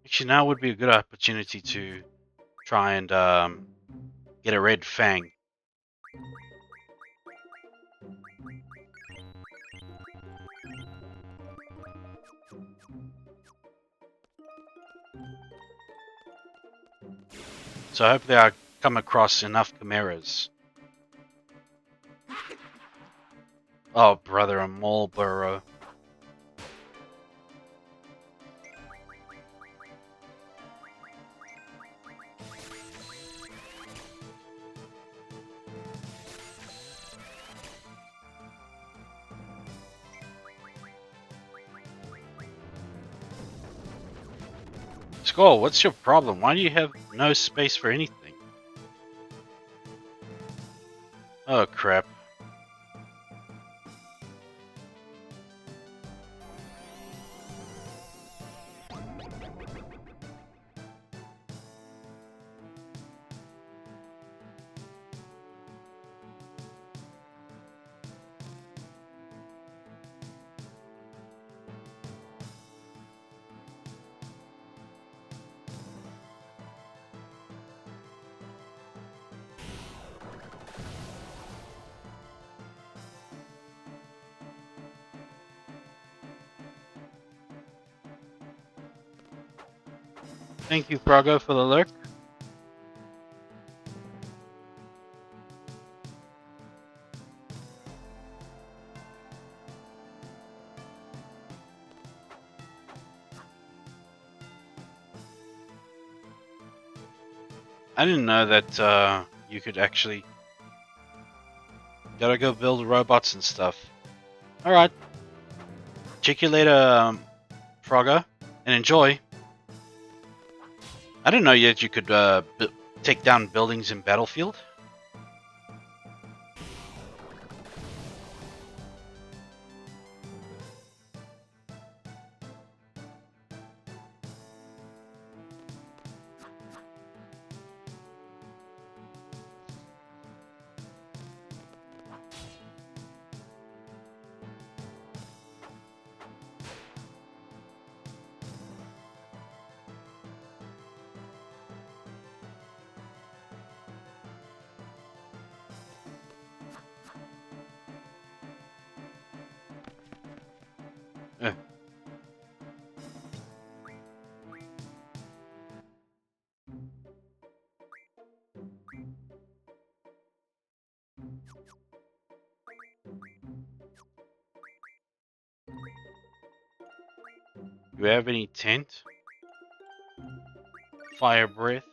Actually, now would be a good opportunity to try and get a red fang. So hopefully I come across enough chimeras. Oh brother, a Marlboro. Skull, what's your problem? Why do you have no space for anything? Oh crap. Thank you, Prago, for the lurk. I didn't know that you could actually Gotta go build robots and stuff. Alright. Check you later, Frogger. And enjoy. I didn't know yet you could take down buildings in Battlefield. Eh. Do you have any tent? Fire breath?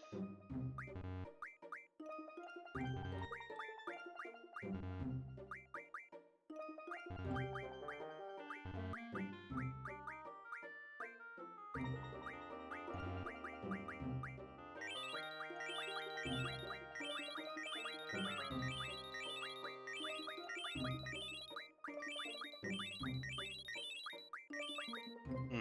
Hmm.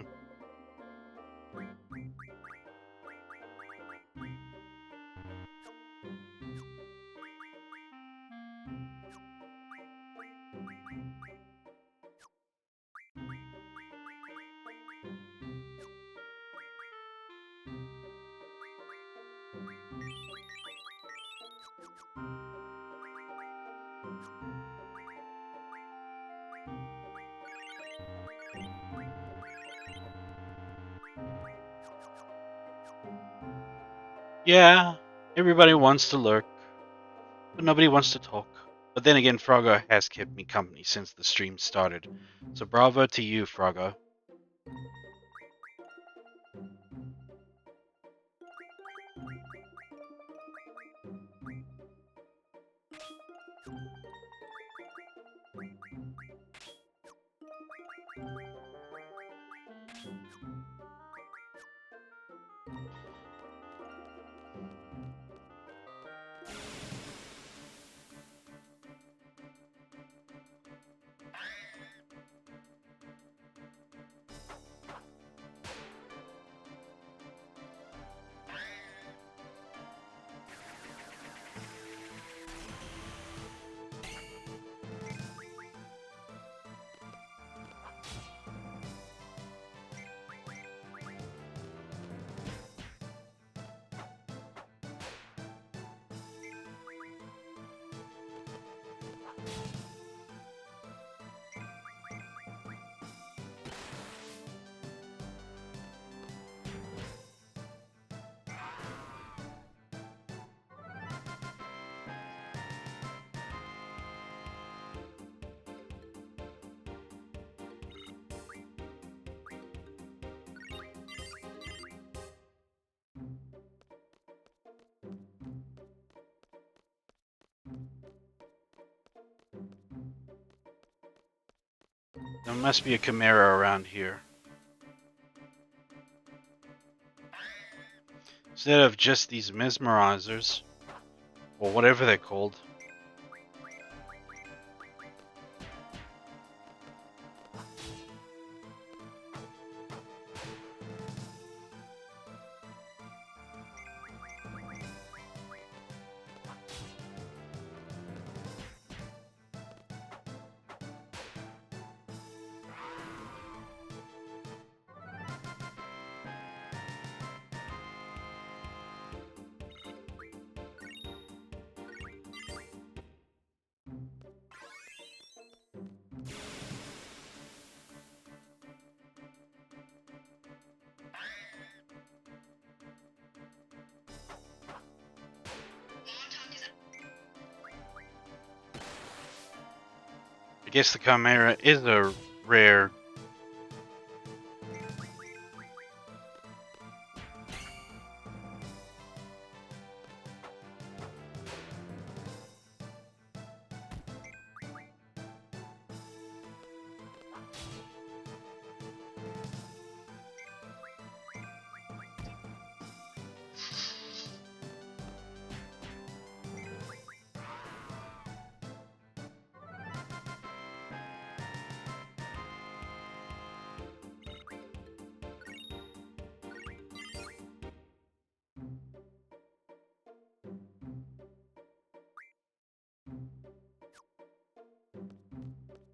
Yeah, everybody wants to lurk, but nobody wants to talk. But then again, Frogger has kept me company since the stream started. So bravo to you, Frogger. There must be a Chimera around here. Instead of just these mesmerizers, or whatever they're called. I guess the Chimera is a rare.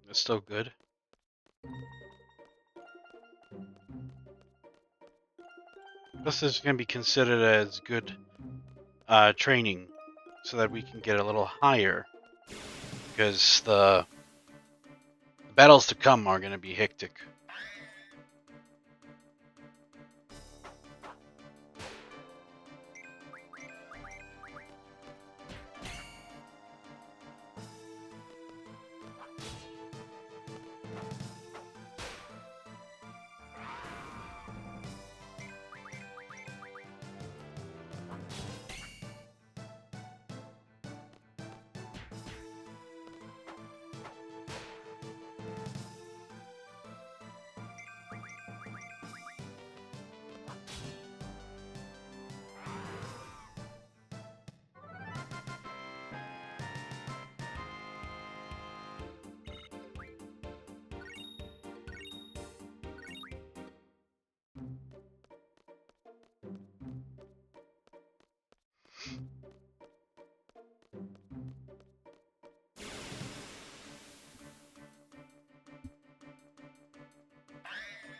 It's still good. This is going to be considered as good training so that we can get a little higher. Because the battles to come are going to be hectic.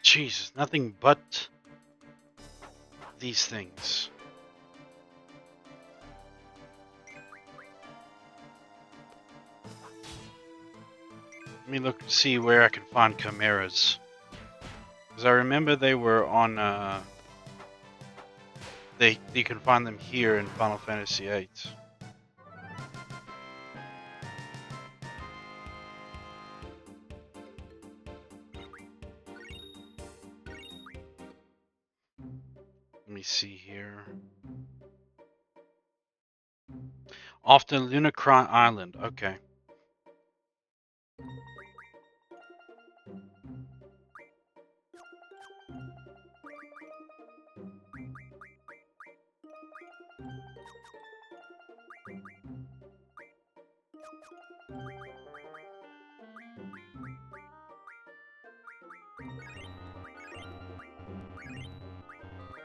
Jesus, nothing but these things. Let me look to see where I can find chimeras. Because I remember they were on. You can find them here in Final Fantasy VIII. Let me see here. Off the Lunacron Island. Okay.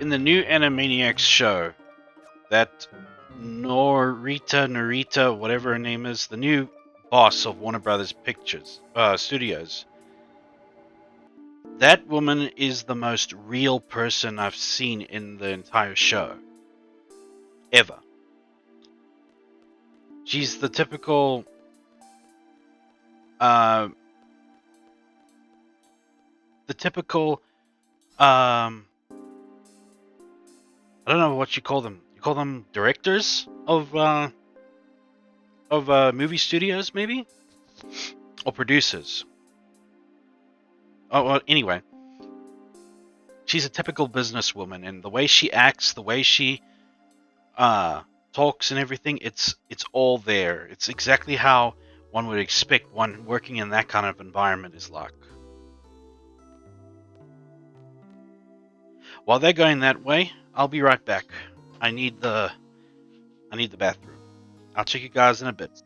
In the new Animaniacs show, that Norita, whatever her name is, the new boss of Warner Brothers Pictures Studios. That woman is the most real person I've seen in the entire show. Ever. She's the typical uh, um I don't know what you call them. You call them directors of movie studios, maybe, or producers. Oh, well, anyway, she's a typical businesswoman, and the way she acts, the way she talks, and everything, it's all there. It's exactly how one would expect one working in that kind of environment is like. While they're going that way, I'll be right back. I need the bathroom. I'll check you guys in a bit.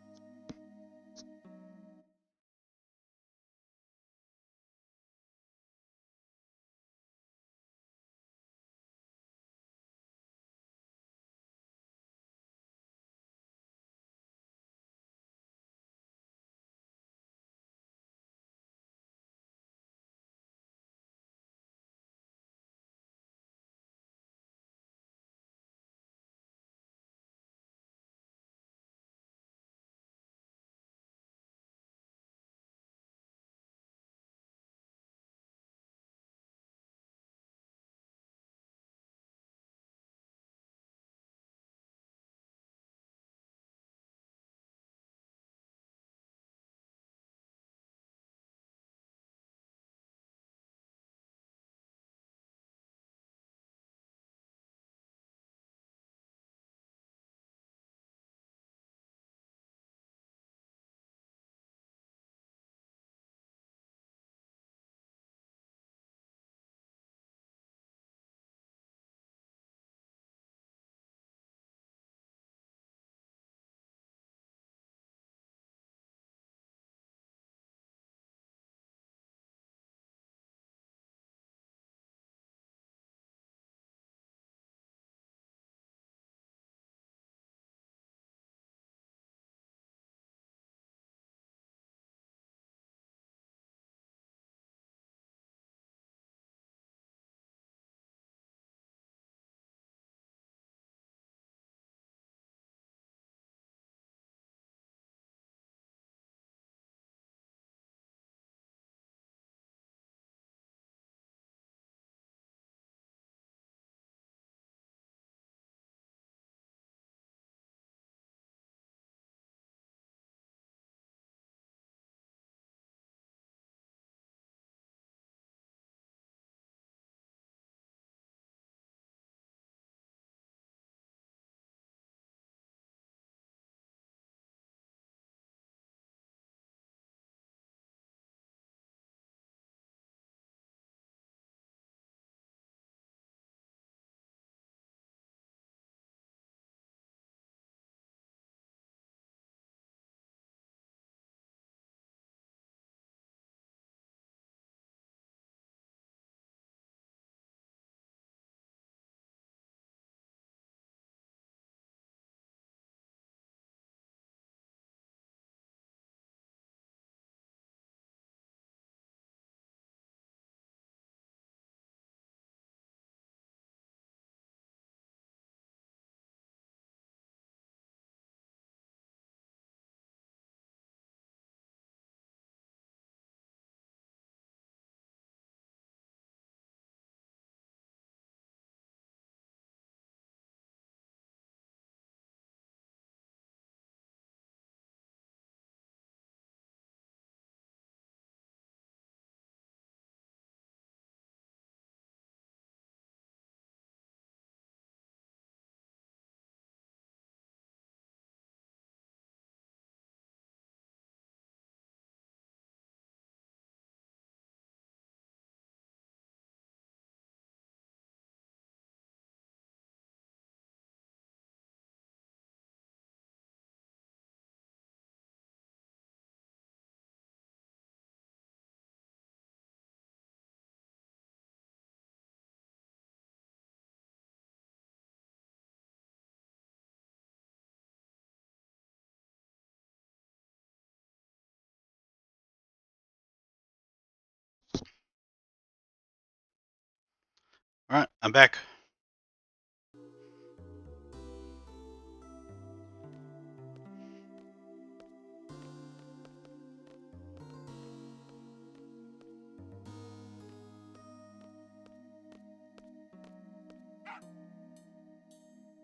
Alright, I'm back.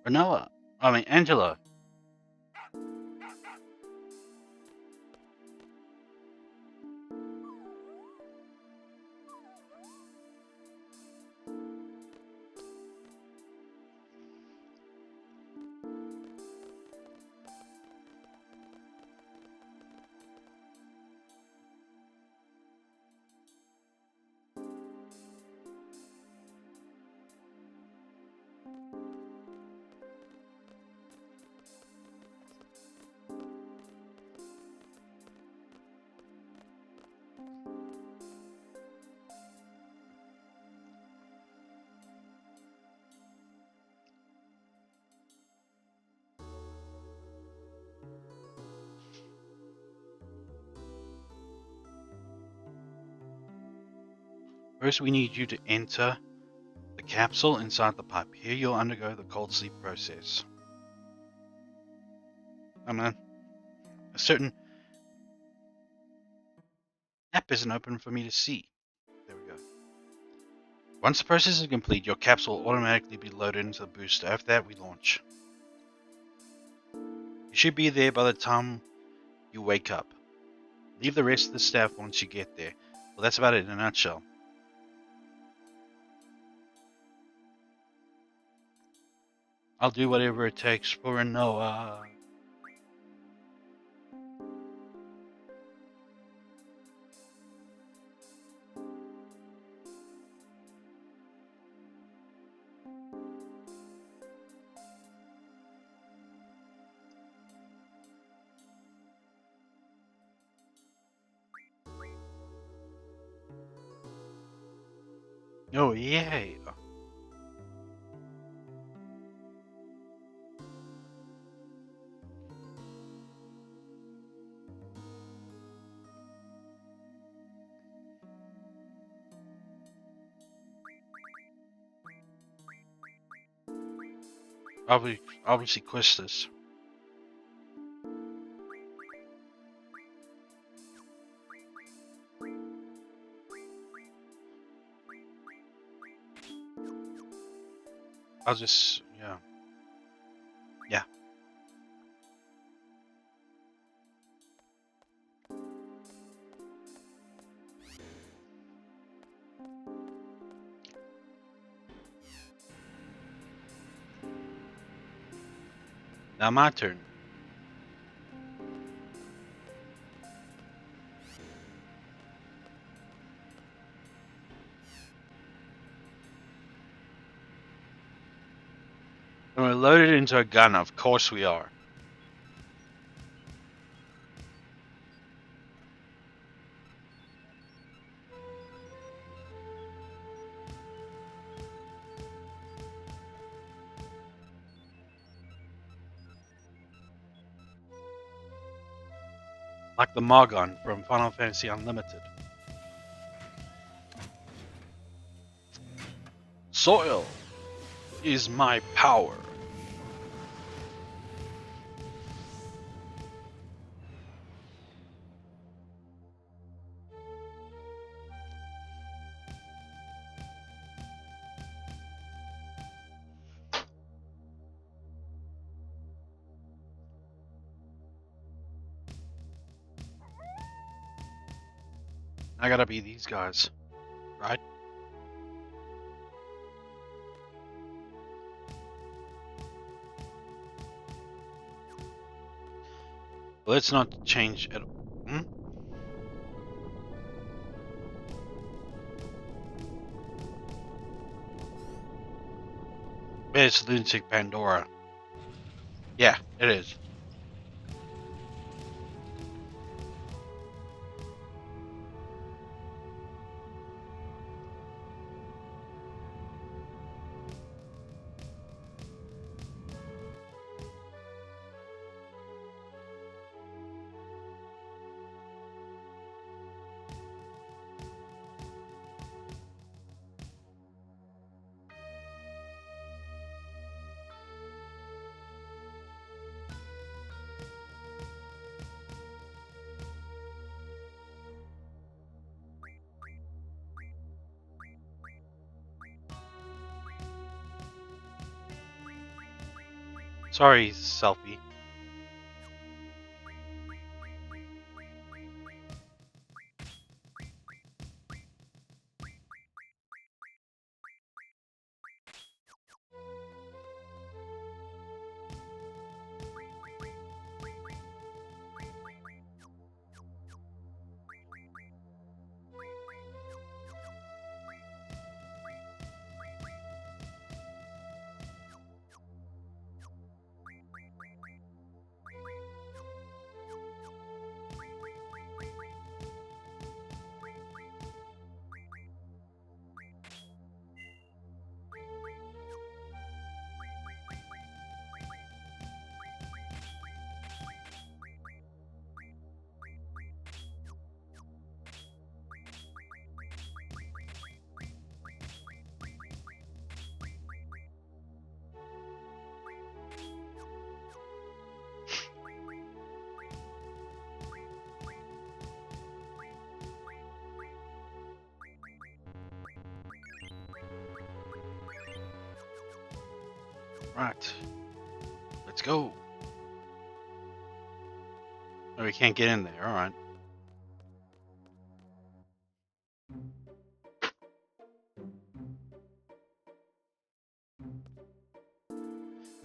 Rinoa. Angela. First, we need you to enter the capsule inside the pipe. Here, you'll undergo the cold sleep process. A certain app isn't open for me to see. There we go. Once the process is complete, your capsule will automatically be loaded into the booster. After that, we launch. You should be there by the time you wake up. Leave the rest of the staff once you get there. Well, that's about it in a nutshell. I'll do whatever it takes for Rinoa. Oh, yay. Obviously Quistis. I'll just, yeah. Yeah. Now my turn. And we're loaded into a gun, of course we are. Like the Margon from Final Fantasy Unlimited. Soil is my power. I gotta be these guys, right? Let's not change it. It's Lunatic Pandora. Yeah, it is. Sorry, selfie. Right. Let's go. Oh, we can't get in there. All right.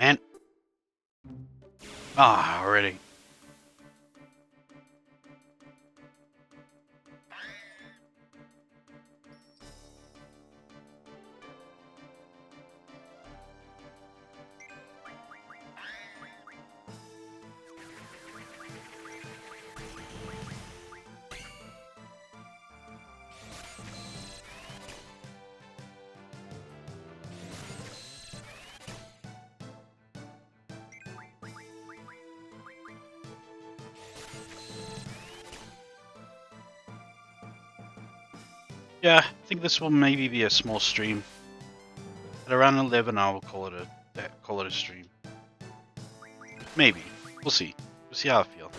Man. Ah, already. Yeah, I think this will maybe be a small stream. At around 11, I will call it a stream. Maybe. We'll see. We'll see how I feel.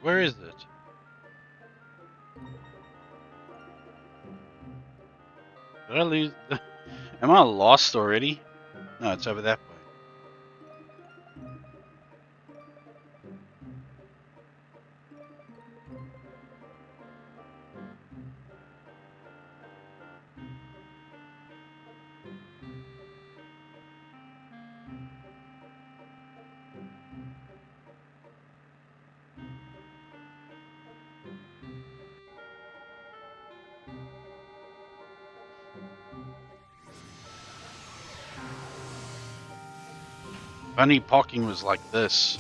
Where is it? Did I lose? Am I lost already? No, it's over that way. If only parking was like this.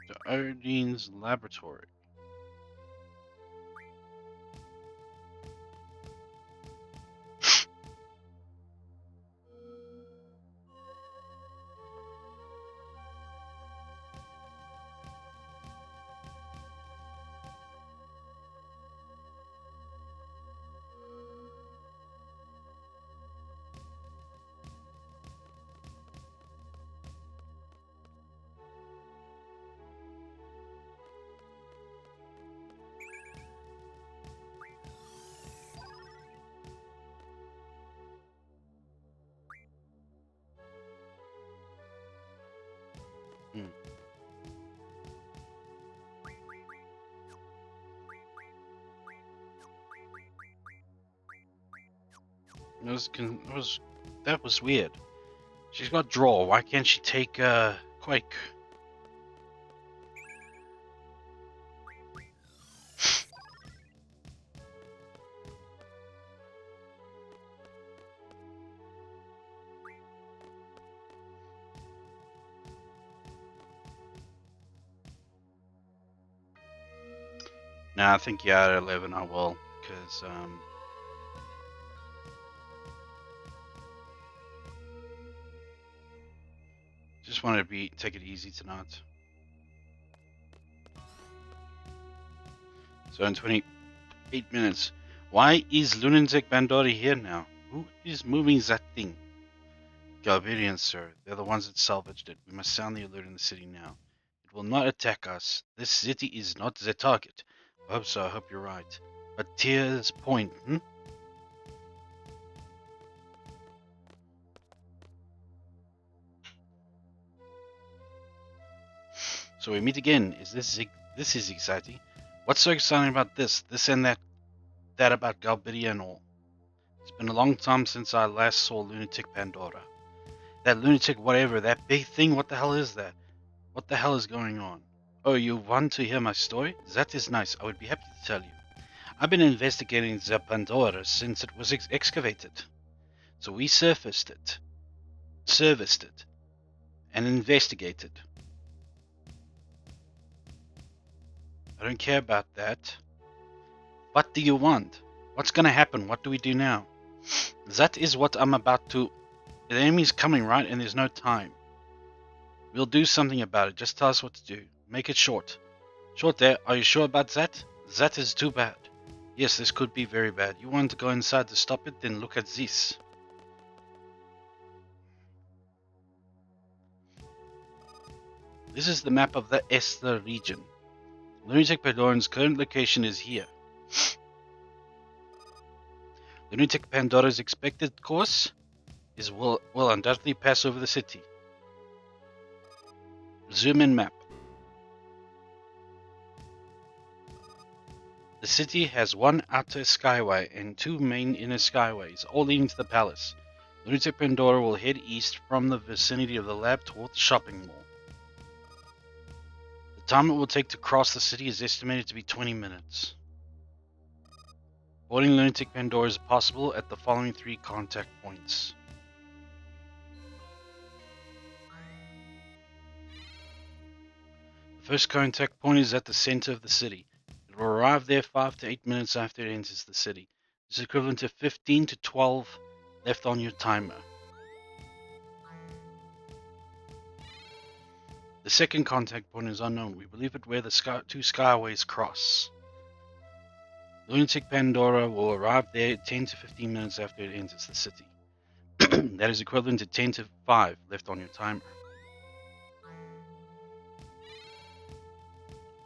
To Odine's laboratory. That was weird. She's got draw. Why can't she take quake? Nah, I think yeah, at 11 I will, because just want to take it easy tonight. So in 28 minutes, why is Lunatic Bandori here now? Who is moving that thing? Galbarians, sir. They're the ones that salvaged it. We must sound the alert in the city now. It will not attack us. This city is not the target. I hope so. I hope you're right. But Tears Point, So we meet again. This is exciting. What's so exciting about this? This and that about Galbidia and all. It's been a long time since I last saw Lunatic Pandora. That lunatic whatever, that big thing, what the hell is that? What the hell is going on? Oh, you want to hear my story? That is nice. I would be happy to tell you. I've been investigating the Pandora since it was excavated. So we serviced it, and investigated. I don't care about that. What do you want? What's gonna happen? What do we do now? That is what I'm about to. The enemy's coming, right? And there's no time. We'll do something about it. Just tell us what to do. Make it short. Short there. Are you sure about that? That is too bad. Yes, this could be very bad. You want to go inside to stop it? Then look at this. This is the map of the Esther region. Lunatic Pandora's current location is here. Lunatic Pandora's expected course will undoubtedly pass over the city. Zoom in map. The city has one outer skyway and two main inner skyways, all leading to the palace. Lunatic Pandora will head east from the vicinity of the lab toward the shopping mall. The time it will take to cross the city is estimated to be 20 minutes. Boarding Lunatic Pandora is possible at the following 3 contact points. The first contact point is at the center of the city. It will arrive there 5 to 8 minutes after it enters the city. This is equivalent to 15 to 12 left on your timer. The second contact point is unknown. We believe it where the two skyways cross. Lunatic Pandora will arrive there 10 to 15 minutes after it enters the city. That is equivalent to 10 to 5 left on your timer.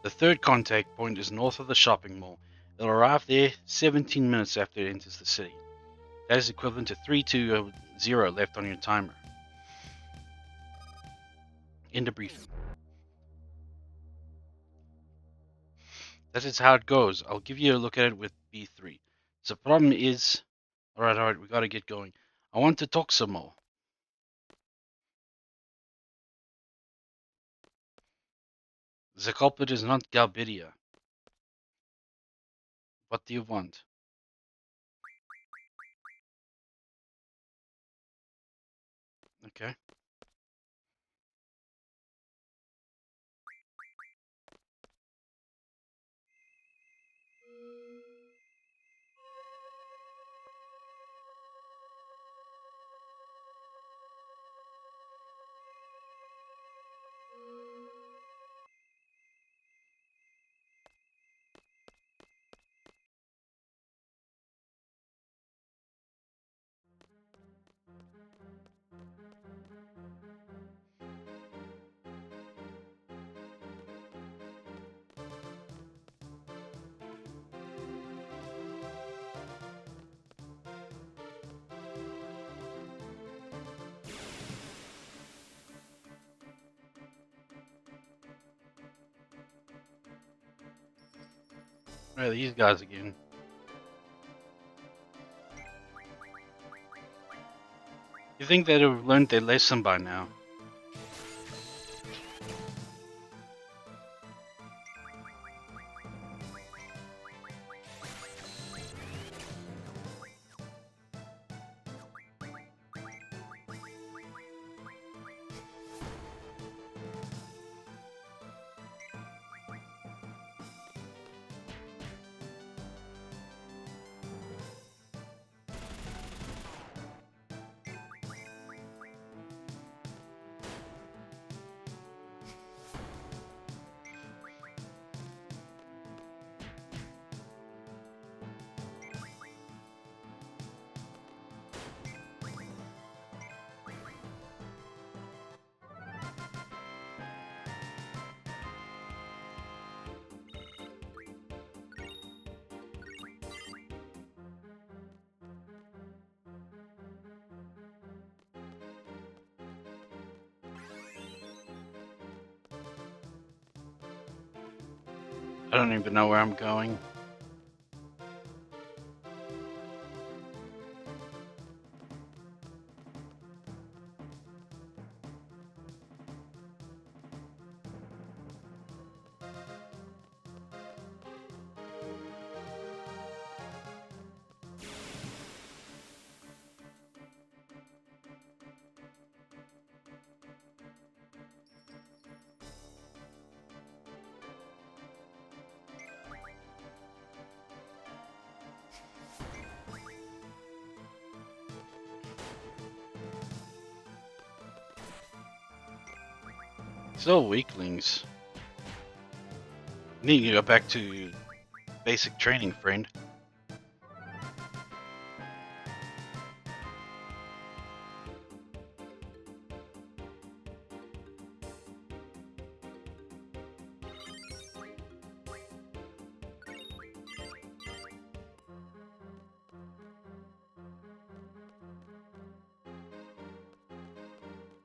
The third contact point is north of the shopping mall. It will arrive there 17 minutes after it enters the city. That is equivalent to 3 to 0 left on your timer. End of briefing. That is how it goes. I'll give you a look at it with B3. So the problem is... Alright, we gotta get going. I want to talk some more. The culprit is not Galbidia. What do you want? Okay. Right, these guys again. You think they'd have learned their lesson by now? I don't even know where I'm going. Still weaklings. Need to go back to basic training, friend.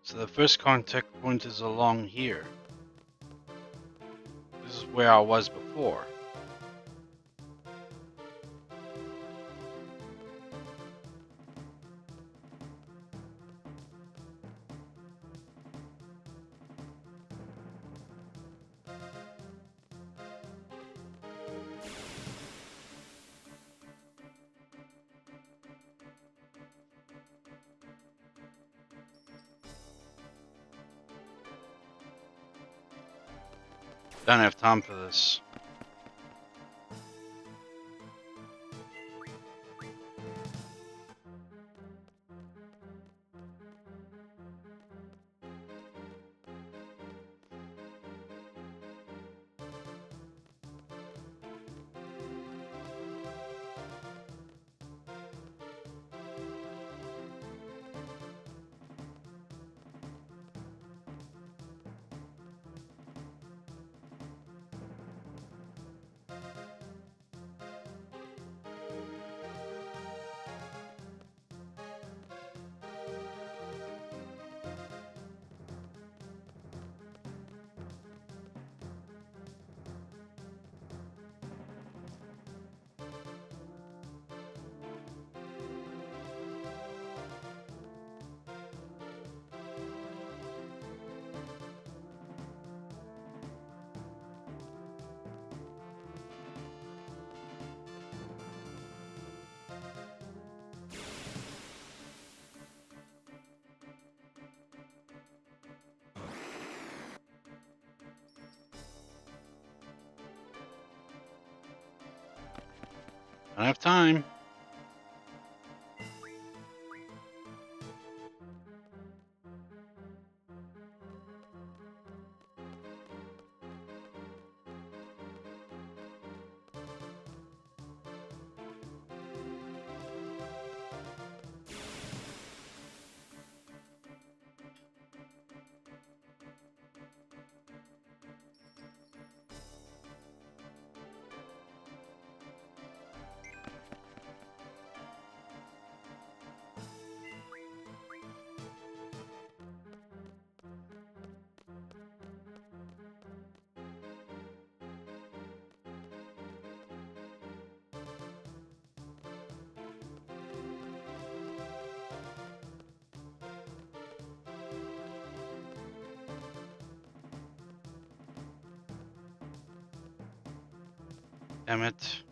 So the first contact point is along here. This is where I was before. Don't have time for this. Don't have time. Damn it.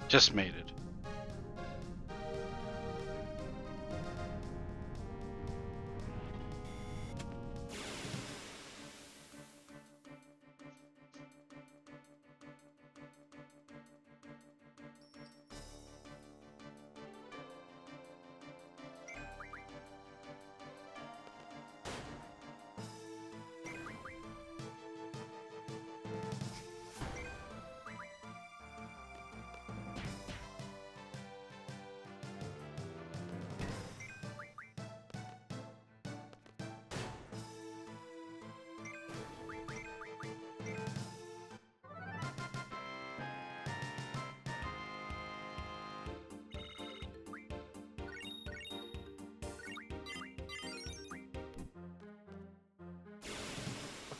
Just made it.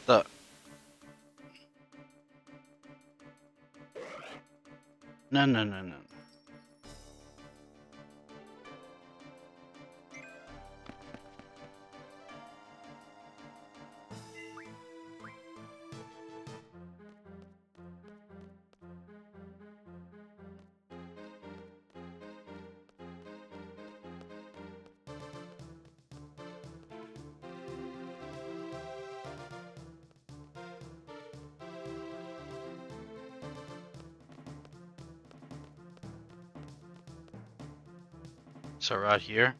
The no. So right here.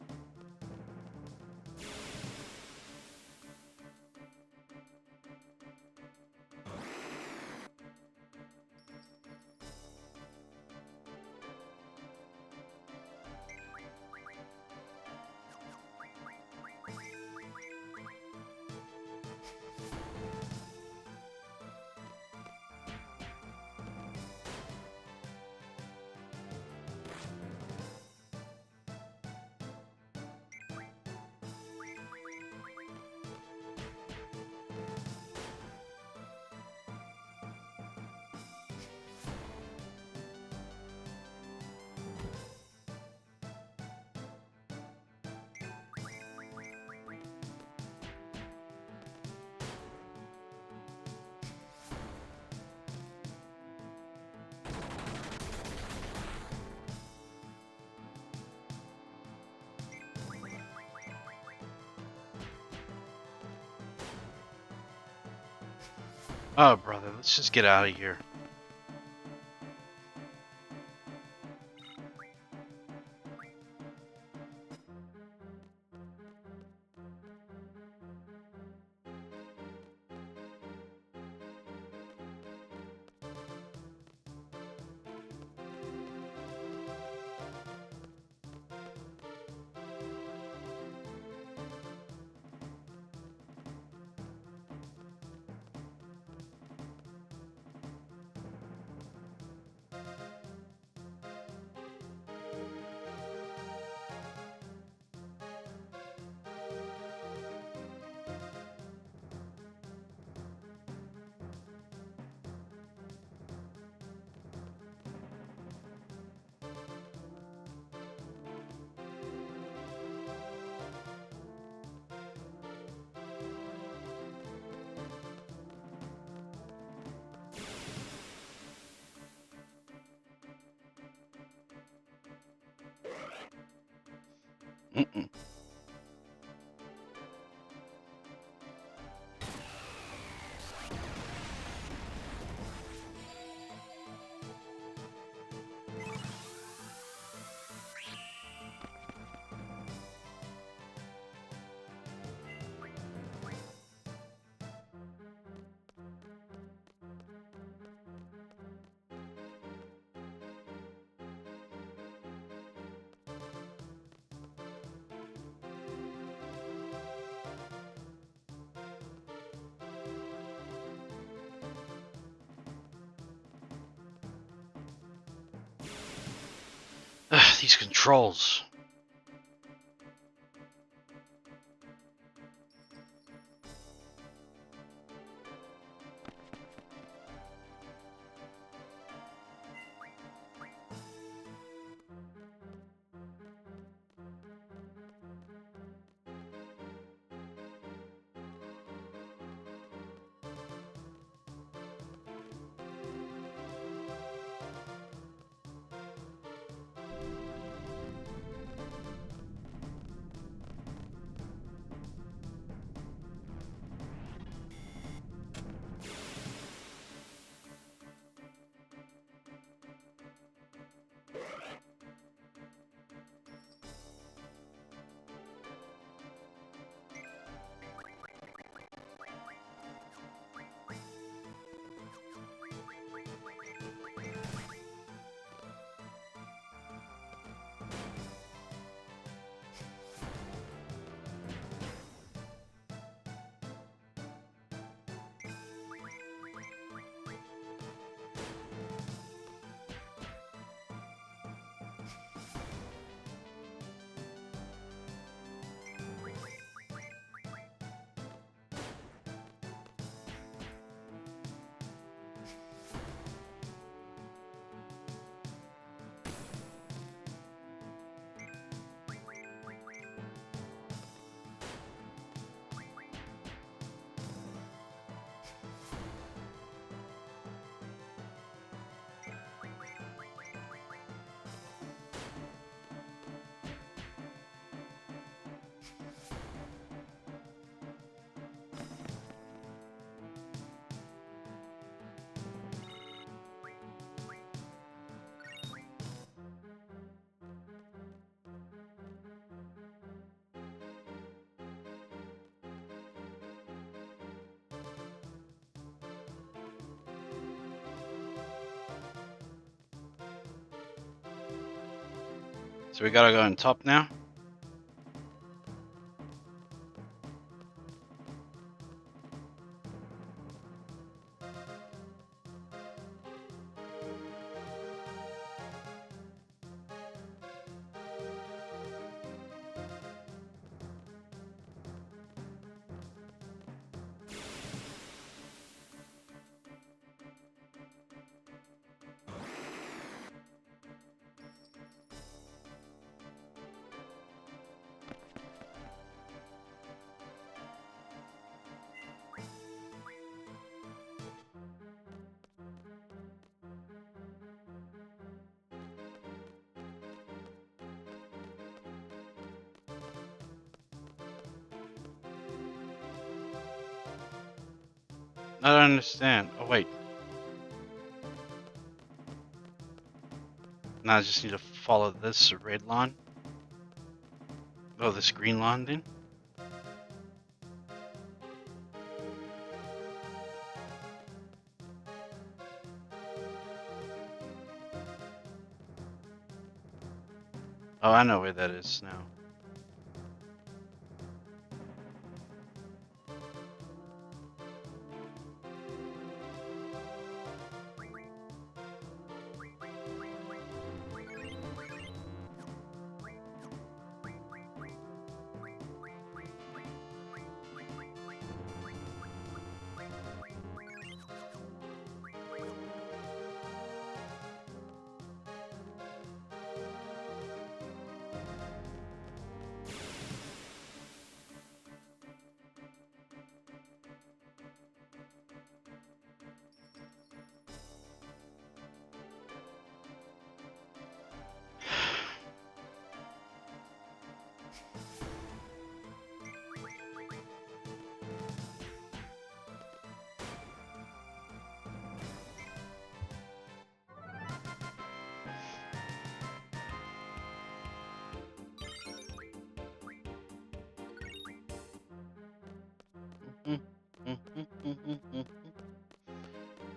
Oh, brother, let's just get out of here. Mm-mm. Ugh, these controls. So we gotta go on top now. I don't understand. Oh wait. Now I just need to follow this red line. Oh, this green line then. Oh, I know where that is now.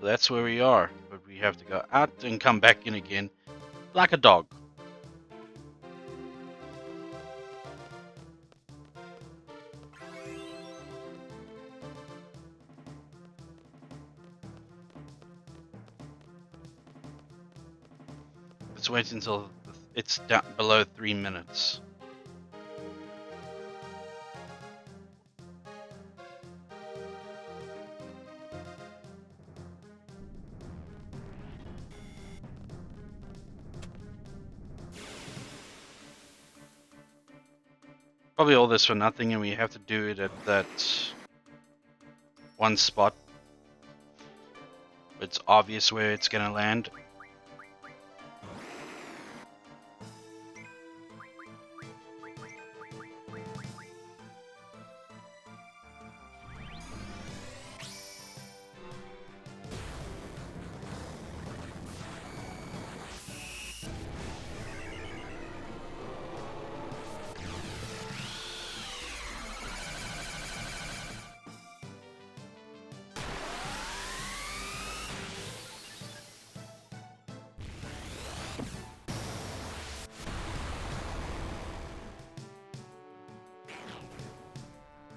That's where we are, but we have to go out and come back in again, like a dog. Let's wait until it's down below 3 minutes. Probably all this for nothing, and we have to do it at that one spot. It's obvious where it's gonna land.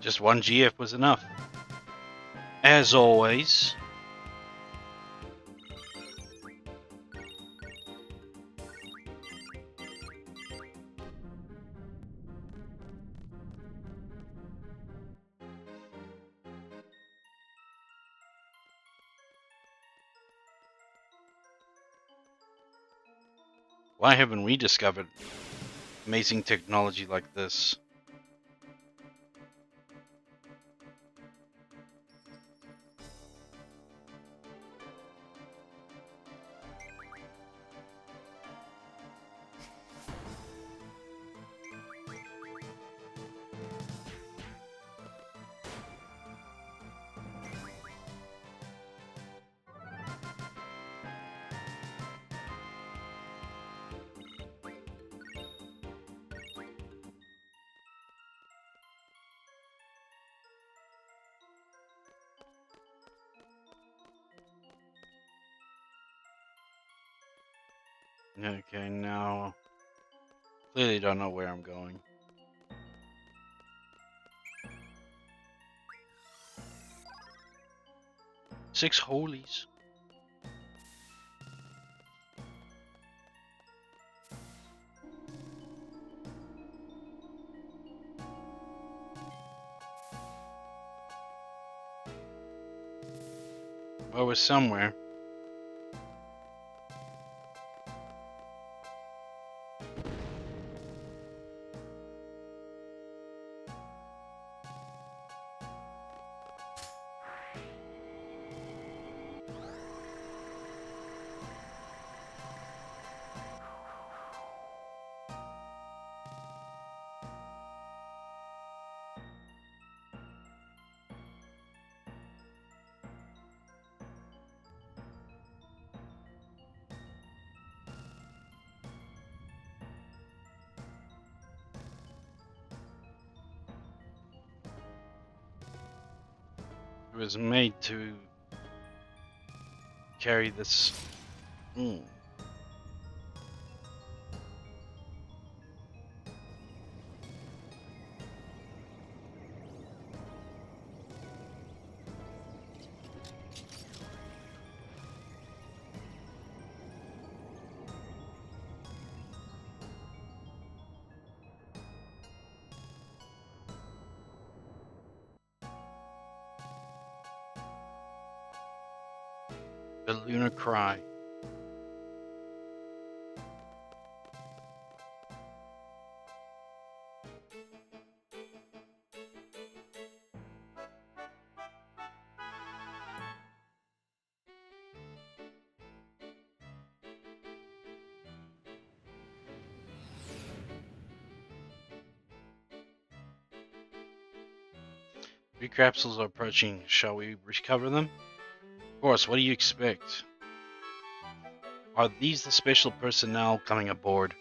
Just one GF was enough. As always. Why haven't we discovered amazing technology like this? Okay, now clearly don't know where I'm going. Six holies. Well, we're somewhere. It was made to carry this. The lunar cry. Three capsules are approaching. Shall we recover them? Of course, what do you expect? Are these the special personnel coming aboard?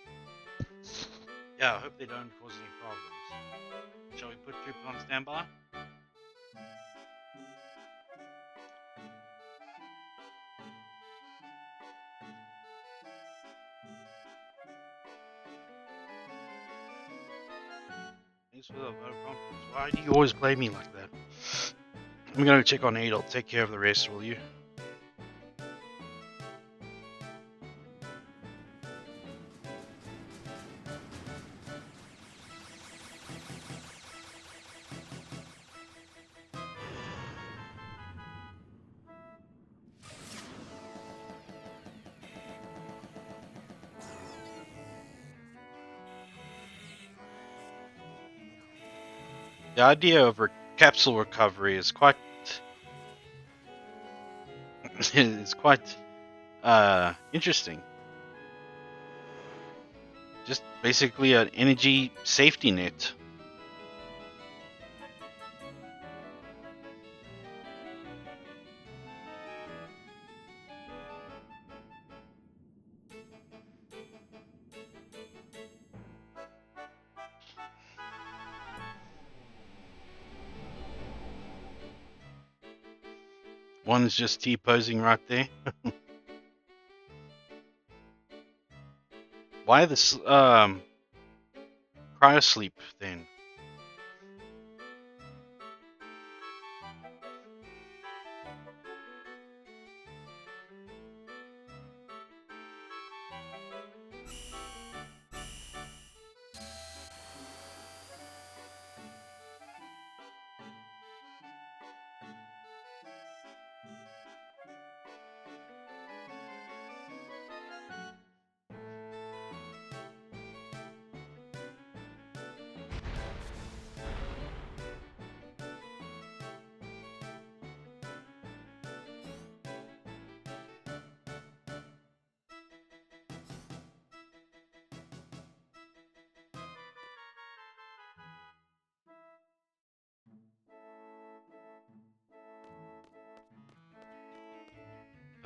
Yeah, I hope they don't cause any problems. Shall we put people on standby? Thanks for the vote of confidence. Why do you always blame me like that? I'm gonna check on Adel. Take care of the rest, will you? The idea of capsule recovery is quite is quite interesting. Just basically an energy safety net. One's just T-posing right there. Why this cryosleep then?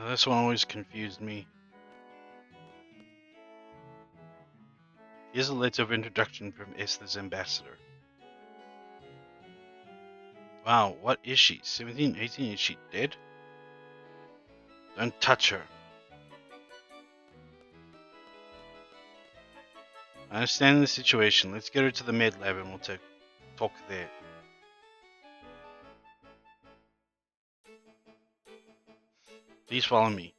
This one always confused me. Here's a letter of introduction from Esther's ambassador. Wow, what is she? 17, 18? Is she dead? Don't touch her. I understand the situation. Let's get her to the med lab and we'll talk there. Please follow me.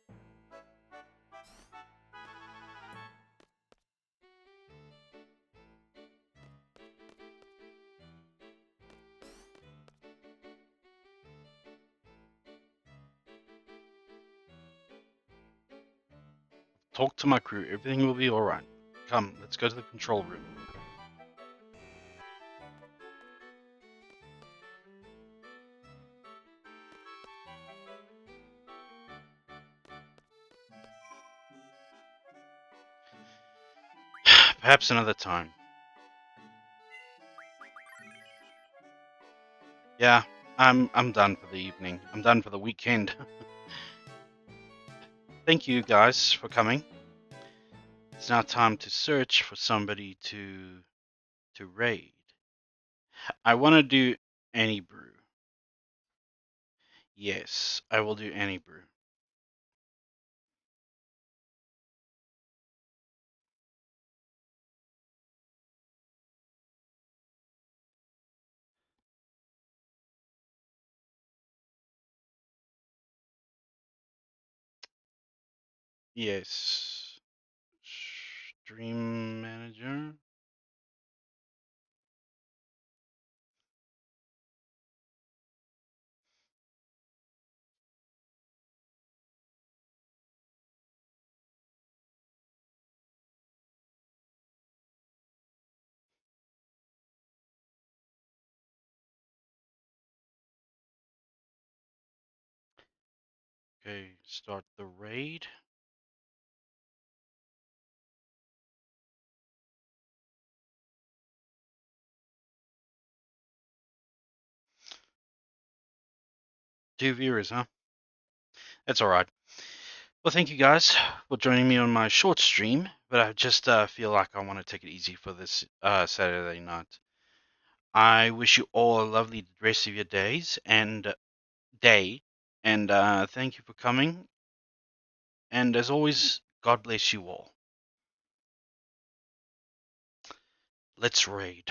Talk to my crew. Everything will be alright. Come, let's go to the control room. Perhaps another time. Yeah, I'm done for the evening. I'm done for the weekend. Thank you guys for coming. It's now time to search for somebody to raid. I want to do any brew. Yes, I will do any brew. Yes. Stream manager. Okay, start the raid. Two viewers, huh? That's alright. Well, thank you guys for joining me on my short stream, but I just feel like I want to take it easy for this Saturday night. I wish you all a lovely rest of your days, and day. And thank you for coming. And as always, God bless you all. Let's raid.